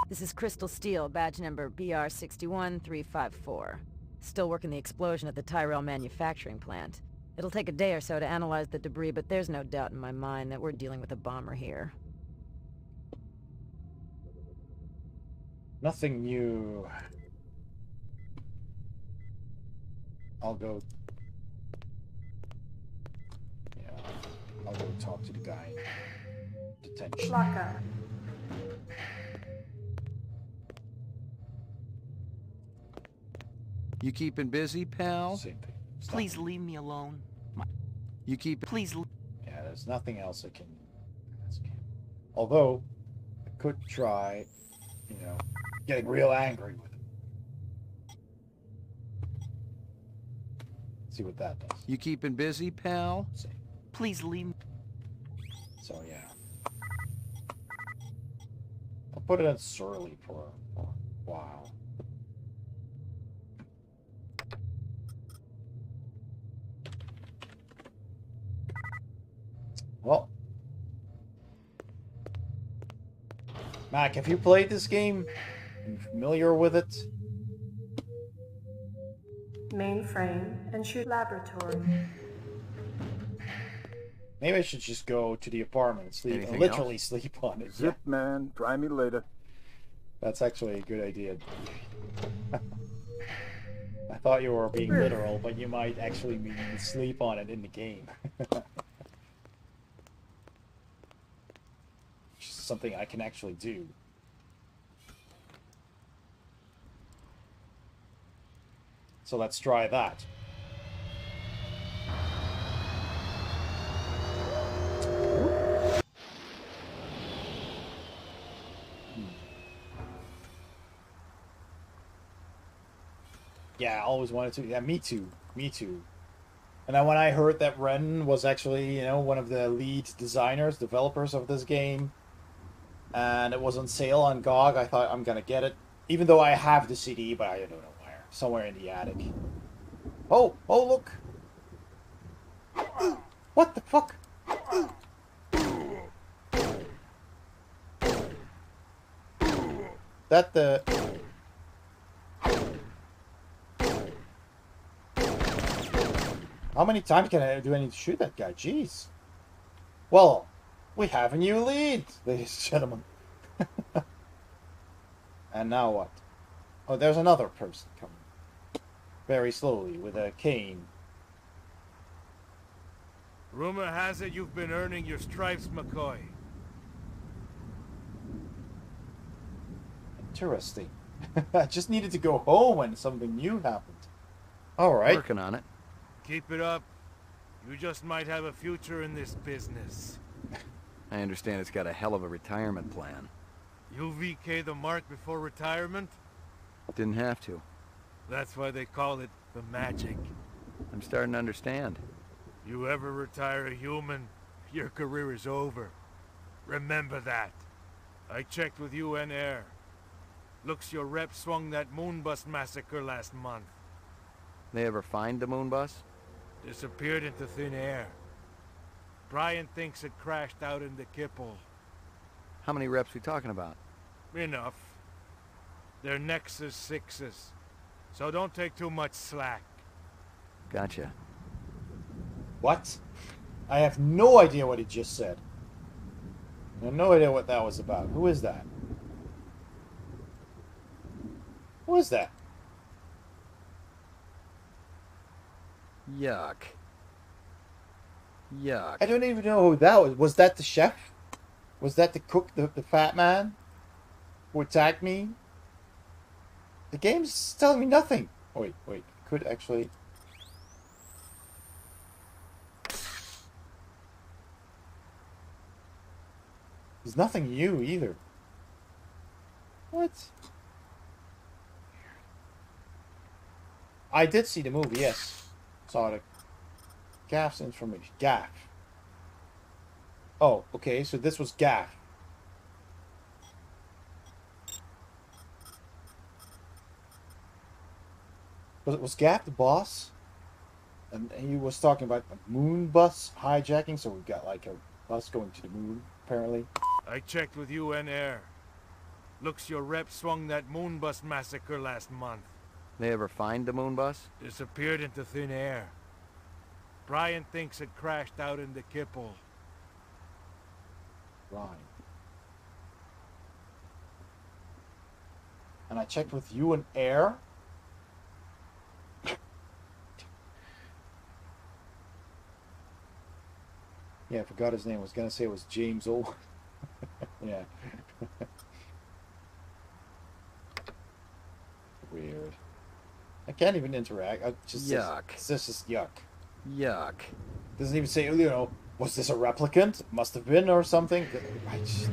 This is Crystal Steel, badge number BR61354. Still working the explosion at the Tyrell manufacturing plant. It'll take a day or so to analyze the debris, but there's no doubt in my mind that we're dealing with a bomber here. Nothing new. I'll go... Yeah, I'll go talk to the guy in detention. Lockup. You keeping busy, pal? Same thing. Please leave me alone. You keep... Please... Yeah, there's nothing else I can... Although, I could try, you know, getting real angry with it. See what that does. You keeping busy, pal? See. Please leave me... So, yeah. I'll put it in surly for a while. Well, Mac, have you played this game? Are you familiar with it? Mainframe and shoot laboratory. Maybe I should just go to the apartment and sleep, Anything literally else? sleep on it. Zip, man. Try me later. That's actually a good idea. I thought you were being literal, but you might actually mean sleep on it in the game. Something I can actually do. So let's try that. Yeah, I always wanted to. Yeah, me too. Me too. And then when I heard that Ren was actually, you know, one of the lead designers, developers of this game, and it was on sale on GOG, I thought I'm gonna get it. Even though I have the CD, but I don't know where. Somewhere in the attic. Oh! Oh, look! What the fuck? That the... How many times do I need to shoot that guy? Jeez. Well, we have a new lead, ladies and gentlemen. And now what? Oh, there's another person coming. Very slowly, with a cane. Rumor has it you've been earning your stripes, McCoy. Interesting. I just needed to go home when something new happened. Alright. Working on it. Keep it up. You just might have a future in this business. I understand it's got a hell of a retirement plan. You VK the mark before retirement? Didn't have to. That's why they call it the magic. I'm starting to understand. You ever retire a human, your career is over. Remember that. I checked with UN Air. Looks your rep swung that moonbus massacre last month. They ever find the moon bus? Disappeared into thin air. Brian thinks it crashed out in the Kipple. How many reps we talking about? Enough. They're Nexus 6s. So don't take too much slack. Gotcha. What? I have no idea what he just said. I have no idea what that was about. Who is that? Who is that? Yuck. Yuck. I don't even know who that was. Was that the chef? Was that the cook, the fat man? Who attacked me? The game's telling me nothing. Oh, wait. Could actually... There's nothing new either. What? I did see the movie, yes. Saw the Gaff's information. Gaff. Oh, okay, so this was Gaff. Was Gaff the boss? And he was talking about a moon bus hijacking, so we got like a bus going to the moon, apparently. I checked with UN Air. Looks your rep swung that moon bus massacre last month. They ever find the moon bus? Disappeared into thin air. Brian thinks it crashed out in the Kipple. Right. And I checked with UN Air. Yeah, I forgot his name. I was gonna say it was James O. Yeah. Weird. I can't even interact. I just yuck. It's just yuck. Yuck. Doesn't even say, you know, was this a replicant? Must have been or something. I just...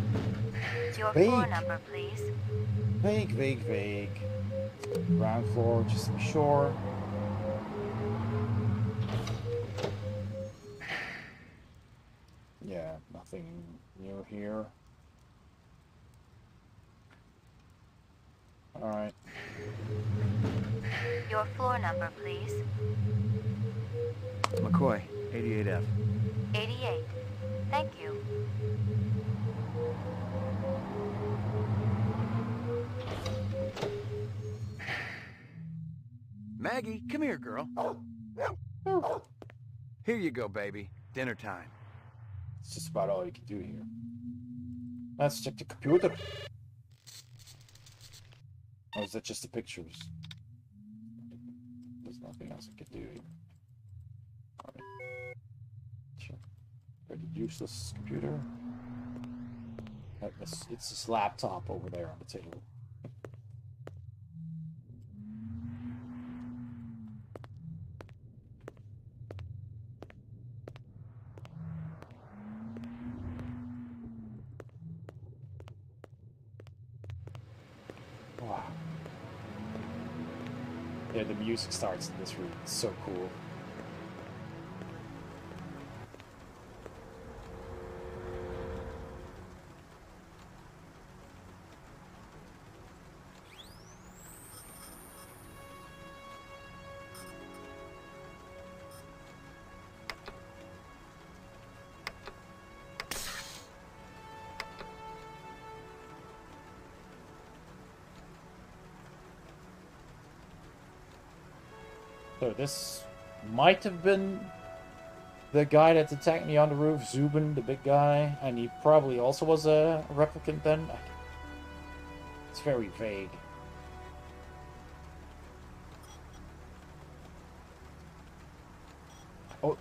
Your vague. floor number, please. Vague. Ground floor, just to be sure. Yeah, nothing new here. Alright. Your floor number, please. McCoy, 88F. 88. Thank you. Maggie, come here, girl. Here you go, baby. Dinner time. It's just about all you can do here. Let's check the computer. Or is that just the pictures? There's nothing else I can do here. Alright. Sure. Pretty useless computer. It's this laptop over there on the table. Wow. Yeah, the music starts in this room. It's so cool. So this might have been the guy that attacked me on the roof, Zubin, the big guy, and he probably also was a replicant then. It's very vague.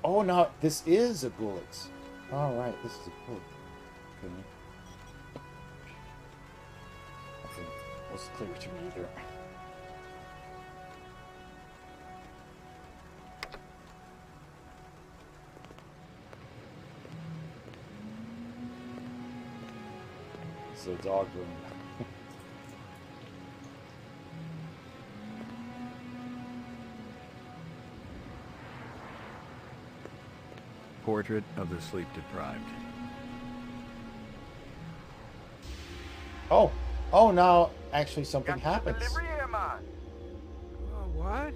Oh, no, this is a bullet. All right, this is a bullet. Okay. Okay, what's clear to me either. It's a dog room. Portrait of the sleep deprived. Oh, now actually something happens. Delivery here, man. What?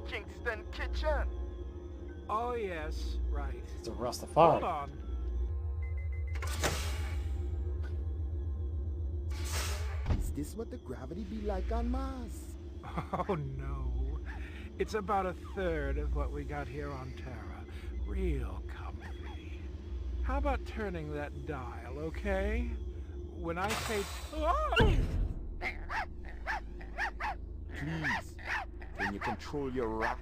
Kingston Kitchen. Oh, yes, right. It's a Rastafari. Hold on. Is this what the gravity be like on Mars? Oh, no. It's about a third of what we got here on Terra. Real comfy. How about turning that dial, okay? When I say... Please, can you control your rat?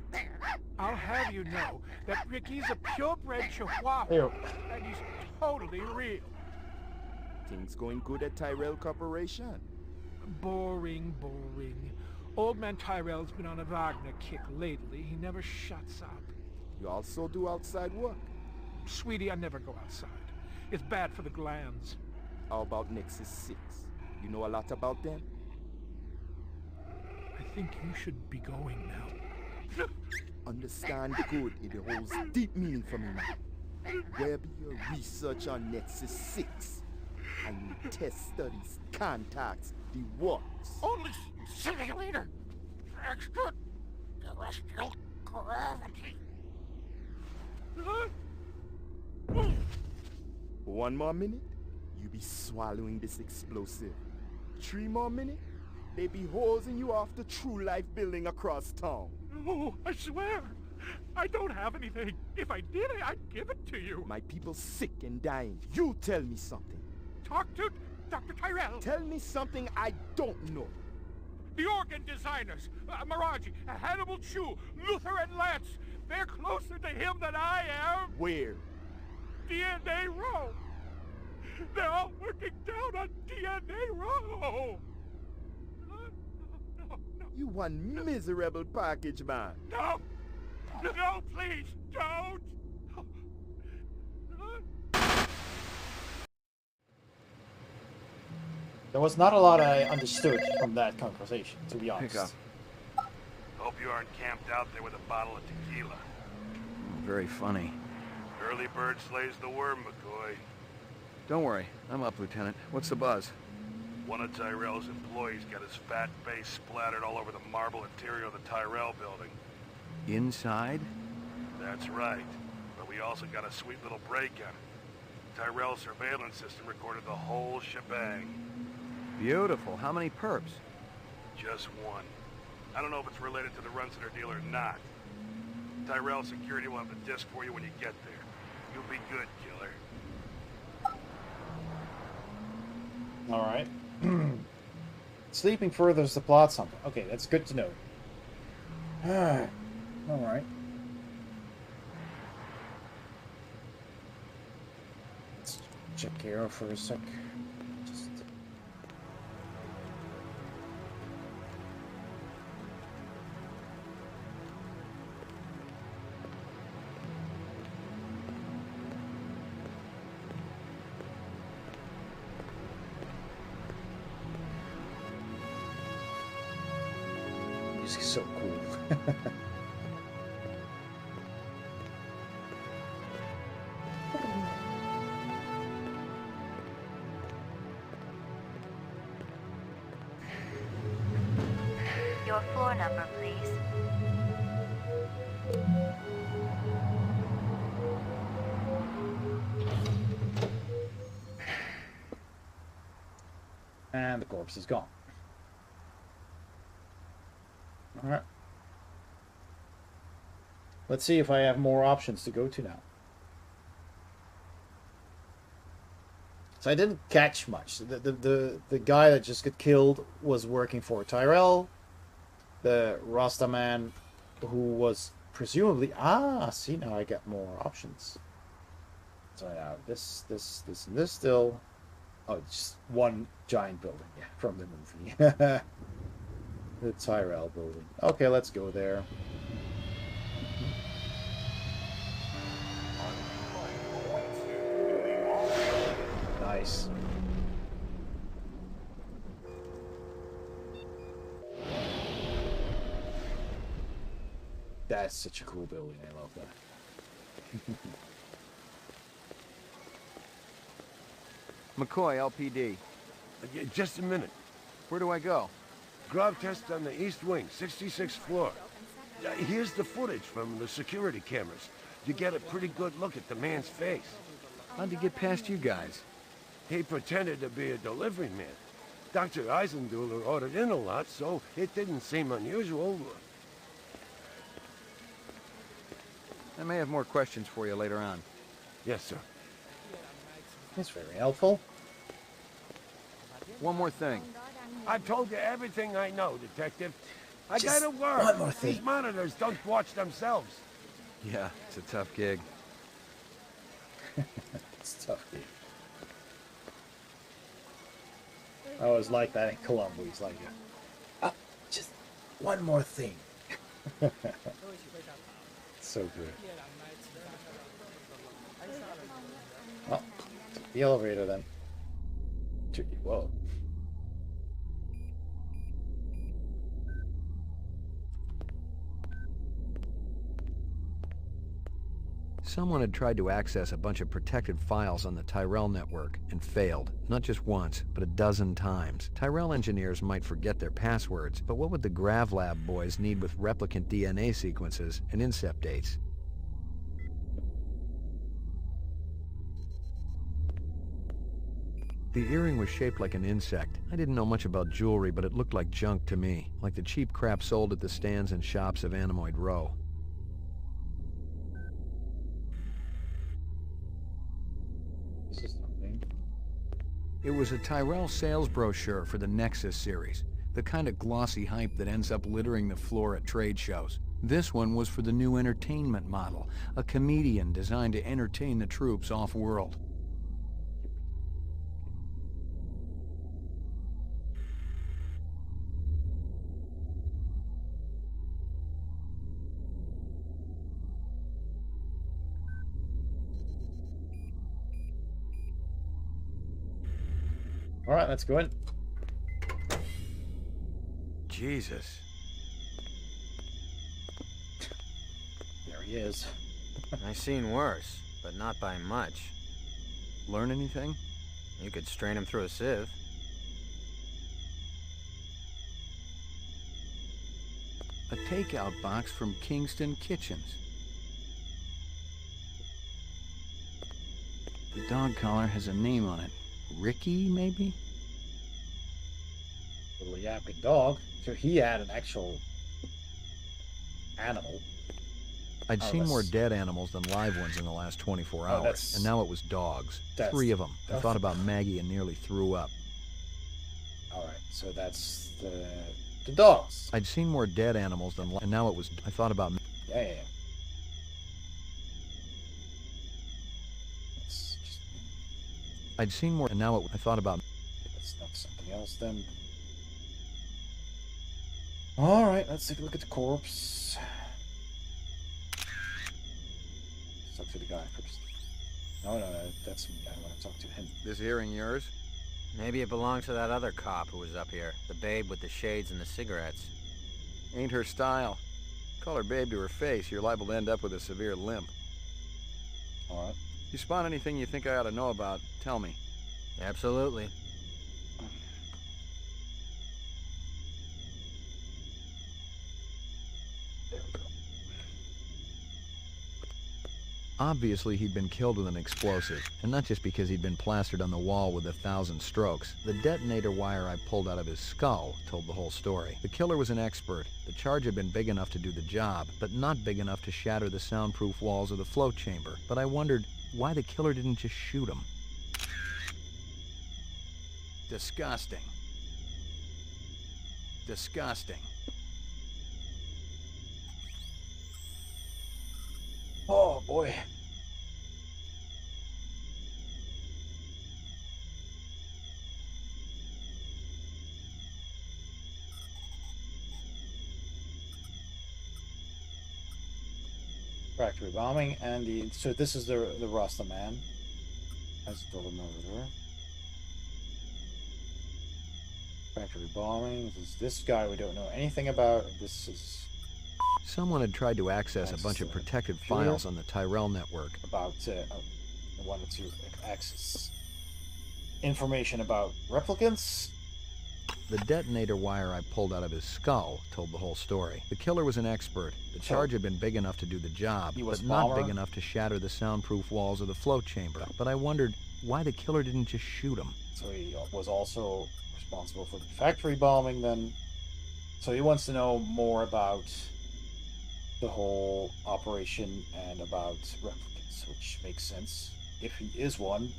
I'll have you know that Ricky's a purebred chihuahua. Ew. And he's totally real. Things going good at Tyrell Corporation? Boring. Old man Tyrell's been on a Wagner kick lately. He never shuts up. You also do outside work? Sweetie, I never go outside. It's bad for the glands. How about Nexus 6? You know a lot about them? I think you should be going now. Understand good, it holds deep meaning for me now. Where be your research on Nexus 6? And your test studies, contacts, the works? Only simulator. Extraterrestrial gravity. 1 more minute, you be swallowing this explosive. 3 more minutes, they be hosing you off the True Life building across town. No, I swear. I don't have anything. If I did, I'd give it to you. My people sick and dying. You tell me something. Talk to Dr. Tyrell. Tell me something I don't know. The organ designers, Miraji, Hannibal Chu, Luther and Lance. They're closer to him than I am. Where? DNA Row. They're all working down on DNA Row. No. You one miserable package, man. No, please, don't. There was not a lot I understood from that conversation, to be honest. Pick up. Hope you aren't camped out there with a bottle of tequila. Very funny. Early bird slays the worm, McCoy. Don't worry, I'm up, Lieutenant. What's the buzz? One of Tyrell's employees got his fat face splattered all over the marble interior of the Tyrell building. Inside? That's right. But we also got a sweet little break on it. Tyrell's surveillance system recorded the whole shebang. Beautiful. How many perps? Just one. I don't know if it's related to the Runseter deal or not. Tyrell security will have the disc for you when you get there. You'll be good, killer. All right. Sleeping furthers the plot something. Okay, that's good to know. All right. Let's check here for a sec. Just... This is so cool. Your floor number, please. And the corpse is gone. Alright. Let's see if I have more options to go to now. So I didn't catch much. The guy that just got killed was working for Tyrell. The Rasta man, who was presumably see, now I get more options. So now this and this still. Oh, it's just one giant building, yeah, from the movie. The Tyrell building. Okay, let's go there. Nice. That's such a cool building. I love that. McCoy, LPD. Just a minute. Where do I go? Grab test on the east wing, 66th floor. Here's the footage from the security cameras. You get a pretty good look at the man's face. How'd you get past you guys? He pretended to be a delivery man. Dr. Eisenduler ordered in a lot, so it didn't seem unusual. I may have more questions for you later on. Yes, sir. That's very helpful. One more thing. I've told you everything I know, Detective. I Just gotta work. one more thing. These monitors don't watch themselves. Yeah, it's a tough gig. It's a tough gig. I always like that in Colombo. He's like, just one more thing. So good. Oh, the elevator then. Whoa. Someone had tried to access a bunch of protected files on the Tyrell network and failed, not just once, but a dozen times. Tyrell engineers might forget their passwords, but what would the GravLab boys need with replicant DNA sequences and incept dates? The earring was shaped like an insect. I didn't know much about jewelry, but it looked like junk to me, like the cheap crap sold at the stands and shops of Animoid Row. It was a Tyrell sales brochure for the Nexus series, the kind of glossy hype that ends up littering the floor at trade shows. This one was for the new entertainment model, a comedian designed to entertain the troops off-world. All right, let's go in. Jesus. There he is. I seen worse, but not by much. Learn anything? You could strain him through a sieve. A takeout box from Kingston Kitchens. The dog collar has a name on it. Ricky, maybe? Little yapping dog. So he had an actual animal. I'd seen more dead animals than live ones in the last 24 hours, and now it was dogs. 3 of them. I thought about Maggie and nearly threw up. All right, so that's the dogs. I'd seen more dead animals than and now it was. I thought about. Yeah. I'd seen more, and now I thought about. That's not something else then. All right, let's take a look at the corpse. Talk to the guy first. No, that's me. I want to talk to him. This hearing yours? Maybe it belonged to that other cop who was up here. The babe with the shades and the cigarettes. Ain't her style. Call her babe to her face, you're liable to end up with a severe limp. All right. You spot anything you think I ought to know about, tell me. Absolutely. There we go. Obviously, he'd been killed with an explosive, and not just because he'd been plastered on the wall with 1,000 strokes. The detonator wire I pulled out of his skull told the whole story. The killer was an expert. The charge had been big enough to do the job, but not big enough to shatter the soundproof walls of the float chamber. But I wondered why the killer didn't just shoot him. Disgusting. Disgusting. Oh boy. Factory bombing and so this is the Rasta man. As the murderer. Factory bombing. This guy we don't know anything about. This is. Someone had tried to access a bunch of protected files on the Tyrell network. About wanted to access information about replicants. The detonator wire I pulled out of his skull told the whole story. The killer was an expert. The charge had been big enough to do the job, but not big enough to shatter the soundproof walls of the float chamber. But I wondered why the killer didn't just shoot him. So he was also responsible for the factory bombing then. So he wants to know more about the whole operation and about replicants, which makes sense if he is one.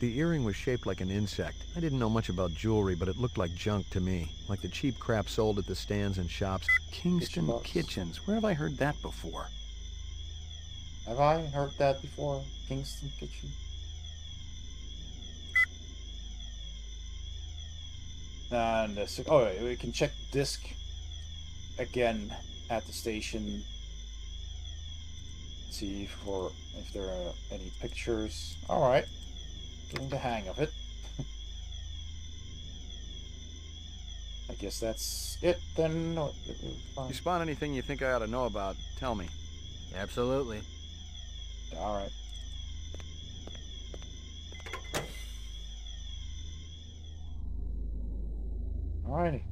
The earring was shaped like an insect. I didn't know much about jewelry, but it looked like junk to me. Like the cheap crap sold at the stands and shops. Kingston Kitchens. Where have I heard that before? Have I heard that before? Kingston Kitchen? And we can check disc again at the station. See if there are any pictures. All right. Getting the hang of it. I guess that's it then. If you spot anything you think I ought to know about, tell me. Absolutely. All right. Alrighty.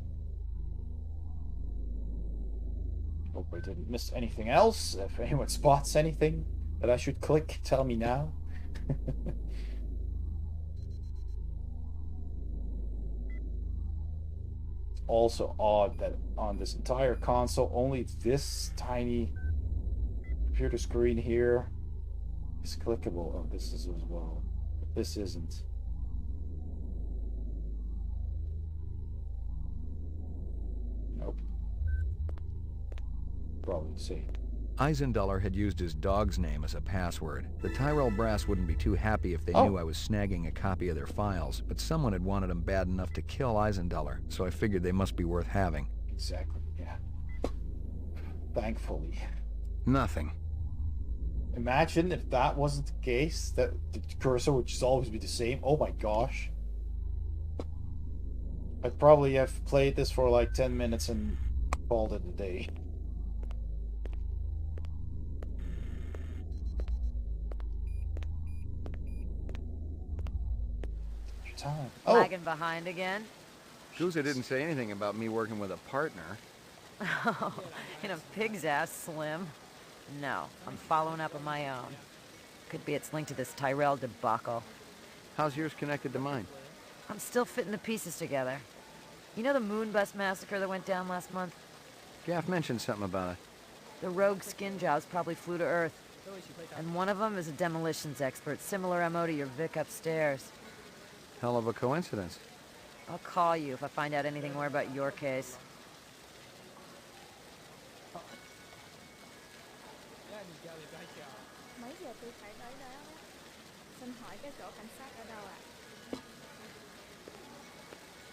Hope I didn't miss anything else. If anyone spots anything that I should click, tell me now. Also odd that on this entire console only this tiny computer screen here is clickable. Oh, this is as well. This isn't. Nope. Probably see. Eisendaler had used his dog's name as a password. The Tyrell brass wouldn't be too happy if they knew I was snagging a copy of their files, but someone had wanted them bad enough to kill Eisendaler, so I figured they must be worth having. Exactly, yeah. Thankfully. Nothing. Imagine if that wasn't the case, that the cursor would just always be the same. Oh my gosh. I'd probably have played this for like 10 minutes and called it a day. Time. Lagging behind again? Guza didn't say anything about me working with a partner. Oh, in a pig's ass, Slim. No, I'm following up on my own. Could be it's linked to this Tyrell debacle. How's yours connected to mine? I'm still fitting the pieces together. You know the Moonbus massacre that went down last month? Gaff mentioned something about it. The rogue skin jobs probably flew to Earth. And one of them is a demolitions expert, similar MO to your Vic upstairs. Hell of a coincidence. I'll call you if I find out anything more about your case.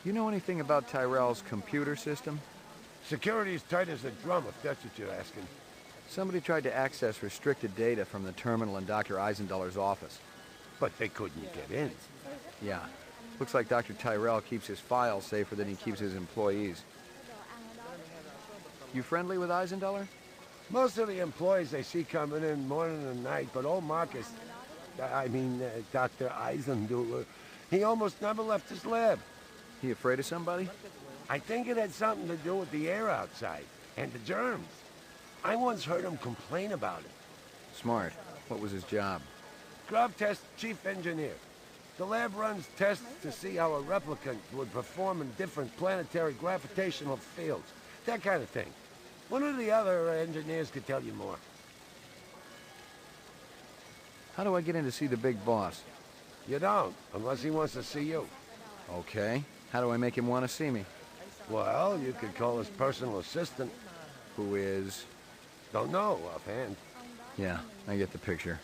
You know anything about Tyrell's computer system? Security's tight as a drum, if that's what you're asking. Somebody tried to access restricted data from the terminal in Dr. Eisendaler's office. But they couldn't get in. Yeah. Looks like Dr. Tyrell keeps his files safer than he keeps his employees. You friendly with Eisendaler? Most of the employees I see coming in morning and night, but old Marcus, Dr. Eisendaler, he almost never left his lab. He afraid of somebody? I think it had something to do with the air outside, and the germs. I once heard him complain about it. Smart. What was his job? GravTest chief engineer. The lab runs tests to see how a replicant would perform in different planetary gravitational fields. That kind of thing. One of the other engineers could tell you more. How do I get in to see the big boss? You don't, unless he wants to see you. Okay. How do I make him want to see me? Well, you could call his personal assistant. Who is? Don't know offhand. Yeah, I get the picture.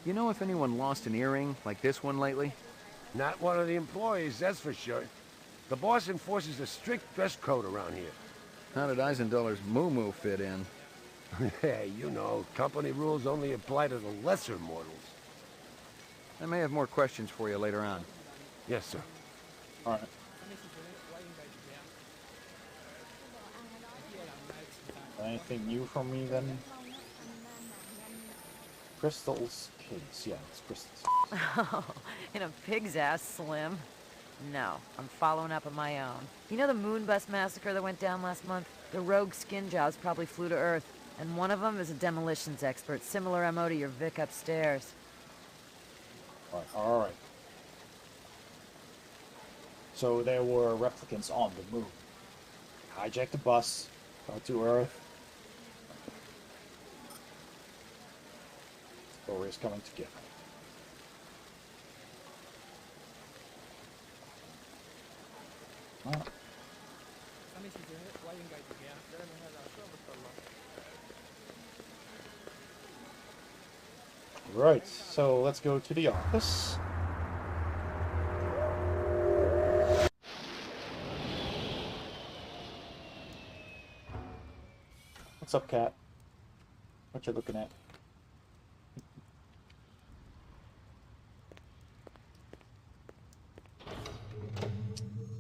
You know if anyone lost an earring like this one lately? Not one of the employees, that's for sure. The boss enforces a strict dress code around here. How did Eisendoller's moo-moo fit in? Hey, you know, company rules only apply to the lesser mortals. I may have more questions for you later on. Yes, sir. All right. Anything new from me then? Crystals case. Yeah, it's crystals. Oh, in a pig's ass, Slim. No, I'm following up on my own. You know the Moonbus massacre that went down last month? The rogue skin jobs probably flew to Earth, and one of them is a demolitions expert, similar MO to your Vic upstairs. All right. So there were replicants on the moon. Hijacked the bus, got to Earth. Story is coming together. Ah. Right, so let's go to the office. What's up, Cat? What you looking at?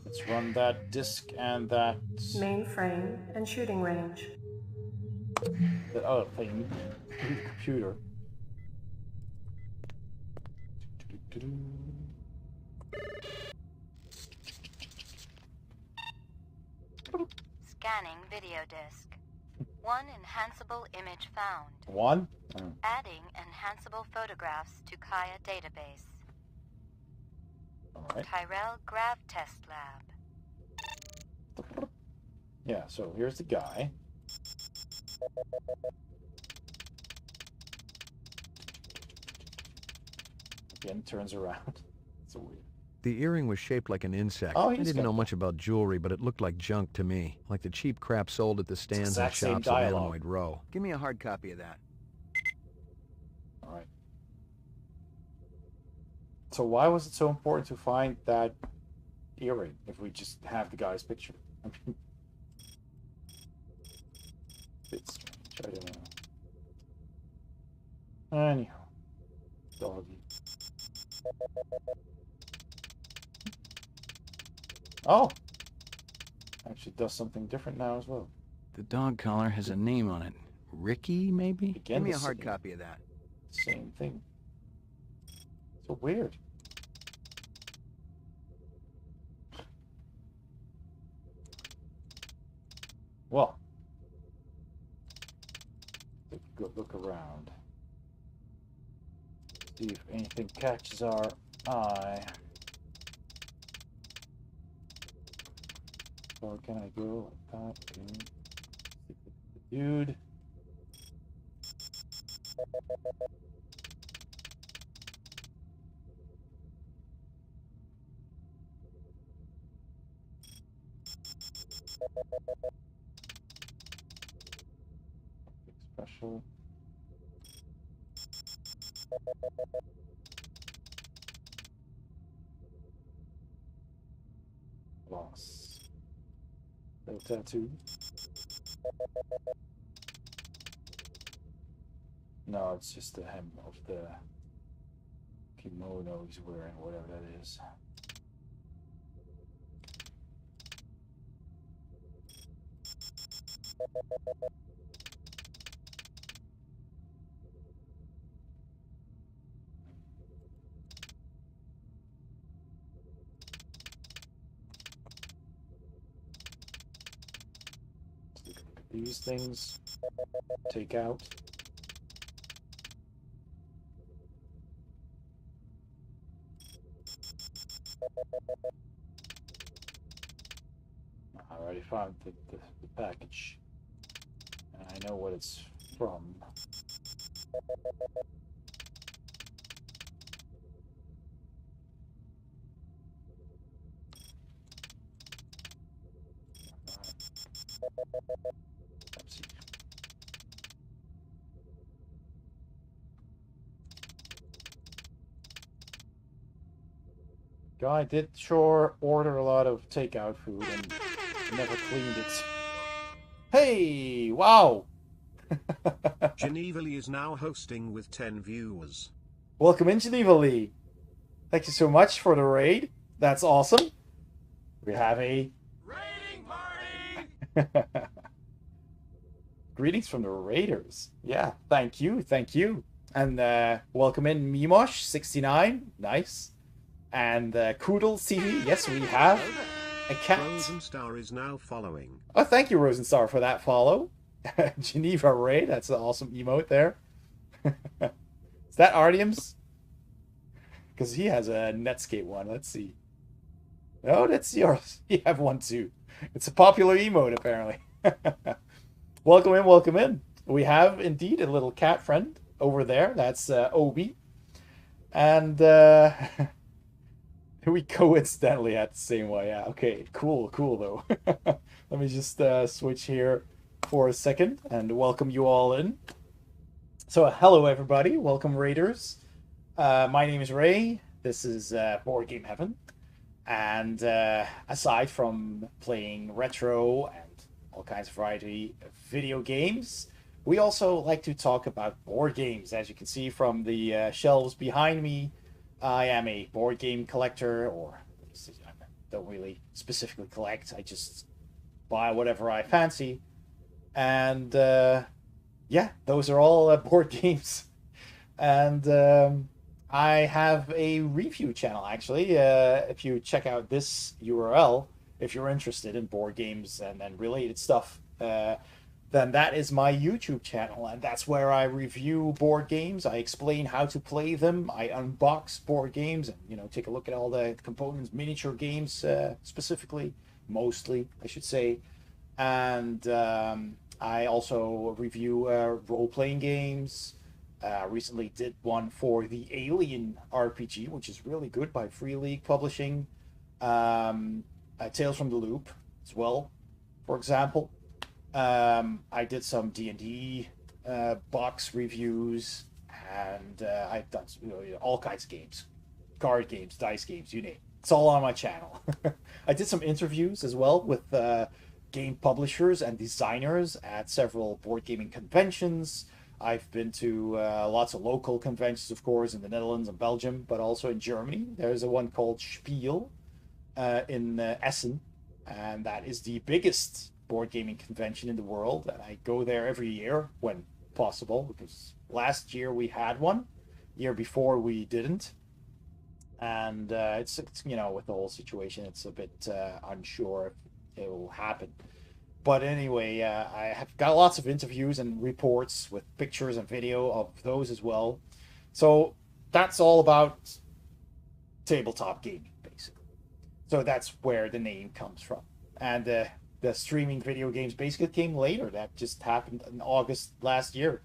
Let's run that disk and that... Mainframe and shooting range. The other thing. Computer. Scanning video disk. One enhanceable image found. One? Adding enhanceable photographs to Kaya database. Alright. Tyrell Grav Test Lab. Yeah, so here's the guy. Again, turns around. It's weird. The earring was shaped like an insect. Oh, I didn't know much about jewelry, but it looked like junk to me. Like the cheap crap sold at the stands and shops of Alamoid Row. Give me a hard copy of that. Alright. So why was it so important to find that earring if we just have the guy's picture? I mean, bit strange, I don't know. Anyhow. Doggy. Oh! Actually does something different now as well. The dog collar has a name on it. Ricky, maybe? Again, Give me a the hard same- copy of that. Same thing. So weird. Well, take a good look around. See if anything catches our eye. Or can I go like that? Okay. Dude. Special. Boss. No tattoo. No, it's just the hem of the kimono he's wearing, whatever that is. Let's look at these things. Take out. I already found the package. And I know what it's from. Let's see. Guy did sure order a lot of takeout food and never cleaned it. Hey! Wow! Geneva Lee is now hosting with 10 viewers. Welcome in, Geneva Lee. Thank you so much for the raid. That's awesome. We have a raiding party. Greetings from the Raiders. Yeah, thank you, thank you. And welcome in Mimosh69. Nice. And Koodle TV. Yes, we have a cat. Rosenstar is now following. Oh, thank you, Rosenstar, for that follow. Geneva Raid. That's an awesome emote there. Is that Artyom's? Because he has a Netscape one. Let's see. Oh, that's yours. You have one too. It's a popular emote, apparently. Welcome in, welcome in. We have indeed a little cat friend over there. That's Obi. And we coincidentally had the same one. Yeah, okay. Cool, cool, though. Let me just switch here for a second and welcome you all in. So, hello, everybody. Welcome, Raiders. My name is Ray. This is Board Game Heaven. And aside from playing retro and all kinds of variety of video games, we also like to talk about board games. As you can see from the shelves behind me, I am a board game collector, or I don't really specifically collect. I just buy whatever I fancy. And yeah, those are all board games. And I have a review channel, actually. If you check out this URL, if you're interested in board games and related stuff, then that is my YouTube channel, and that's where I review board games. I explain how to play them. I unbox board games and, you know, take a look at all the components, miniature games specifically, mostly, I should say. And I also review role-playing games. Recently did one for the Alien RPG, which is really good, by Free League Publishing. Tales from the Loop as well, for example. I did some D&D box reviews, and I've done all kinds of games, card games, dice games, you name it. It's all on my channel. I did some interviews as well with game publishers and designers at several board gaming conventions. I've been to lots of local conventions, of course, in the Netherlands and Belgium, but also in Germany. There's a one called Spiel in Essen, and that is the biggest board gaming convention in the world. And I go there every year when possible, because last year we had one, year before we didn't. And it's you know, with the whole situation, it's a bit unsure if it will happen. But anyway, I have got lots of interviews and reports with pictures and video of those as well. So that's all about tabletop gaming, basically. So that's where the name comes from. And the streaming video games basically came later. That just happened in August last year.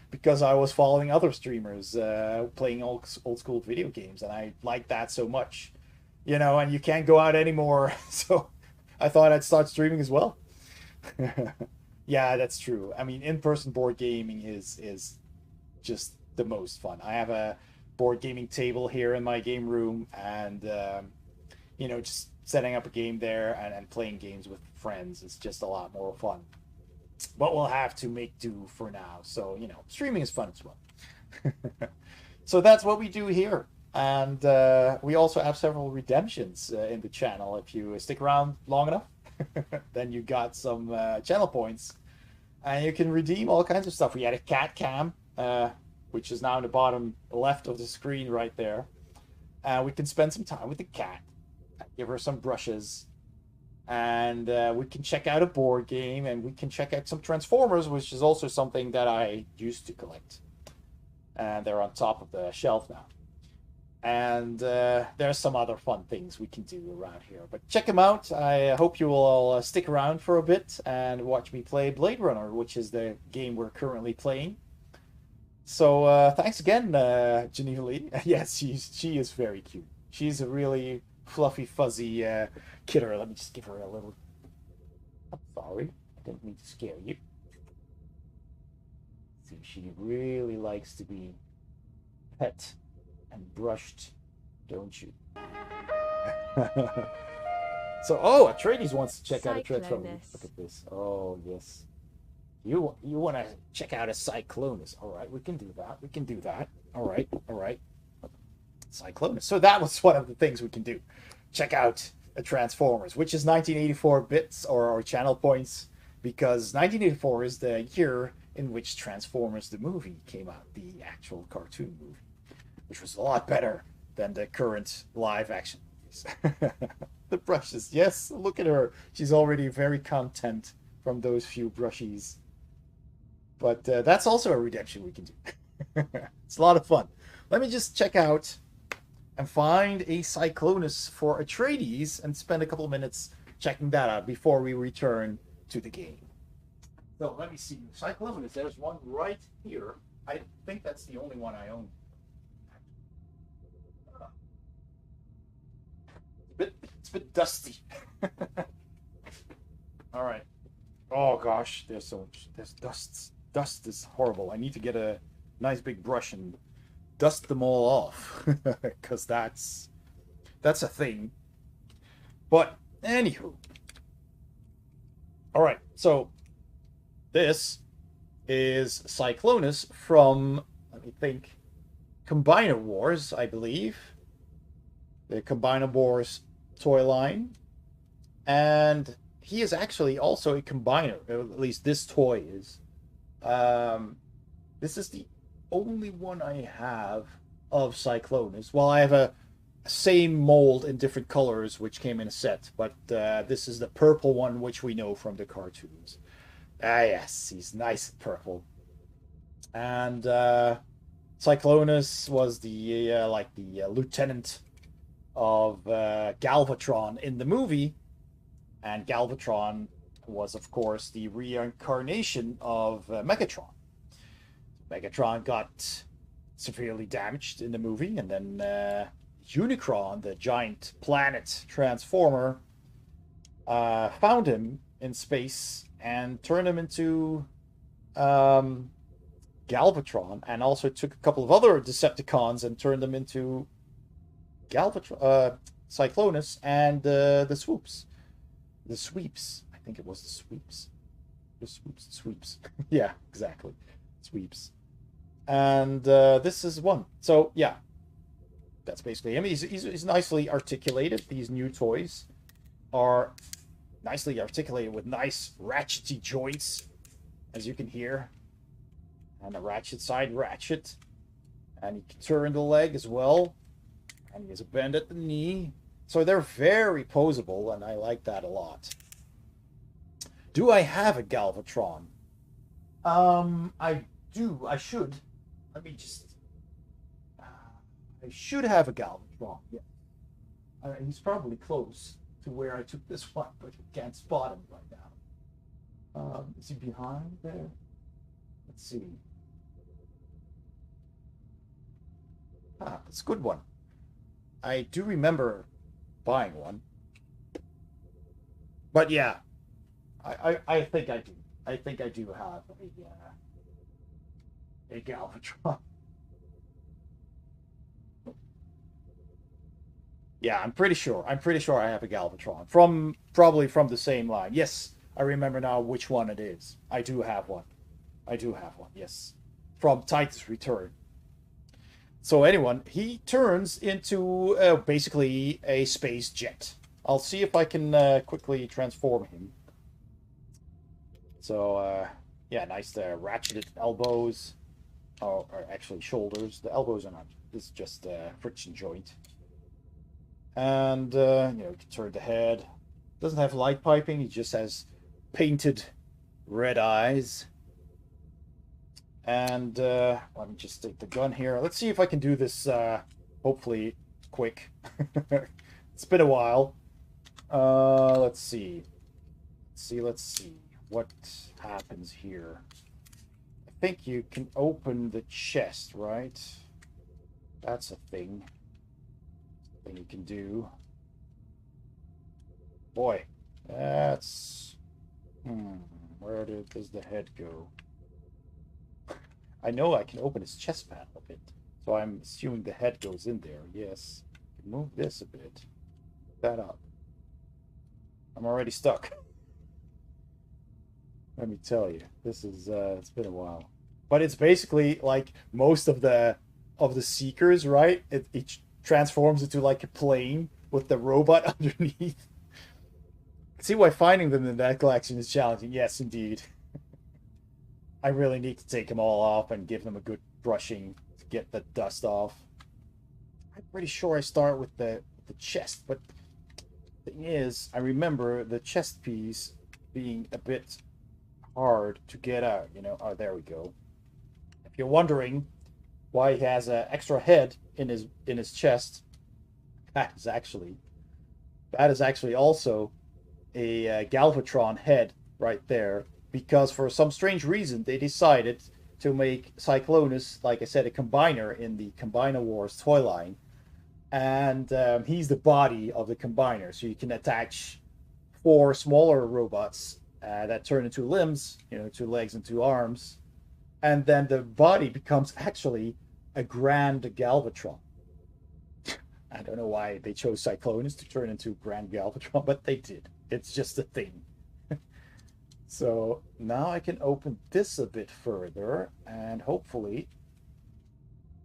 Because I was following other streamers playing old school video games. And I liked that so much. You know, and you can't go out anymore. So I thought I'd start streaming as well. Yeah, that's true. I mean, in-person board gaming is just the most fun. I have a board gaming table here in my game room, and you know, just setting up a game there and playing games with friends is just a lot more fun. But we'll have to make do for now. So, you know, streaming is fun as well. So that's what we do here. And we also have several redemptions in the channel. If you stick around long enough, then you got some channel points. And you can redeem all kinds of stuff. We had a cat cam, which is now in the bottom left of the screen right there. We can spend some time with the cat. Give her some brushes. And we can check out a board game, and we can check out some Transformers, which is also something that I used to collect. And they're on top of the shelf now. And there's some other fun things we can do around here. But check them out. I hope you will all stick around for a bit and watch me play Blade Runner, which is the game we're currently playing. So thanks again, Geneva Lee. Yes, she is very cute. She's a really fluffy, fuzzy kidder. Let me just give her a little... I'm sorry. I didn't mean to scare you. See, she really likes to be pet and brushed, don't you? So, oh, Atreides wants to check out a Transformers. Look at this. Oh, yes. You want to check out a Cyclonus. All right, we can do that. We can do that. All right, all right. Cyclonus. So that was one of the things we can do. Check out a Transformers, which is 1984 bits or channel points, because 1984 is the year in which Transformers the movie came out, the actual cartoon movie, which was a lot better than the current live action movies. The brushes, yes, look at her. She's already very content from those few brushies. But that's also a redemption we can do. It's a lot of fun. Let me just check out and find a Cyclonus for Atreides and spend a couple minutes checking that out before we return to the game. So let me see. Cyclonus, there's one right here. I think that's the only one I own. It's a bit dusty. All right. Oh gosh, there's dust. Dust is horrible. I need to get a nice big brush and dust them all off, because that's a thing. But anywho, all right. So this is Cyclonus from, let me think, Combiner Wars, I believe. The Combiner Wars toy line, and he is actually also a combiner. At least this toy is. This is the only one I have of Cyclonus. Well, I have a same mold in different colors, which came in a set, but this is the purple one, which we know from the cartoons. Ah, yes, he's nice and purple. And Cyclonus was the lieutenant of Galvatron in the movie, and Galvatron was, of course, the reincarnation of Megatron. Megatron got severely damaged in the movie, and then Unicron, the giant planet transformer, found him in space and turned him into Galvatron, and also took a couple of other Decepticons and turned them into Galvatron, Cyclonus, and the Swoops. The Sweeps. I think it was the Sweeps. The Sweeps. Yeah, exactly. Sweeps. And this is one. So, yeah. That's basically him. He's nicely articulated. These new toys are nicely articulated with nice ratchety joints, as you can hear. And a ratchet side ratchet. And you can turn the leg as well. And he has a bend at the knee. So they're very poseable, and I like that a lot. Do I have a Galvatron? I do. I should. Let me just... I should have a Galvatron, yeah. He's probably close to where I took this one, but I can't spot him right now. Is he behind there? Let's see. Ah, that's a good one. I do remember buying one. But yeah, I think I do. I think I do have a Galvatron. Yeah, I'm pretty sure. I'm pretty sure I have a Galvatron. Probably from the same line. Yes, I remember now which one it is. I do have one. I do have one, yes. From Titan's Return. So anyone, he turns into basically a space jet. I'll see if I can quickly transform him. So, yeah, nice ratcheted elbows. Oh, or actually shoulders. The elbows are not. This is just a friction joint. And, you know, you can turn the head. Doesn't have light piping, he just has painted red eyes. And let me just take the gun here. Let's see if I can do this hopefully quick. It's been a while. Let's see. Let's see. What happens here? I think you can open the chest, right? That's a thing. Thing you can do. Boy, that's... where does the head go? I know I can open his chest panel a bit, so I'm assuming the head goes in there. Yes. Move this a bit. That up. I'm already stuck. Let me tell you, this is it's been a while. But it's basically like most of the seekers, right? It transforms into like a plane with the robot underneath. See why finding them in that collection is challenging. Yes, indeed. I really need to take them all off and give them a good brushing to get the dust off. I'm pretty sure I start with the chest, but the thing is, I remember the chest piece being a bit hard to get out, you know. Oh, there we go. If you're wondering why he has an extra head in his chest, that is actually also a Galvatron head right there, because for some strange reason they decided to make Cyclonus, like I said, a combiner in the Combiner Wars toy line, and he's the body of the combiner, so you can attach 4 smaller robots that turn into limbs, you know, 2 legs and 2 arms, and then the body becomes actually a Grand Galvatron. I don't know why they chose Cyclonus to turn into Grand Galvatron, but they did. It's just a thing. So now I can open this a bit further, and hopefully...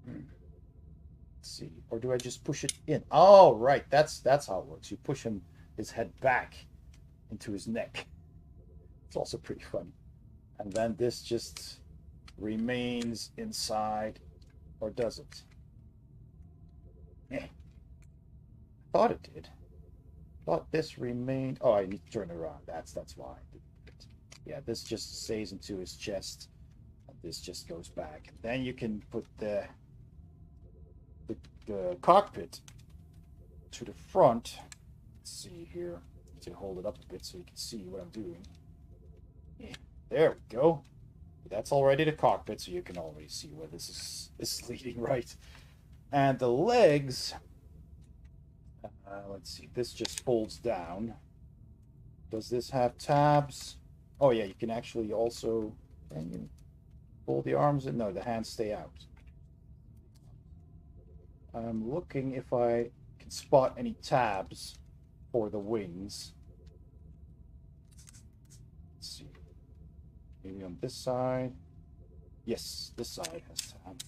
Let's see. Or do I just push it in? Oh, right. That's how it works. You push his head back into his neck. It's also pretty funny. And then this just remains inside. Or does it? I thought it did. Thought this remained... Oh, I need to turn it around. That's why. Yeah, this just stays into his chest. And this just goes back. And then you can put the cockpit to the front. Let's see here. To hold it up a bit so you can see what I'm doing. Yeah, there we go. That's already the cockpit, so you can already see where this is leading, right? And the legs... let's see. This just folds down. Does this have tabs? Oh yeah, you can actually also... Can you fold the arms in? No, the hands stay out. I'm looking if I can spot any tabs for the wings. Let's see. Maybe on this side. Yes, this side has tabs.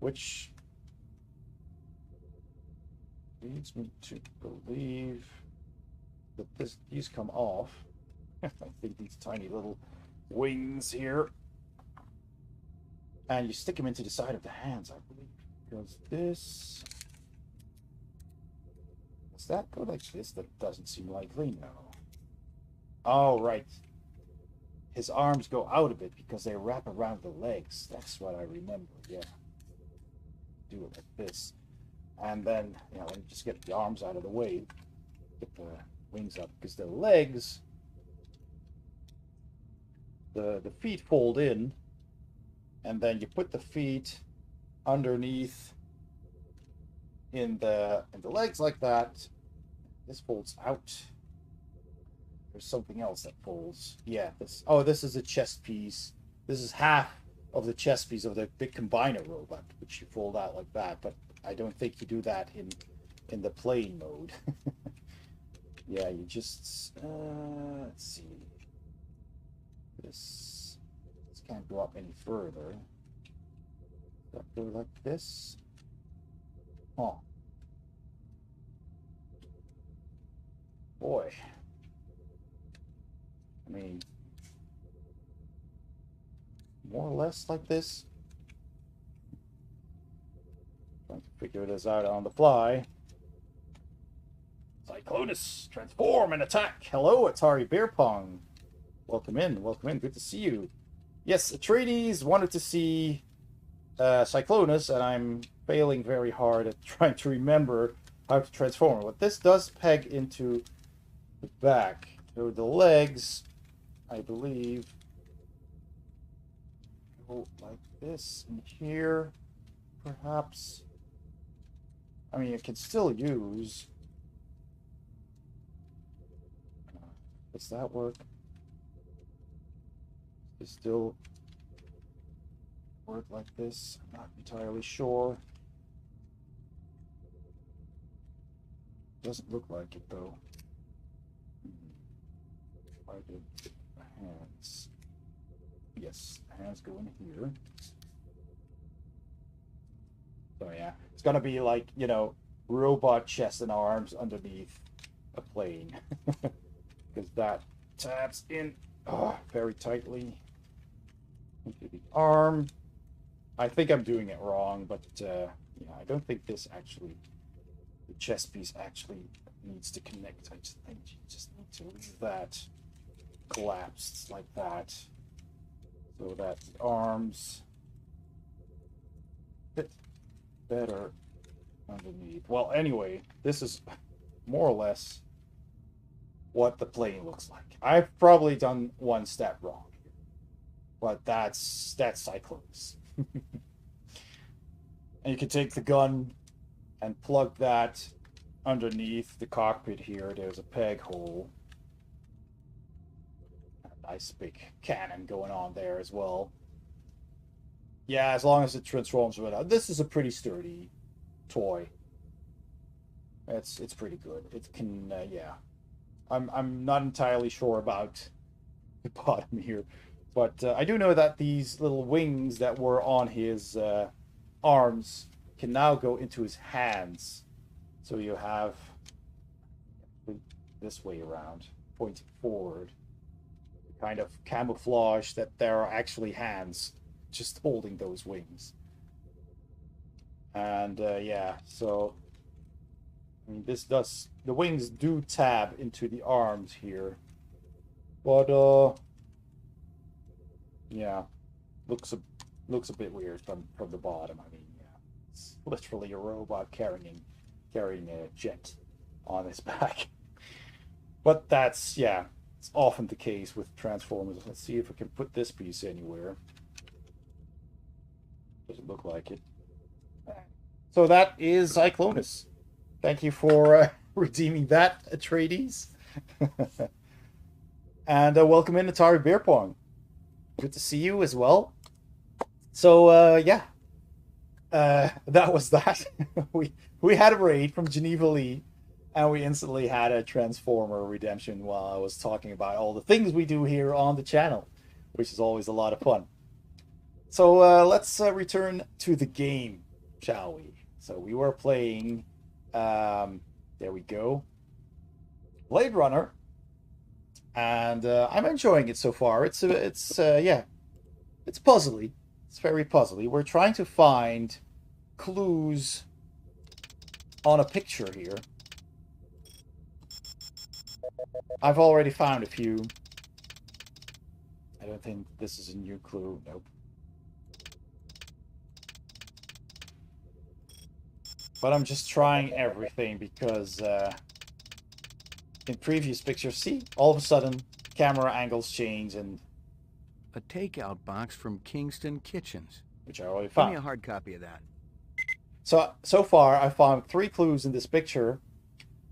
Which leads me to believe that these come off. I think these tiny little wings here. And you stick them into the side of the hands, I believe. Because this... Does that go like this? That doesn't seem likely, no. Oh, right. His arms go out a bit because they wrap around the legs. That's what I remember, yeah. Do it like this. And then, you know, let me just get the arms out of the way. Get the wings up. Because the legs... The feet fold in. And then you put the feet underneath in the legs like that. This folds out. There's something else that folds. Yeah, this is a chest piece. This is half of the chest piece of the big combiner robot, which you fold out like that, but I don't think you do that in the plane mode. Yeah, you just let's see. This can't go up any further. Does that go like this? Oh. Boy. I mean, more or less like this. Trying to figure this out on the fly. Cyclonus, transform and attack. Hello, Atari Beer Pong. Welcome in, welcome in. Good to see you. Yes, Atreides wanted to see Cyclonus, and I'm failing very hard at trying to remember how to transform. But this does peg into the back. So the legs, I believe, go like this in here, perhaps. I mean, it can still use. Does that work? Does it still work like this? I'm not entirely sure. Doesn't look like it though. Why did the hands? Yes, the hands go in here. So yeah, it's gonna be like, you know, robot chest and arms underneath a plane. Because that tabs in very tightly into the arm. I think I'm doing it wrong, but yeah, I don't think this actually, the chest piece actually needs to connect. I just think you just need to leave that collapsed like that, so that the arms fit better underneath. Well, anyway, this is more or less what the plane looks like. I've probably done one step wrong here, but that's Cyclonus. And you can take the gun and plug that underneath the cockpit here. There's a peg hole. A nice big cannon going on there as well. Yeah, as long as it transforms without. This is a pretty sturdy toy. It's pretty good. It can yeah. I'm not entirely sure about the bottom here, but I do know that these little wings that were on his arms can now go into his hands. So you have this way around, pointing forward, kind of camouflage that there are actually hands just holding those wings. And yeah, so I mean, this does, the wings do tab into the arms here, but yeah, looks a bit weird from the bottom. I mean, yeah, it's literally a robot carrying a jet on its back. But that's, yeah, it's often the case with Transformers. Let's see if we can put this piece anywhere. Doesn't look like it. So that is Cyclonus. Thank you for redeeming that, Atreides. And welcome in, Atari Beer Pong. Good to see you as well. So, yeah. That was that. we had a raid from Geneva Lee, and we instantly had a Transformer redemption while I was talking about all the things we do here on the channel, which is always a lot of fun. So, let's return to the game, shall we? So, we were playing... there we go. Blade Runner, and I'm enjoying it so far. It's yeah, it's puzzly. It's very puzzly. We're trying to find clues on a picture here. I've already found a few. I don't think this is a new clue. Nope. But I'm just trying everything because in previous pictures, see, all of a sudden camera angles change and... A takeout box from Kingston Kitchens. Which I already found. Give me a hard copy of that. So far, I found 3 clues in this picture,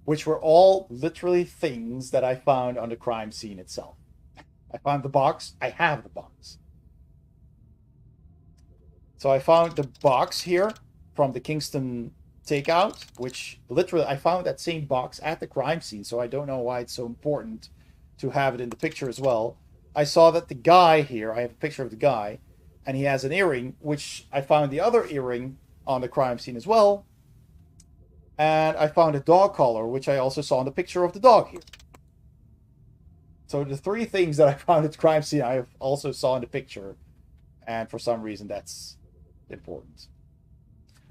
which were all literally things that I found on the crime scene itself. I found the box. I have the box. So I found the box here from the Kingston takeout, which literally I found that same box at the crime scene, so I don't know why it's so important to have it in the picture as well. I saw that the guy here, I have a picture of the guy, and he has an earring, which I found the other earring on the crime scene as well. And I found a dog collar, which I also saw in the picture of the dog here. So the 3 things that I found at the crime scene, I also saw in the picture, and for some reason that's important.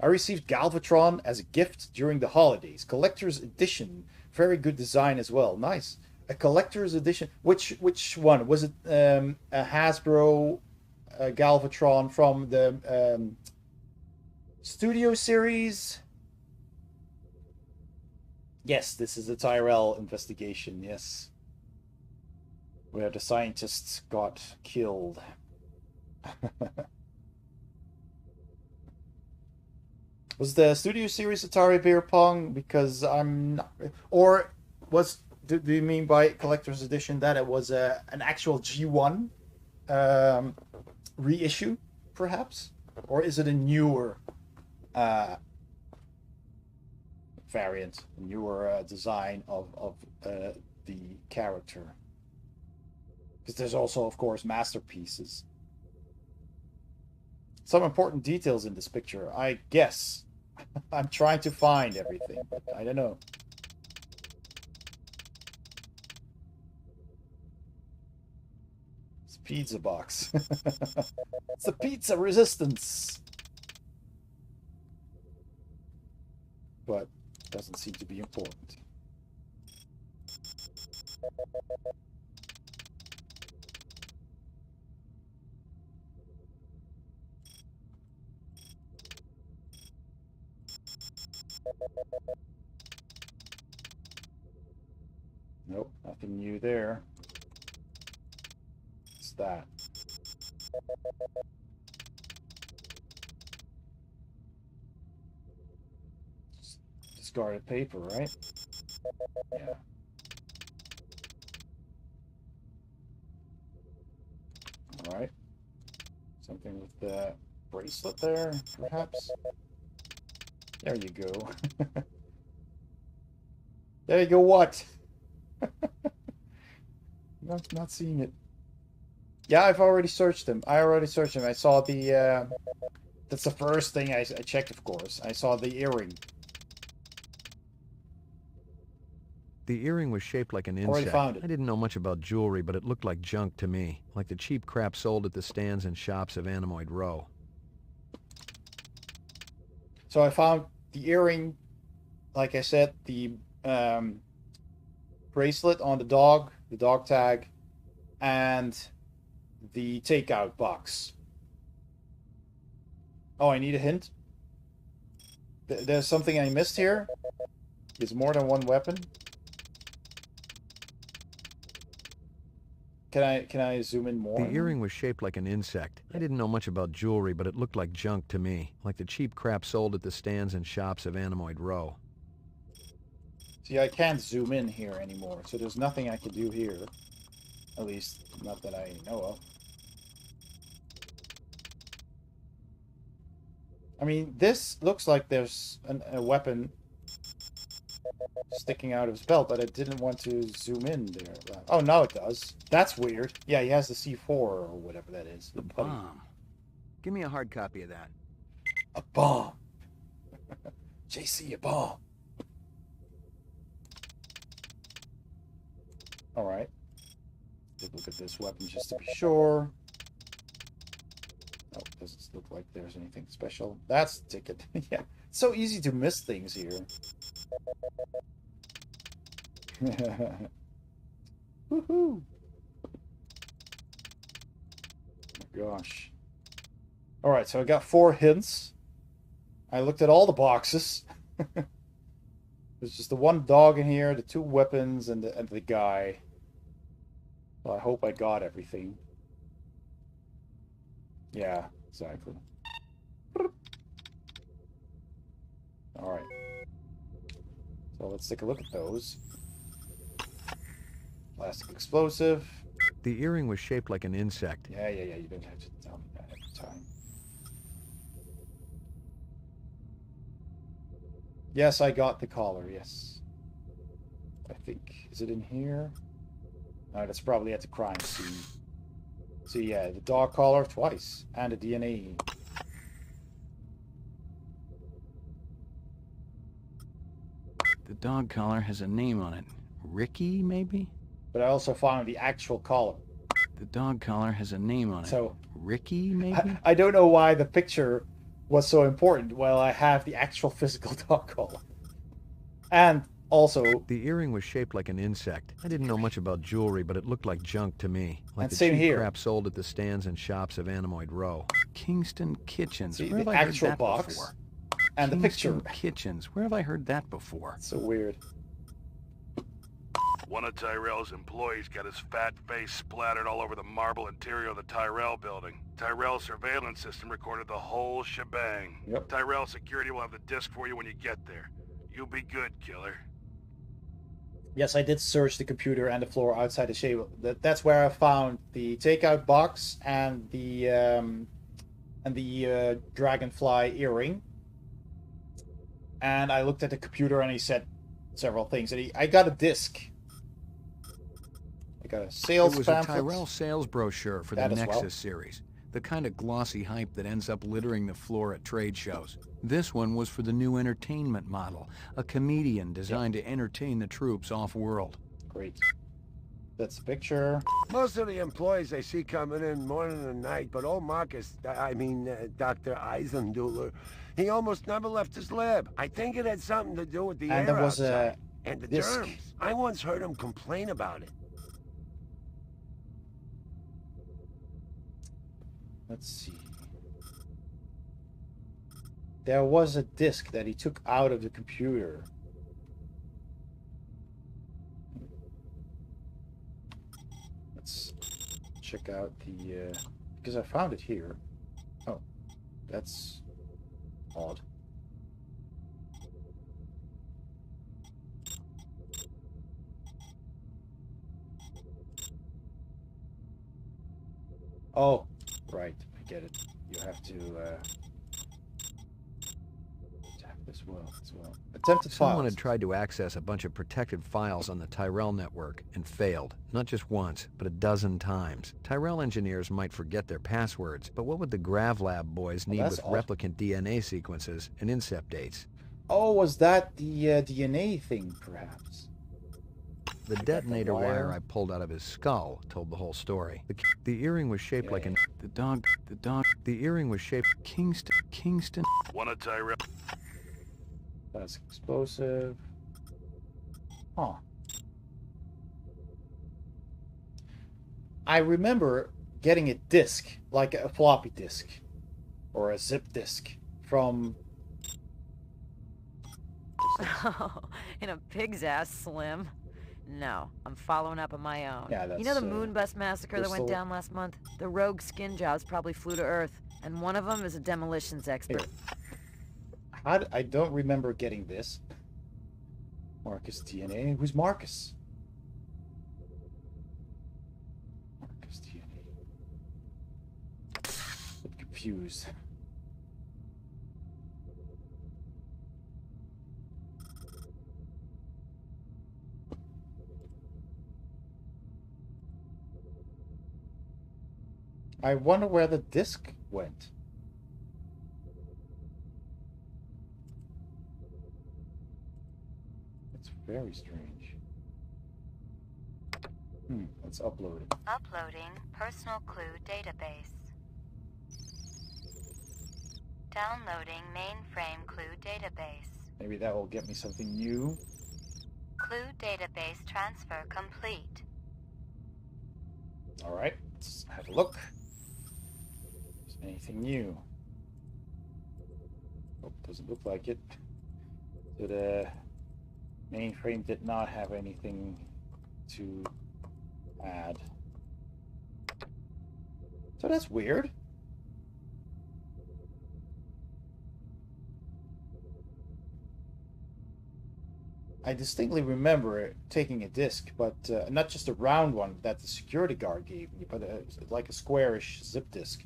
I received Galvatron as a gift during the holidays. Collector's edition. Very good design as well. Nice. A collector's edition. Which one? Was it a Hasbro Galvatron from the Studio series? Yes, this is the Tyrell investigation, yes. Where the scientists got killed. Was the Studio Series Atari Beer Pong? Because I'm not... Or was... Do you mean by Collector's Edition that it was an actual G1 reissue, perhaps? Or is it a newer variant, a newer design of the character? Because there's also, of course, masterpieces. Some important details in this picture, I guess. I'm trying to find everything, but I don't know. It's a pizza box. It's the pizza resistance. But it doesn't seem to be important. Nope, nothing new there. What's that? Discarded paper, right? Yeah. Alright. Something with the bracelet there, perhaps? There you go. There you go, what? Not seeing it. Yeah, I've already searched them. I already searched them. I saw the... that's the first thing I checked, of course. I saw the earring. The earring was shaped like an Already insect. found it. I didn't know much about jewelry, but it looked like junk to me. Like the cheap crap sold at the stands and shops of Animoid Row. So I found the earring, like I said, the bracelet on the dog tag, and the takeout box. Oh, I need a hint. There's something I missed here. There's more than one weapon. Can I zoom in more? The earring was shaped like an insect. I didn't know much about jewelry, but it looked like junk to me. Like the cheap crap sold at the stands and shops of Animoid Row. See, I can't zoom in here anymore, so there's nothing I can do here. At least, not that I know of. I mean, this looks like there's a weapon sticking out of his belt, but I didn't want to zoom in there. Oh, now it does. That's weird. Yeah, he has the C4 or whatever that is. The bomb. Give me a hard copy of that. A bomb. JC, a bomb. Alright. Take a look at this weapon just to be sure. Oh, doesn't look like there's anything special. That's the ticket. Yeah, it's so easy to miss things here. Woohoo! Oh my gosh. Alright, so I got 4 hints. I looked at all the boxes. There's just the one dog in here, the 2 weapons, and the guy. So I hope I got everything. Yeah, exactly. Alright. So let's take a look at those. Plastic explosive. The earring was shaped like an insect. Yeah, you don't have to tell me that every time. Yes, I got the collar, yes. I think, is it in here? No, that's probably at the crime scene. So yeah, the dog collar twice, and the DNA. The dog collar has a name on it. Ricky, maybe? But I also found the actual collar. The dog collar has a name on it. So Ricky, maybe? I don't know why the picture What's so important? Well, I have the actual physical dog collar. And also... The earring was shaped like an insect. I didn't know much about jewelry, but it looked like junk to me. Like and the same cheap here. crap sold at the stands and shops of Animoid Row. Kingston Kitchens. See, where have the I heard actual that box before? and Kingston the picture. Kitchens. Where have I heard that before? So weird. One of Tyrell's employees got his fat face splattered all over the marble interior of the Tyrell building. Tyrell's surveillance system recorded the whole shebang. Yep. Tyrell security will have the disc for you when you get there. You be good, killer. Yes, I did search the computer and the floor outside the shade. That's where I found the takeout box and the dragonfly earring. And I looked at the computer and he said several things. And I got a disc. I got a sales It was pamphlet. a Tyrell sales brochure for the That as Nexus well. series. The kind of glossy hype that ends up littering the floor at trade shows. This one was for the new entertainment model, a comedian designed to entertain the troops off-world. Great. That's the picture. Most of the employees I see coming in morning and night, but old Marcus, Dr. Eisenduller, he almost never left his lab. I think it had something to do with the And air there was outside. And the disc. germs. I once heard him complain about it. Let's see. There was a disc that he took out of the computer. Let's check out the... because I found it here. Oh, that's odd. Oh, right. I get it. You have to tap this well as well. Attempted Someone files. had tried to access a bunch of protected files on the Tyrell network and failed, not just once, but a dozen times. Tyrell engineers might forget their passwords, but what would the GravLab boys need that's with odd. replicant DNA sequences and incept dates? Oh, was that the DNA thing, perhaps? The detonator wire. wire I pulled out of his skull told the whole story. The earring was shaped like an... The earring was shaped... Kingston... One of Tyrell... That's explosive. Huh. I remember getting a disc, like a floppy disk, or a zip disk, from... Oh, in a pig's ass, Slim. No, I'm following up on my own. Yeah, that's, you know the Moonbus massacre that went Crystal. down last month? The rogue skin jobs probably flew to Earth, and one of them is a demolitions expert. I don't remember getting this. Marcus DNA. Who's Marcus? Marcus DNA. I'm confused. I wonder where the disc went. It's very strange. Let's upload it. Uploading personal clue database. Downloading mainframe clue database. Maybe that will get me something new. Clue database transfer complete. Alright, let's have a look. Is there anything new? Oh, doesn't look like it. So the mainframe did not have anything to add. So that's weird. I distinctly remember taking a disc, but not just a round one that the security guard gave me, but like a squarish zip disk.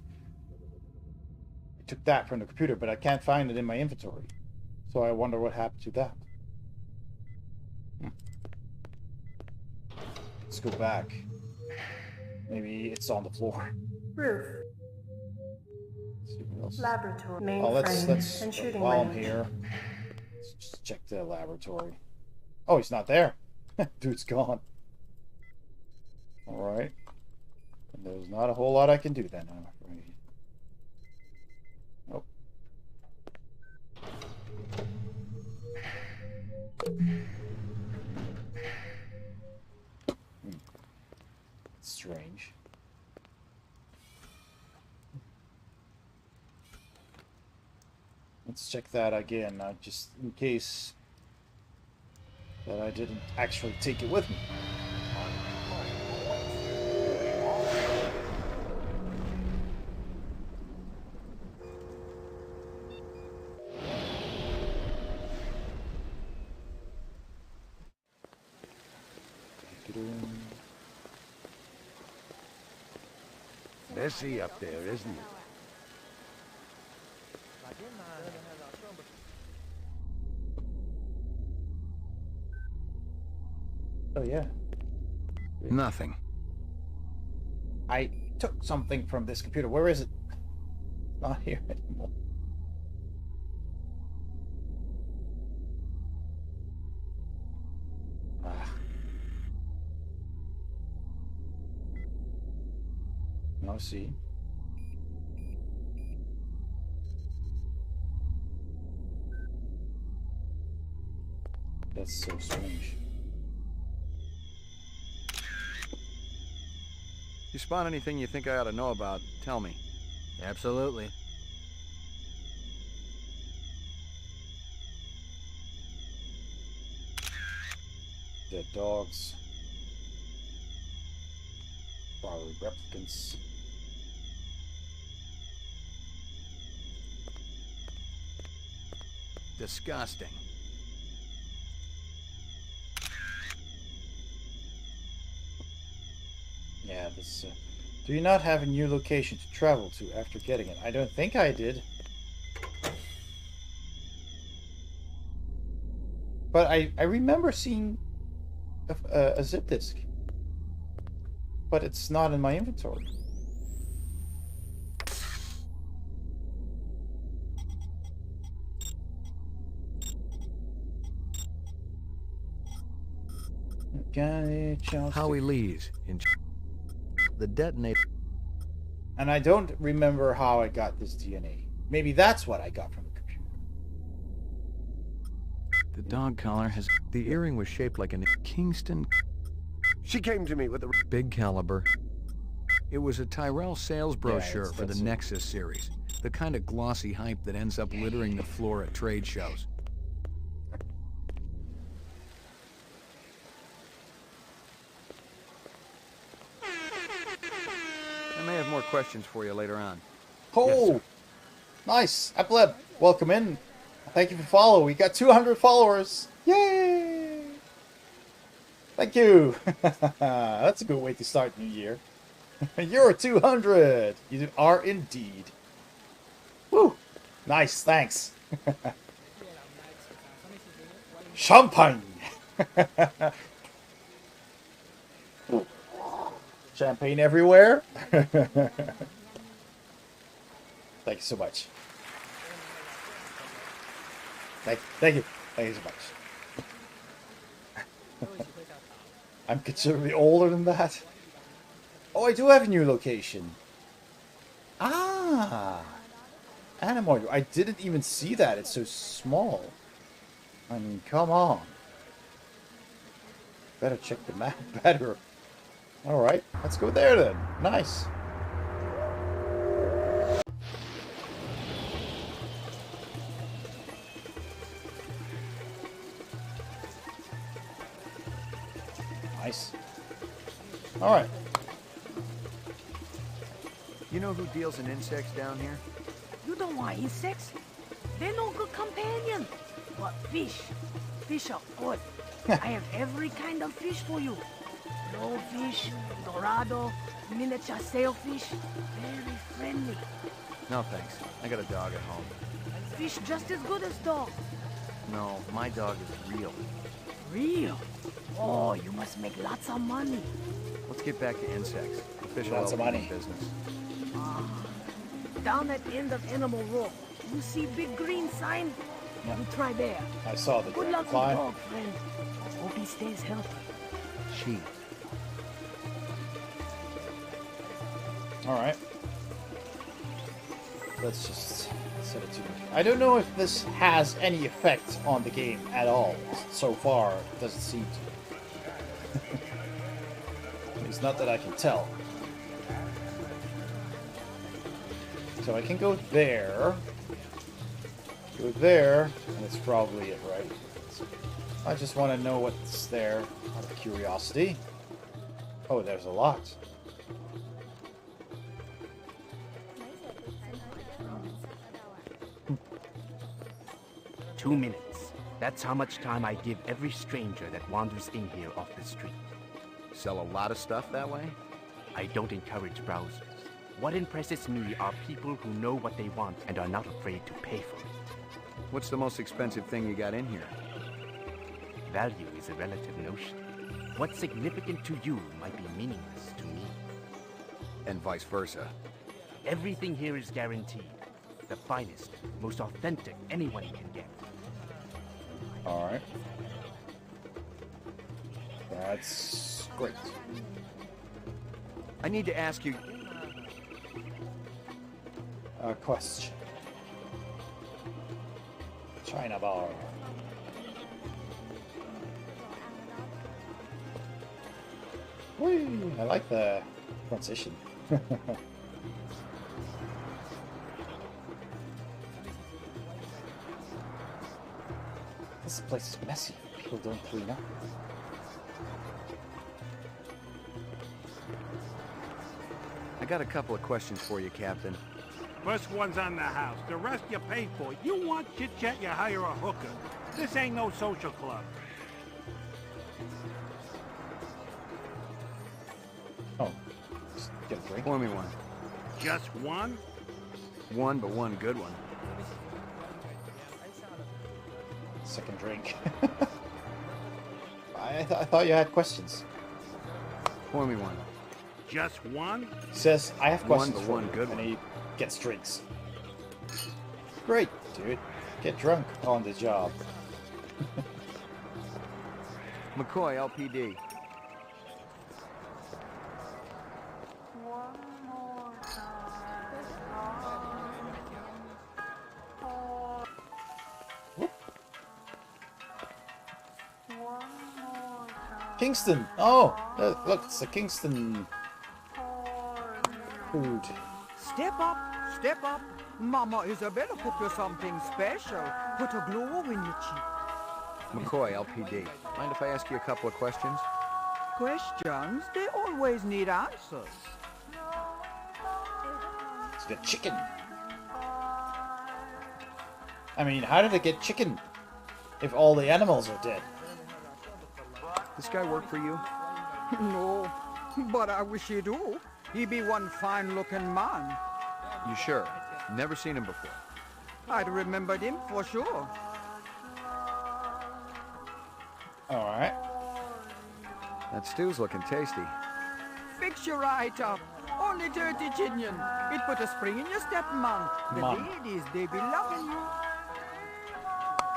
I took that from the computer, but I can't find it in my inventory. So I wonder what happened to that. Let's go back. Maybe it's on the floor. Roof. Let's see what else. Laboratory. Let's Mainframe and shooting while I'm range. here, let's just check the laboratory. Oh, he's not there. Dude's gone. Alright. And there's not a whole lot I can do then, I'm afraid. Oh. Strange. Let's check that again, just in case that I didn't actually take it with me. Messy up there, isn't it? Oh yeah. Nothing. I took something from this computer. Where is it? It's not here anymore. Now see. That's so strange. You spot anything you think I ought to know about, tell me. Absolutely. Dead dogs. Probably replicants. Disgusting. Yeah, this. Do you not have a new location to travel to after getting it? I don't think I did. But I remember seeing a zip disk. But it's not in my inventory. Howie Lee's in the detonator. And I don't remember how I got this DNA. Maybe that's what I got from the computer. The dog collar has... The earring was shaped like a Kingston... She came to me with a... Big caliber. It was a Tyrell sales brochure for the that's Nexus series. The kind of glossy hype that ends up littering the floor at trade shows. I may have more questions for you later on. Oh! Yes, nice! Apleb, welcome in. Thank you for follow. We got 200 followers. Yay! Thank you. That's a good way to start New Year. You're 200. You are indeed. Woo! Nice, thanks. Champagne. Champagne everywhere. Thank you so much. Thank you so much. I'm considerably older than that. Oh, I do have a new location. Ah, Animoid. I didn't even see that. It's so small. I mean, come on. Better check the map better. All right, let's go there then. Nice. Nice. All right. You know who deals in insects down here? You don't want insects? They're no good companion. But fish. Fish are good. I have every kind of fish for you. Blowfish, dorado, miniature sailfish. Very friendly. No, thanks. I got a dog at home. Fish just as good as dog. No, my dog is real. Real? Oh, you must make lots of money. Let's get back to insects. Official Lots of money. business. Down at the end of Animal Row, you see big green sign? Yeah. You try there. I saw the Good luck with dragonfly. dog, friend. Hope he stays healthy. She. All right. Let's Set it to. I don't know if this has any effect on the game at all. So far, it doesn't seem to. It's not that I can tell. So I can go there. Go there, and it's probably it, right? I just want to know what's there out of curiosity. Oh, there's a lot. 2 minutes. That's how much time I give every stranger that wanders in here off the street. Sell a lot of stuff that way? I don't encourage browsers. What impresses me are people who know what they want and are not afraid to pay for it. What's the most expensive thing you got in here? Value is a relative notion. What's significant to you might be meaningless to me. And vice versa. Everything here is guaranteed. The finest, most authentic anyone can get. Alright. That's great. I need to ask you a question. China bar. Whee! I like the transition. This place is messy. People don't clean up. I got a couple of questions for you, Captain. First one's on the house. The rest you pay for. You want chit-chat, you hire a hooker. This ain't no social club. Oh. Just get a drink. Pour me one. Just one? One, but one good one. Second drink. I thought you had questions. Pour me one. Just one? He says, I have questions one, but for one you, good and one. he gets drinks. Great, dude. Get drunk on the job. McCoy, LPD. Kingston! Oh! Look, it's the Kingston food. Step up, step up. Mama Isabella cooked you something special. Put a glow in your cheek. McCoy, LPD. Mind if I ask you a couple of questions? Questions? They always need answers. Let's get chicken. I mean, how did it get chicken if all the animals are dead? This guy work for you? No, but I wish he do. He be one fine-looking man. You sure? Never seen him before. I'd remembered him for sure. Alright. That stew's looking tasty. Fix you right up. Only 30 chinion. It put a spring in your step, man. The ladies, they be loving you.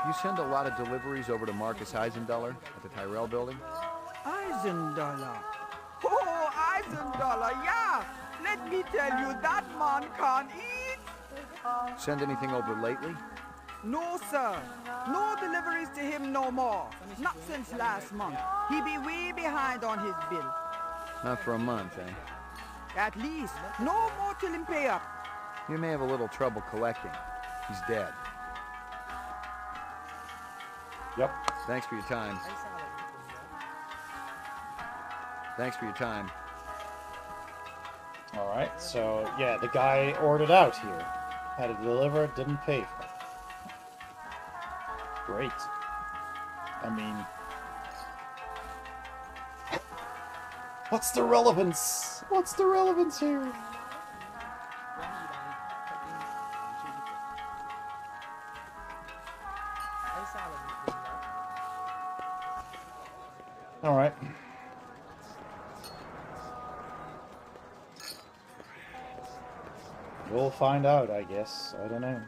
You send a lot of deliveries over to Marcus Eisendaler at the Tyrell building? Eisendaler. Oh, Eisendaler, yeah. Let me tell you, that man can't eat. Send anything over lately? No, sir. No deliveries to him no more. Not since last month. He be way behind on his bill. Not for a month, eh? At least. No more till him pay up. You may have a little trouble collecting. He's dead. Yep. Thanks for your time. Thanks for your time. Alright, so yeah, the guy ordered out here. Had it delivered, didn't pay for it. Great. I mean... What's the relevance? What's the relevance here? Alright. We'll find out, I guess. I don't know.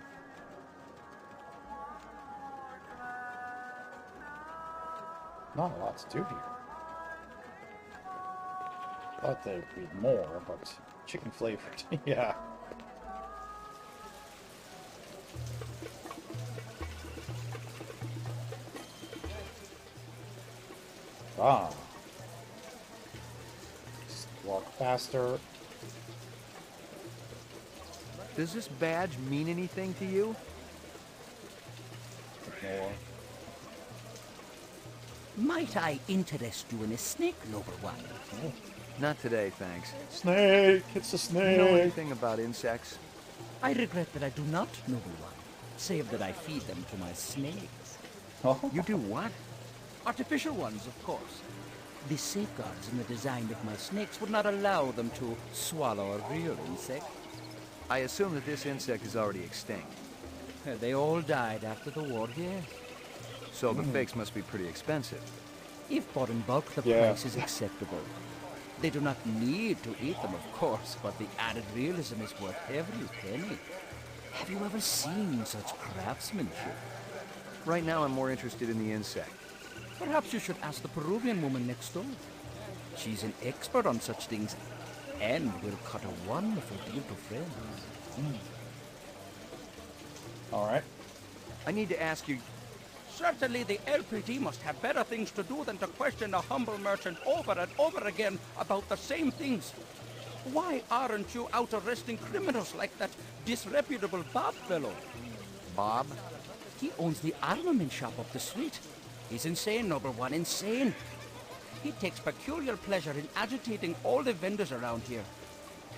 Not a lot to do here. Thought there'd be more, but chicken flavored. Yeah. Ah. Just walk faster. Does this badge mean anything to you? More. Might I interest you in a snake, noble one? Oh. Not today, thanks. Snake! It's a snake! You know anything about insects? I regret that I do not, noble one, save that I feed them to my snakes. Oh. You do what? Artificial ones, of course. The safeguards in the design of my snakes would not allow them to swallow a real insect. I assume that this insect is already extinct. They all died after the war, yes. So the fakes must be pretty expensive. If bought in bulk, the price is acceptable. They do not need to eat them, of course, but the added realism is worth every penny. Have you ever seen such craftsmanship? Right now I'm more interested in the insect. Perhaps you should ask the Peruvian woman next door. She's an expert on such things, and will cut a wonderful deal to friends. Alright. I need to ask you... Certainly the LPD must have better things to do than to question a humble merchant over and over again about the same things. Why aren't you out arresting criminals like that disreputable Bob fellow? Bob? He owns the armament shop up the street. He's insane, noble one, insane. He takes peculiar pleasure in agitating all the vendors around here.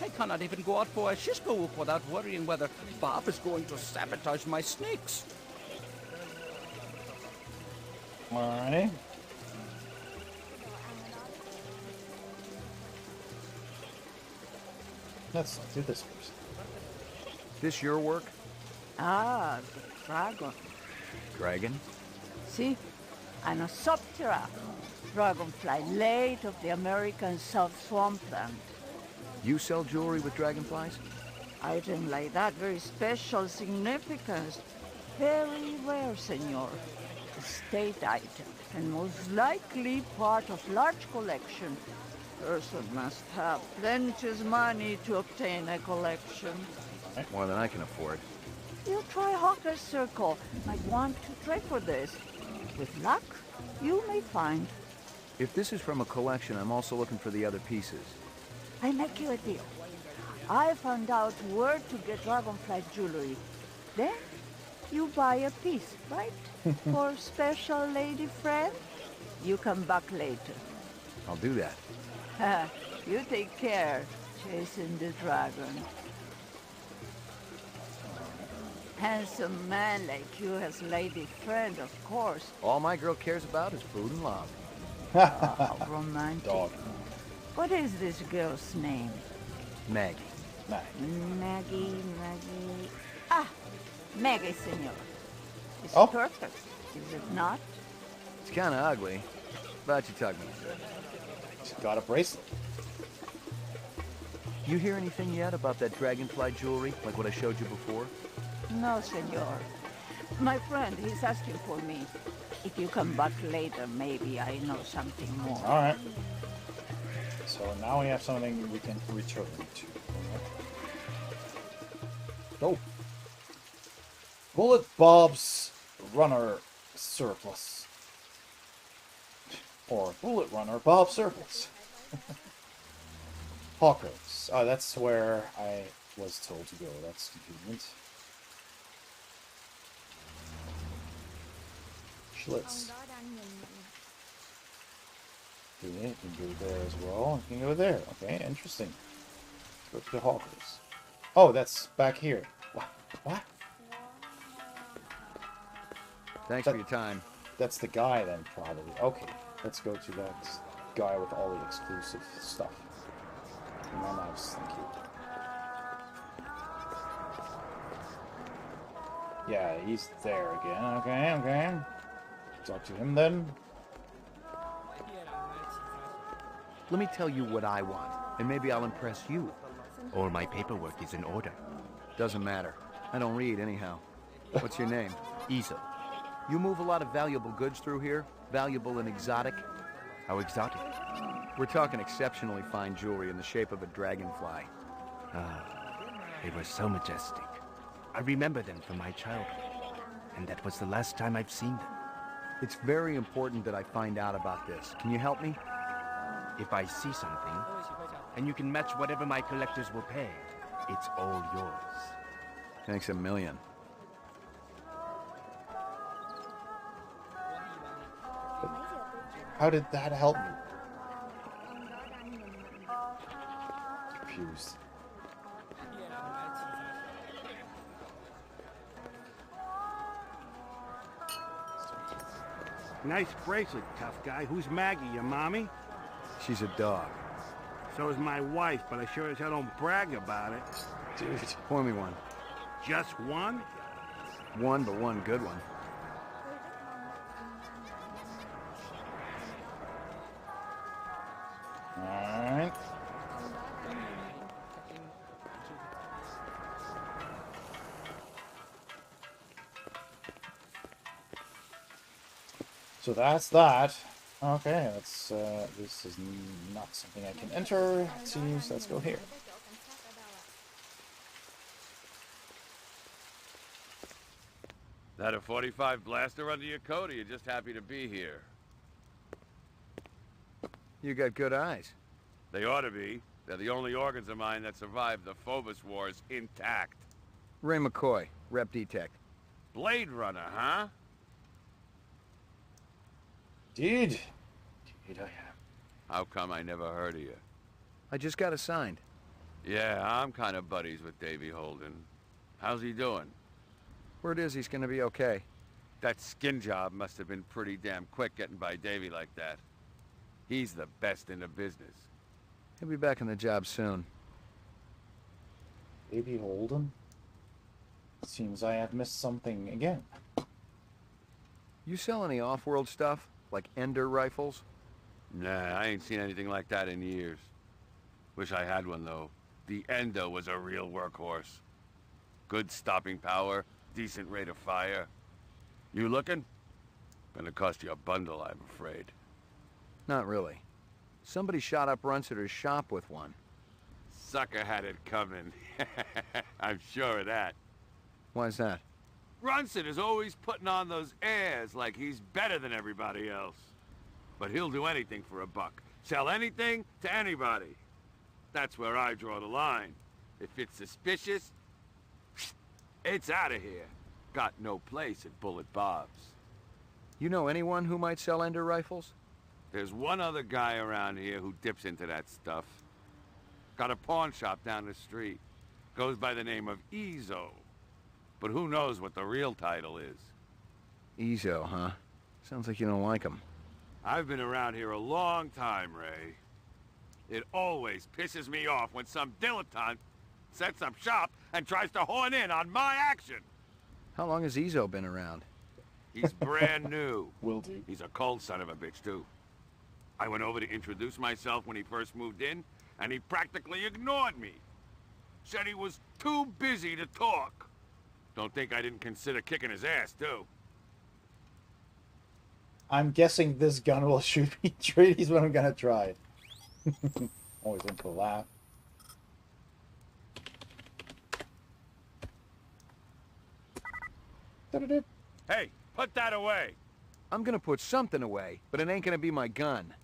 I cannot even go out for a Shisco without worrying whether Bob is going to sabotage my snakes. Alright. Let's do this first. This your work? Ah, the dragon. Dragon? See? Anosoptera, dragonfly late of the American South Swampland. You sell jewelry with dragonflies? Item like that, very special significance. Very rare, senor. A state item, and most likely part of large collection. Person must have plenty of money to obtain a collection. More than I can afford. You try Hawker's Circle. Might want to trade for this. With luck, you may find. If this is from a collection, I'm also looking for the other pieces. I make you a deal. I found out where to get dragonfly jewelry. Then you buy a piece, right? For special lady friend? You come back later. I'll do that. You take care, chasing the dragon. Handsome man like you has lady friend, of course. All my girl cares about is food and love. Oh, romantic. Dog. What is this girl's name? Maggie. Maggie. Ah, Maggie, senor. It's perfect, is it not? It's kind of ugly, but you tuck me. She's got a bracelet. You hear anything yet about that dragonfly jewelry, like what I showed you before? No, senor. My friend, he's asking for me. If you come back later, maybe I know something more. All right. So now we have something we can return to. Oh. Bullet Bob's Runner Surplus. Or Bullet Runner Bob Surplus. Hawkers. Oh, that's where I was told to go. That's convenient. Schlitz. Okay, you can go there as well. You can go there. Okay, interesting. Go to the Hawkers. Oh, that's back here. What? Thanks for your time. That's the guy then, probably. Okay, let's go to that guy with all the exclusive stuff. My mouse, thank you. Yeah, he's there again. Okay. Talk to him then. Let me tell you what I want, and maybe I'll impress you. All my paperwork is in order. Doesn't matter. I don't read anyhow. What's your name? Easel. You move a lot of valuable goods through here? Valuable and exotic? How exotic? We're talking exceptionally fine jewelry in the shape of a dragonfly. Ah, they were so majestic. I remember them from my childhood, and that was the last time I've seen them. It's very important that I find out about this. Can you help me? If I see something, and you can match whatever my collectors will pay, it's all yours. Thanks a million. How did that help me? Confused. Nice bracelet, tough guy. Who's Maggie, your mommy? She's a dog. So is my wife, but I sure as hell don't brag about it. Dude, pour me one. Just one? One, but one good one. Alright. So that's that. Okay, that's this is not something I can enter. It seems. Let's go here. That a 45 blaster under your coat, or you just happy to be here? You got good eyes. They ought to be. They're the only organs of mine that survived the Phobos Wars intact. Ray McCoy, Rep Detect. Blade Runner, huh? Dude, I am. How come I never heard of you? I just got assigned. Yeah, I'm kind of buddies with Davy Holden. How's he doing? Word is he's gonna be okay. That skin job must have been pretty damn quick getting by Davy like that. He's the best in the business. He'll be back on the job soon. Davy Holden? Seems I have missed something again. You sell any off-world stuff? Like Ender rifles? Nah, I ain't seen anything like that in years. Wish I had one, though. The Endo was a real workhorse. Good stopping power, decent rate of fire. You looking? Gonna cost you a bundle, I'm afraid. Not really. Somebody shot up Runsiter's shop with one. Sucker had it coming. I'm sure of that. Why's that? Runsiter's always putting on those airs like he's better than everybody else. But he'll do anything for a buck. Sell anything to anybody. That's where I draw the line. If it's suspicious, it's out of here. Got no place at Bullet Bob's. You know anyone who might sell Ender rifles? There's one other guy around here who dips into that stuff. Got a pawn shop down the street. Goes by the name of Ezo. But who knows what the real title is? Ezo, huh? Sounds like you don't like him. I've been around here a long time, Ray. It always pisses me off when some dilettante sets up shop and tries to horn in on my action. How long has Ezo been around? He's brand new. Will do. He's a cold son of a bitch, too. I went over to introduce myself when he first moved in, and he practically ignored me. Said he was too busy to talk. Don't think I didn't consider kicking his ass, too. I'm guessing this gun will shoot me straight. Is what I'm gonna try. Always in for a laugh. Hey, put that away. I'm gonna put something away, but it ain't gonna be my gun.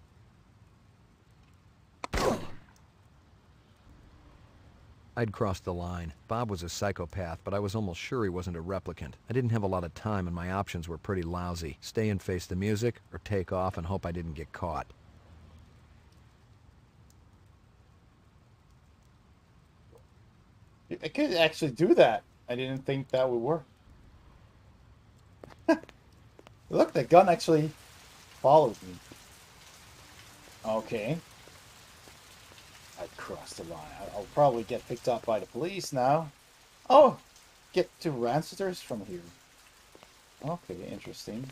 I'd crossed the line. Bob was a psychopath, but I was almost sure he wasn't a replicant. I didn't have a lot of time, and my options were pretty lousy. Stay and face the music, or take off and hope I didn't get caught. I could actually do that. I didn't think that would work. Look, the gun actually follows me. Okay. I crossed the line. I'll probably get picked up by the police now. Oh! Get to Ranceters from here. Okay, interesting.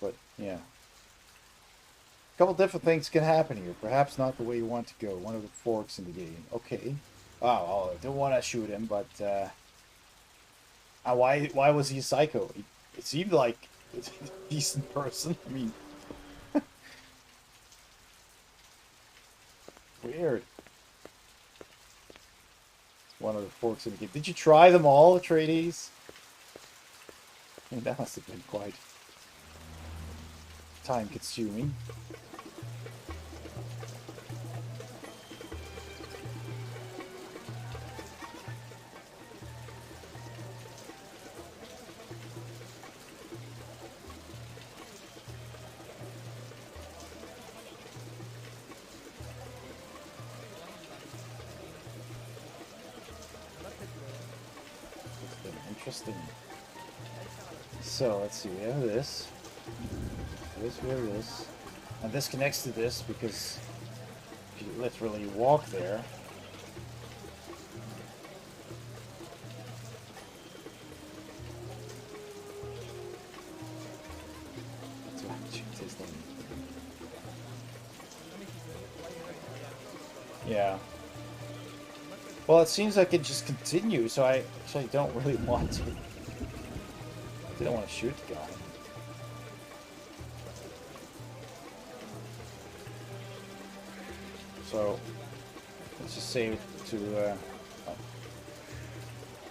But, yeah. A couple different things can happen here. Perhaps not the way you want to go. One of the forks in the game. Okay. Oh, I don't want to shoot him, but... why was he a psycho? It seemed like a decent person. I mean... Weird. One of the forks in the game. Did you try them all, Atreides? I mean, that must have been quite time-consuming. Interesting. So let's see, we have this, we have this, and this connects to this because if you literally walk there, yeah. Well, it seems like it just continues, so I actually don't really want to. I don't want to shoot the guy. So, let's just save it to,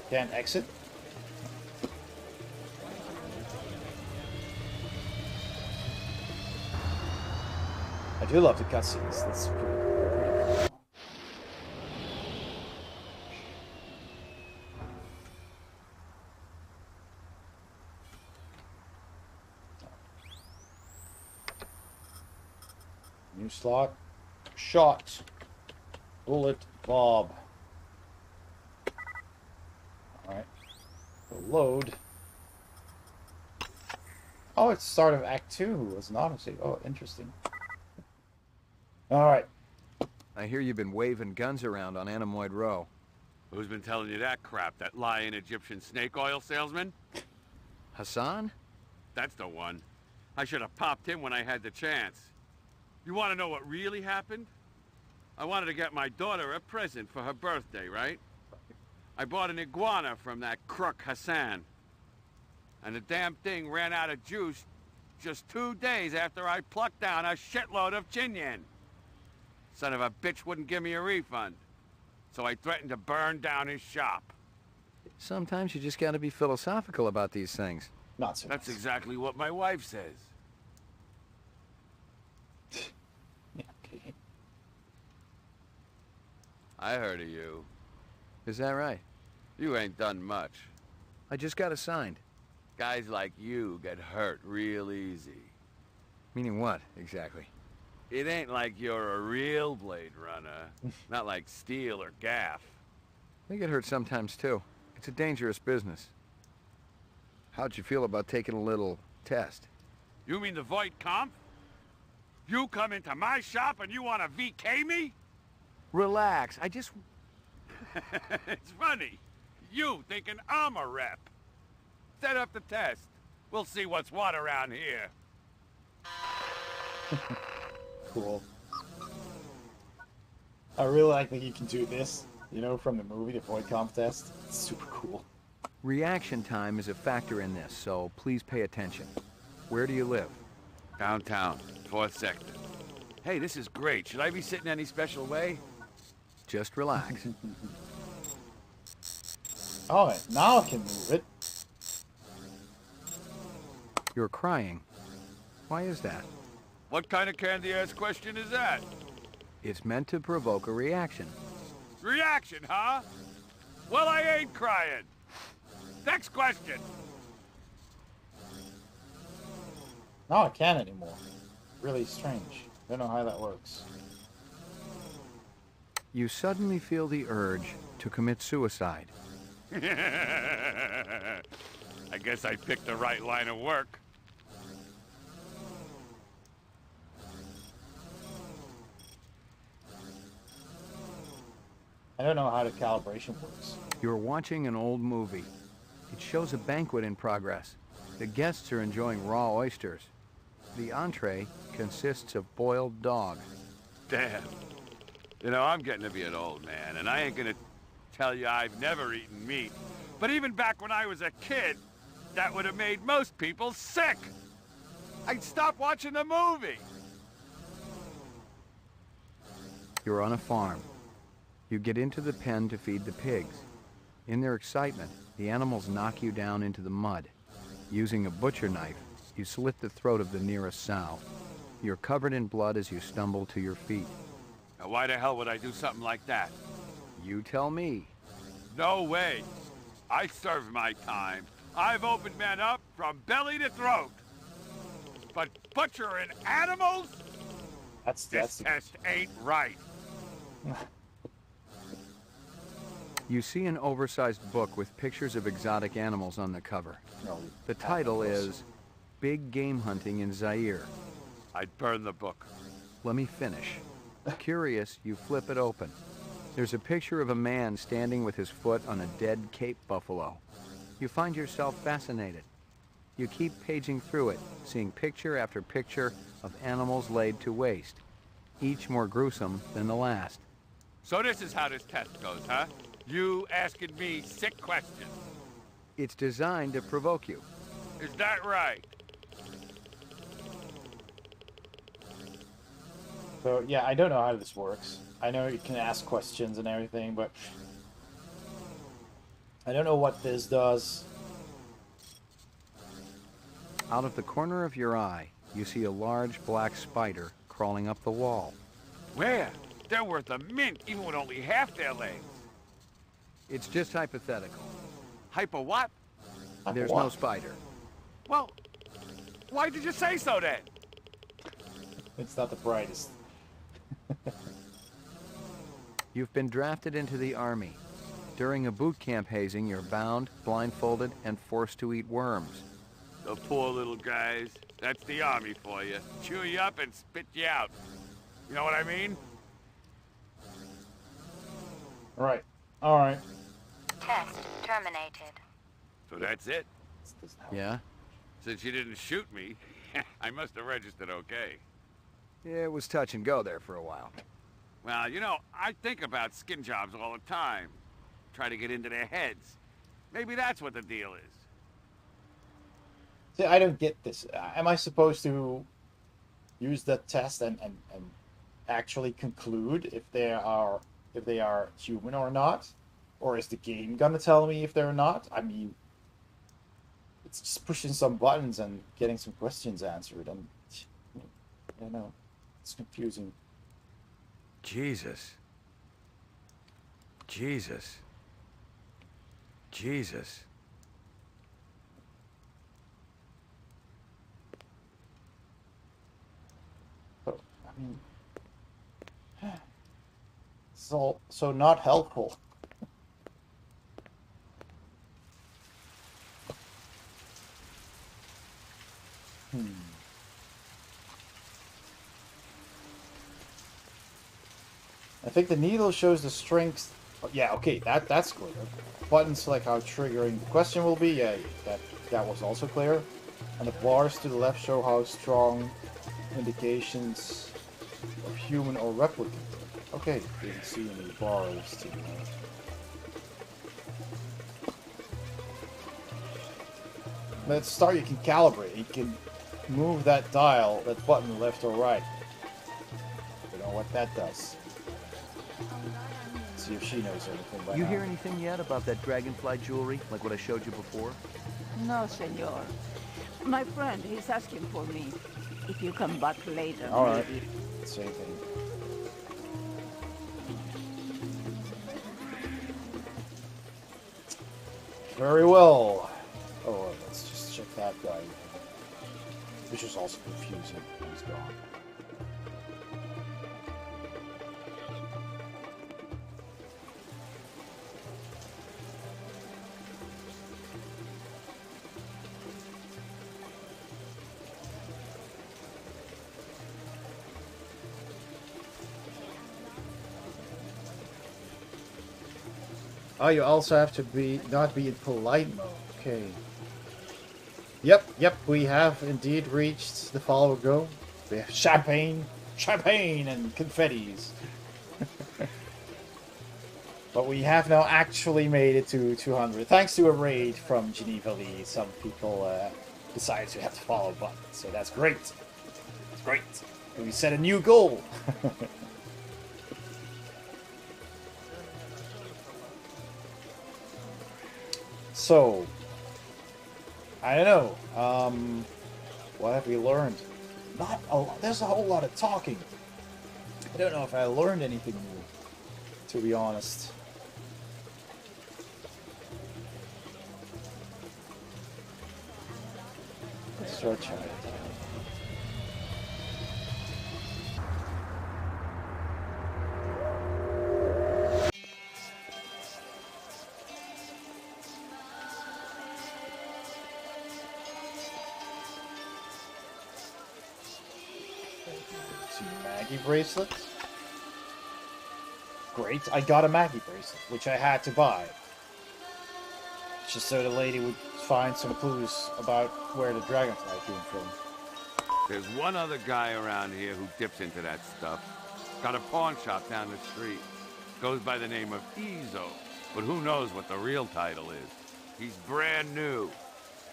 can't exit. I do love the cutscenes, that's pretty cool. New slot. Shot. Bullet Bob. Alright. Load. Oh, it's start of Act 2. It's not a save. Oh, interesting. Alright. I hear you've been waving guns around on Anemoid Row. Who's been telling you that crap? That lying Egyptian snake oil salesman? Hassan? That's the one. I should have popped him when I had the chance. You want to know what really happened? I wanted to get my daughter a present for her birthday, right? I bought an iguana from that crook Hassan. And the damn thing ran out of juice just 2 days after I plucked down a shitload of chinyen. Son of a bitch wouldn't give me a refund. So I threatened to burn down his shop. Sometimes you just gotta be philosophical about these things. Not so. That's exactly what my wife says. Okay. I heard of you. Is that right? You ain't done much. I just got assigned. Guys like you get hurt real easy. Meaning what, exactly? It ain't like you're a real Blade Runner. Not like Steel or Gaff. They get hurt sometimes, too. It's a dangerous business. How'd you feel about taking a little test? You mean the Voight Kampf? You come into my shop and you want to VK me? Relax, I just... It's funny. You thinking I'm a rep. Set up the test. We'll see what's what around here. Cool. I really like that you can do this, you know, from the movie, the Void Comp test. It's super cool. Reaction time is a factor in this, so please pay attention. Where do you live? Downtown, 4th sector. Hey, this is great. Should I be sitting any special way? Just relax. Alright, now I can move it. You're crying. Why is that? What kind of candy-ass question is that? It's meant to provoke a reaction. Reaction, huh? Well, I ain't crying. Next question. Now I can't anymore. Really strange. Don't know how that works. You suddenly feel the urge to commit suicide. I guess I picked the right line of work. I don't know how the calibration works. You're watching an old movie. It shows a banquet in progress. The guests are enjoying raw oysters. The entree consists of boiled dog. Damn. You know, I'm getting to be an old man, and I ain't gonna tell you I've never eaten meat. But even back when I was a kid, that would have made most people sick. I'd stop watching the movie. You're on a farm. You get into the pen to feed the pigs. In their excitement, the animals knock you down into the mud. Using a butcher knife, you slit the throat of the nearest sow. You're covered in blood as you stumble to your feet. Now why the hell would I do something like that? You tell me. No way. I served my time. I've opened men up from belly to throat. But butchering animals? This test ain't right. You see an oversized book with pictures of exotic animals on the cover. The title is Big Game Hunting in Zaire. I'd burn the book. Let me finish. Curious, you flip it open. There's a picture of a man standing with his foot on a dead Cape buffalo. You find yourself fascinated. You keep paging through it, seeing picture after picture of animals laid to waste, each more gruesome than the last. So this is how this test goes, huh? You asking me sick questions. It's designed to provoke you. Is that right? So, yeah, I don't know how this works. I know you can ask questions and everything, but I don't know what this does. Out of the corner of your eye, you see a large black spider crawling up the wall. Where? They're worth a mint, even with only half their legs. It's just hypothetical. Hyper what? There's no spider. Well, why did you say so then? It's not the brightest. You've been drafted into the army. During a boot camp hazing, you're bound, blindfolded, and forced to eat worms. The poor little guys. That's the army for you. Chew you up and spit you out. You know what I mean? Right. All right. Test terminated. So that's it? Yeah? Since you didn't shoot me, I must have registered okay. Yeah, it was touch and go there for a while. Well, you know, I think about skin jobs all the time. Try to get into their heads. Maybe that's what the deal is. See, I don't get this. Am I supposed to use the test and actually conclude if they are human or not? Or is the game gonna tell me if they're not? I mean, it's just pushing some buttons and getting some questions answered, and I don't know, it's confusing. Jesus. Jesus. Jesus. So, I mean, so not helpful. I think the needle shows the strength. Yeah, okay, that's clear. Button select how triggering the question will be. Yeah, that was also clear. And the bars to the left show how strong indications of human or replicant. Okay, didn't see any bars to the left. But at the start you can calibrate. You can move that dial, that button left or right. You know what that does. See if she knows anything by You now. hear anything yet about that dragonfly jewelry, like what I showed you before? No, senor. My friend, he's asking for me. If you come back later, Alright, maybe. same thing. Very well. Oh, let's just check that guy. Which is also confusing. He's gone. Oh, you also have to not be in polite mode. Okay. Yep, we have indeed reached the follow go. We have champagne, and confettis. But we have now actually made it to 200. Thanks to a raid from Geneva Lee, some people decided to have the follow button. So that's great. It's great. And we set a new goal. So, I don't know. What have we learned? Not a lot. There's a whole lot of talking. I don't know if I learned anything new, to be honest. Let's try Chinatown. Maggie bracelets. Great, I got a Maggie bracelet, which I had to buy. Just so the lady would find some clues about where the dragonfly came from. There's one other guy around here who dips into that stuff. Got a pawn shop down the street. Goes by the name of Ezo, but who knows what the real title is. He's brand new.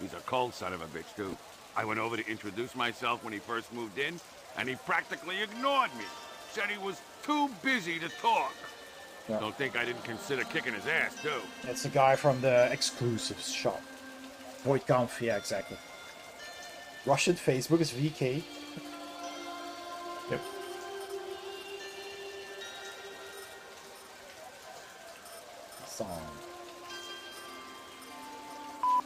He's a cold son of a bitch, too. I went over to introduce myself when he first moved in, and he practically ignored me. Said he was too busy to talk. Yeah. Don't think I didn't consider kicking his ass, too. That's the guy from the exclusives shop. Voigtkampf, yeah, exactly. Russian Facebook is VK. Yep. Song.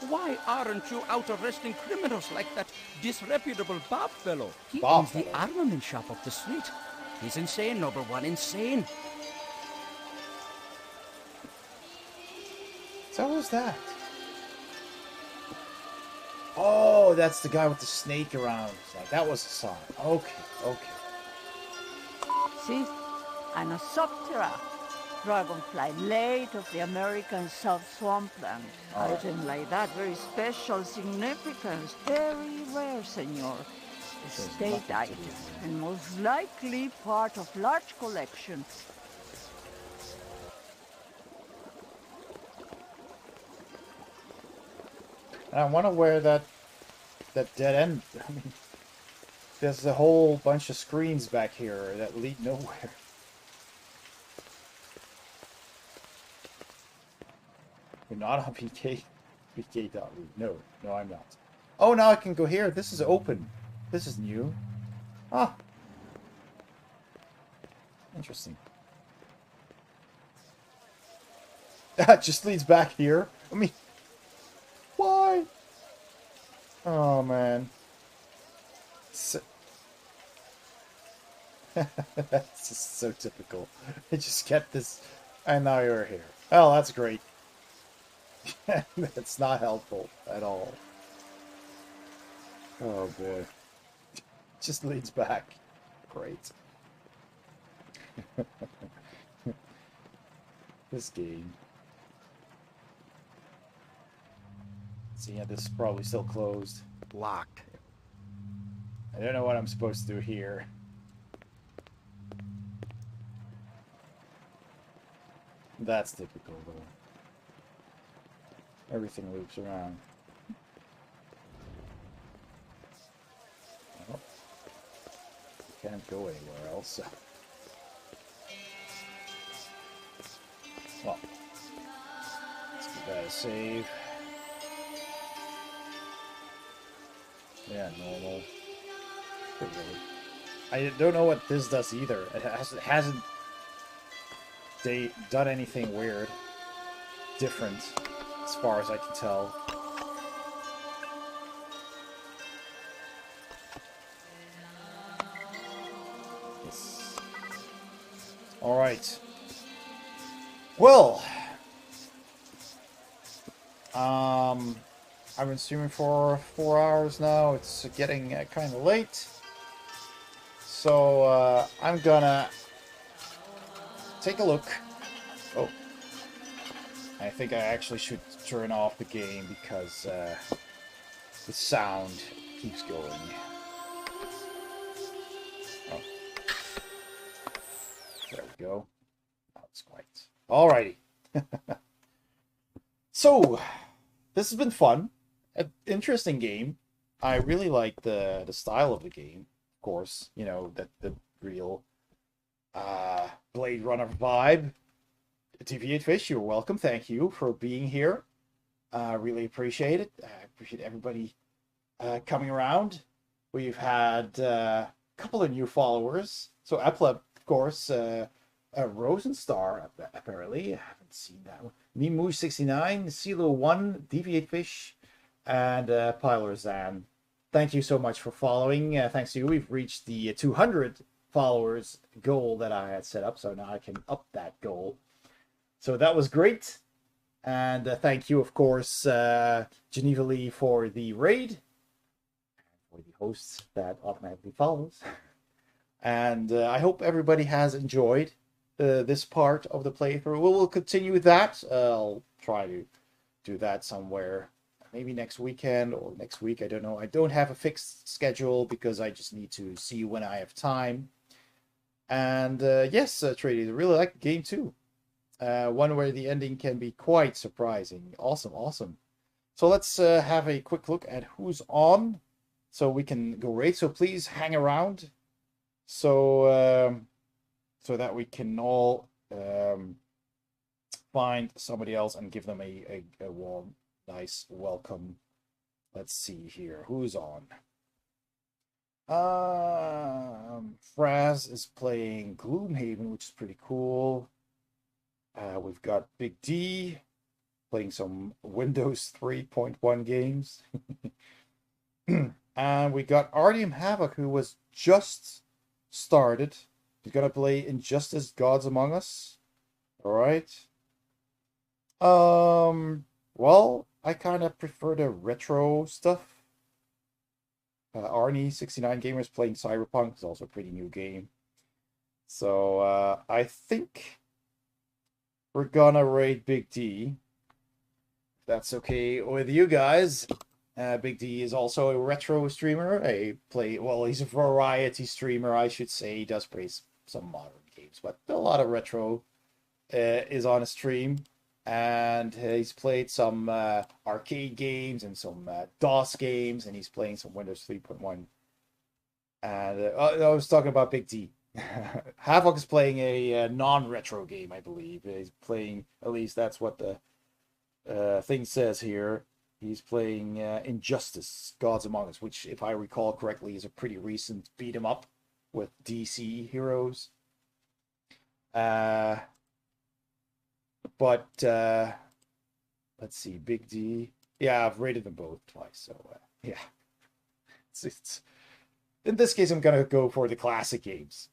Why aren't you out arresting criminals like that disreputable Bob fellow? He Bob owns the armament shop up the street. He's insane, number one, insane. So what was that? Oh, that's the guy with the snake around. That was the song. Okay, okay. See? Eine Soptera. Dragonfly late of the American South Swampland. Oh. Item like that, very special significance. Very rare, senor. Estate item, and most likely part of large collection. And I wonder where that dead end. I mean, there's a whole bunch of screens back here that lead nowhere. You're not on PK. PK.root. No, I'm not. Oh, now I can go here. This is open. This is new. Ah. Interesting. That just leads back here. I mean, why? Oh, man. That's just so typical. I just get this, and now you're here. Oh, that's great. That's not helpful at all. Oh, boy. Just leads back. Great. This game. See, yeah, this is probably still closed. Locked. I don't know what I'm supposed to do here. That's typical, though. Everything loops around. Well, can't go anywhere else, so. Well, let's give that a save. Yeah, normal. I don't know what this does either. It hasn't done anything weird, different, as far as I can tell. Yes. All right. Well, I've been streaming for 4 hours now. It's getting kind of late. So, I'm gonna take a look. Oh. I think I actually should turn off the game because the sound keeps going. Oh. There we go. That's quite. Alrighty. So, this has been fun. An interesting game. I really like the style of the game. Of course, you know, the real Blade Runner vibe. TV8 Fish, you're welcome. Thank you for being here. I really appreciate it. I appreciate everybody coming around. We've had a couple of new followers. So Epla, of course, Rosenstar, apparently. I haven't seen that one. Mimu69, Silo1, Deviate Fish, and Pilerzan. Thank you so much for following. Thanks to you, we've reached the 200 followers goal that I had set up. So now I can up that goal. So that was great. And thank you, of course, Geneva Lee for the raid. For the hosts that automatically follows. And I hope everybody has enjoyed this part of the playthrough. We'll continue that. I'll try to do that somewhere. Maybe next weekend or next week. I don't know. I don't have a fixed schedule because I just need to see when I have time. And yes, Trady, I really like the game too. One where the ending can be quite surprising. Awesome, awesome. So let's have a quick look at who's on. So we can go raid. So please hang around. So so that we can all find somebody else and give them a warm, nice welcome. Let's see here. Who's on? Fraz is playing Gloomhaven, which is pretty cool. We've got Big D playing some Windows 3.1 games. And we got Artyom Havoc, who was just started. He's gonna play Injustice Gods Among Us. Alright. Well, I kind of prefer the retro stuff. Arnie69 Gamers playing Cyberpunk. It's also a pretty new game. So, I think we're gonna raid Big D. If that's okay with you guys. Big D is also a retro streamer. He's a variety streamer, I should say. He does play some modern games, but a lot of retro is on a stream. And he's played some arcade games and some DOS games, and he's playing some Windows 3.1. And I was talking about Big D. Havoc is playing a non-retro game, I believe. He's playing, at least that's what the thing says here. He's playing Injustice, Gods Among Us, which, if I recall correctly, is a pretty recent beat-em-up with DC heroes. But let's see, Big D. Yeah, I've rated them both twice, so yeah. It's in this case, I'm gonna go for the classic games.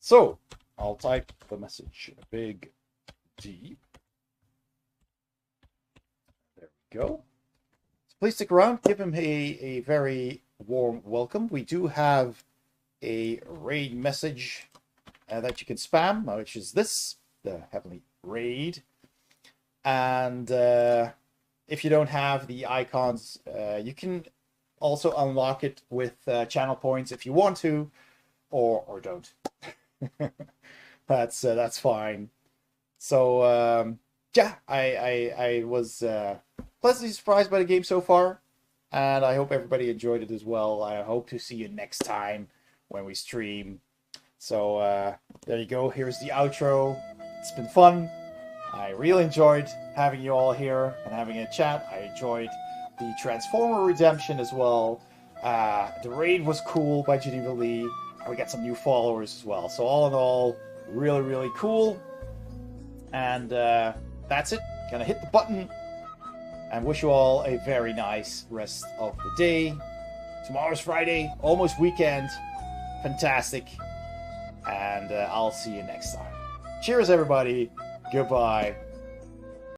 So I'll type the message, Big D. Go. So please stick around. Give him a very warm welcome. We do have a raid message that you can spam, which is this, the Heavenly Raid. And if you don't have the icons, you can also unlock it with channel points if you want to, or don't. That's fine. So yeah, I was pleasantly surprised by the game so far, and I hope everybody enjoyed it as well. I hope to see you next time when we stream. So there you go. Here's the outro. It's been fun. I really enjoyed having you all here and having a chat. I enjoyed the Transformer Redemption as well. The raid was cool by Geneva Lee. We got some new followers as well. So all in all, really, really cool. And that's it. Gonna hit the button and wish you all a very nice rest of the day. Tomorrow's Friday, almost weekend. Fantastic. And I'll see you next time. Cheers, everybody. Goodbye.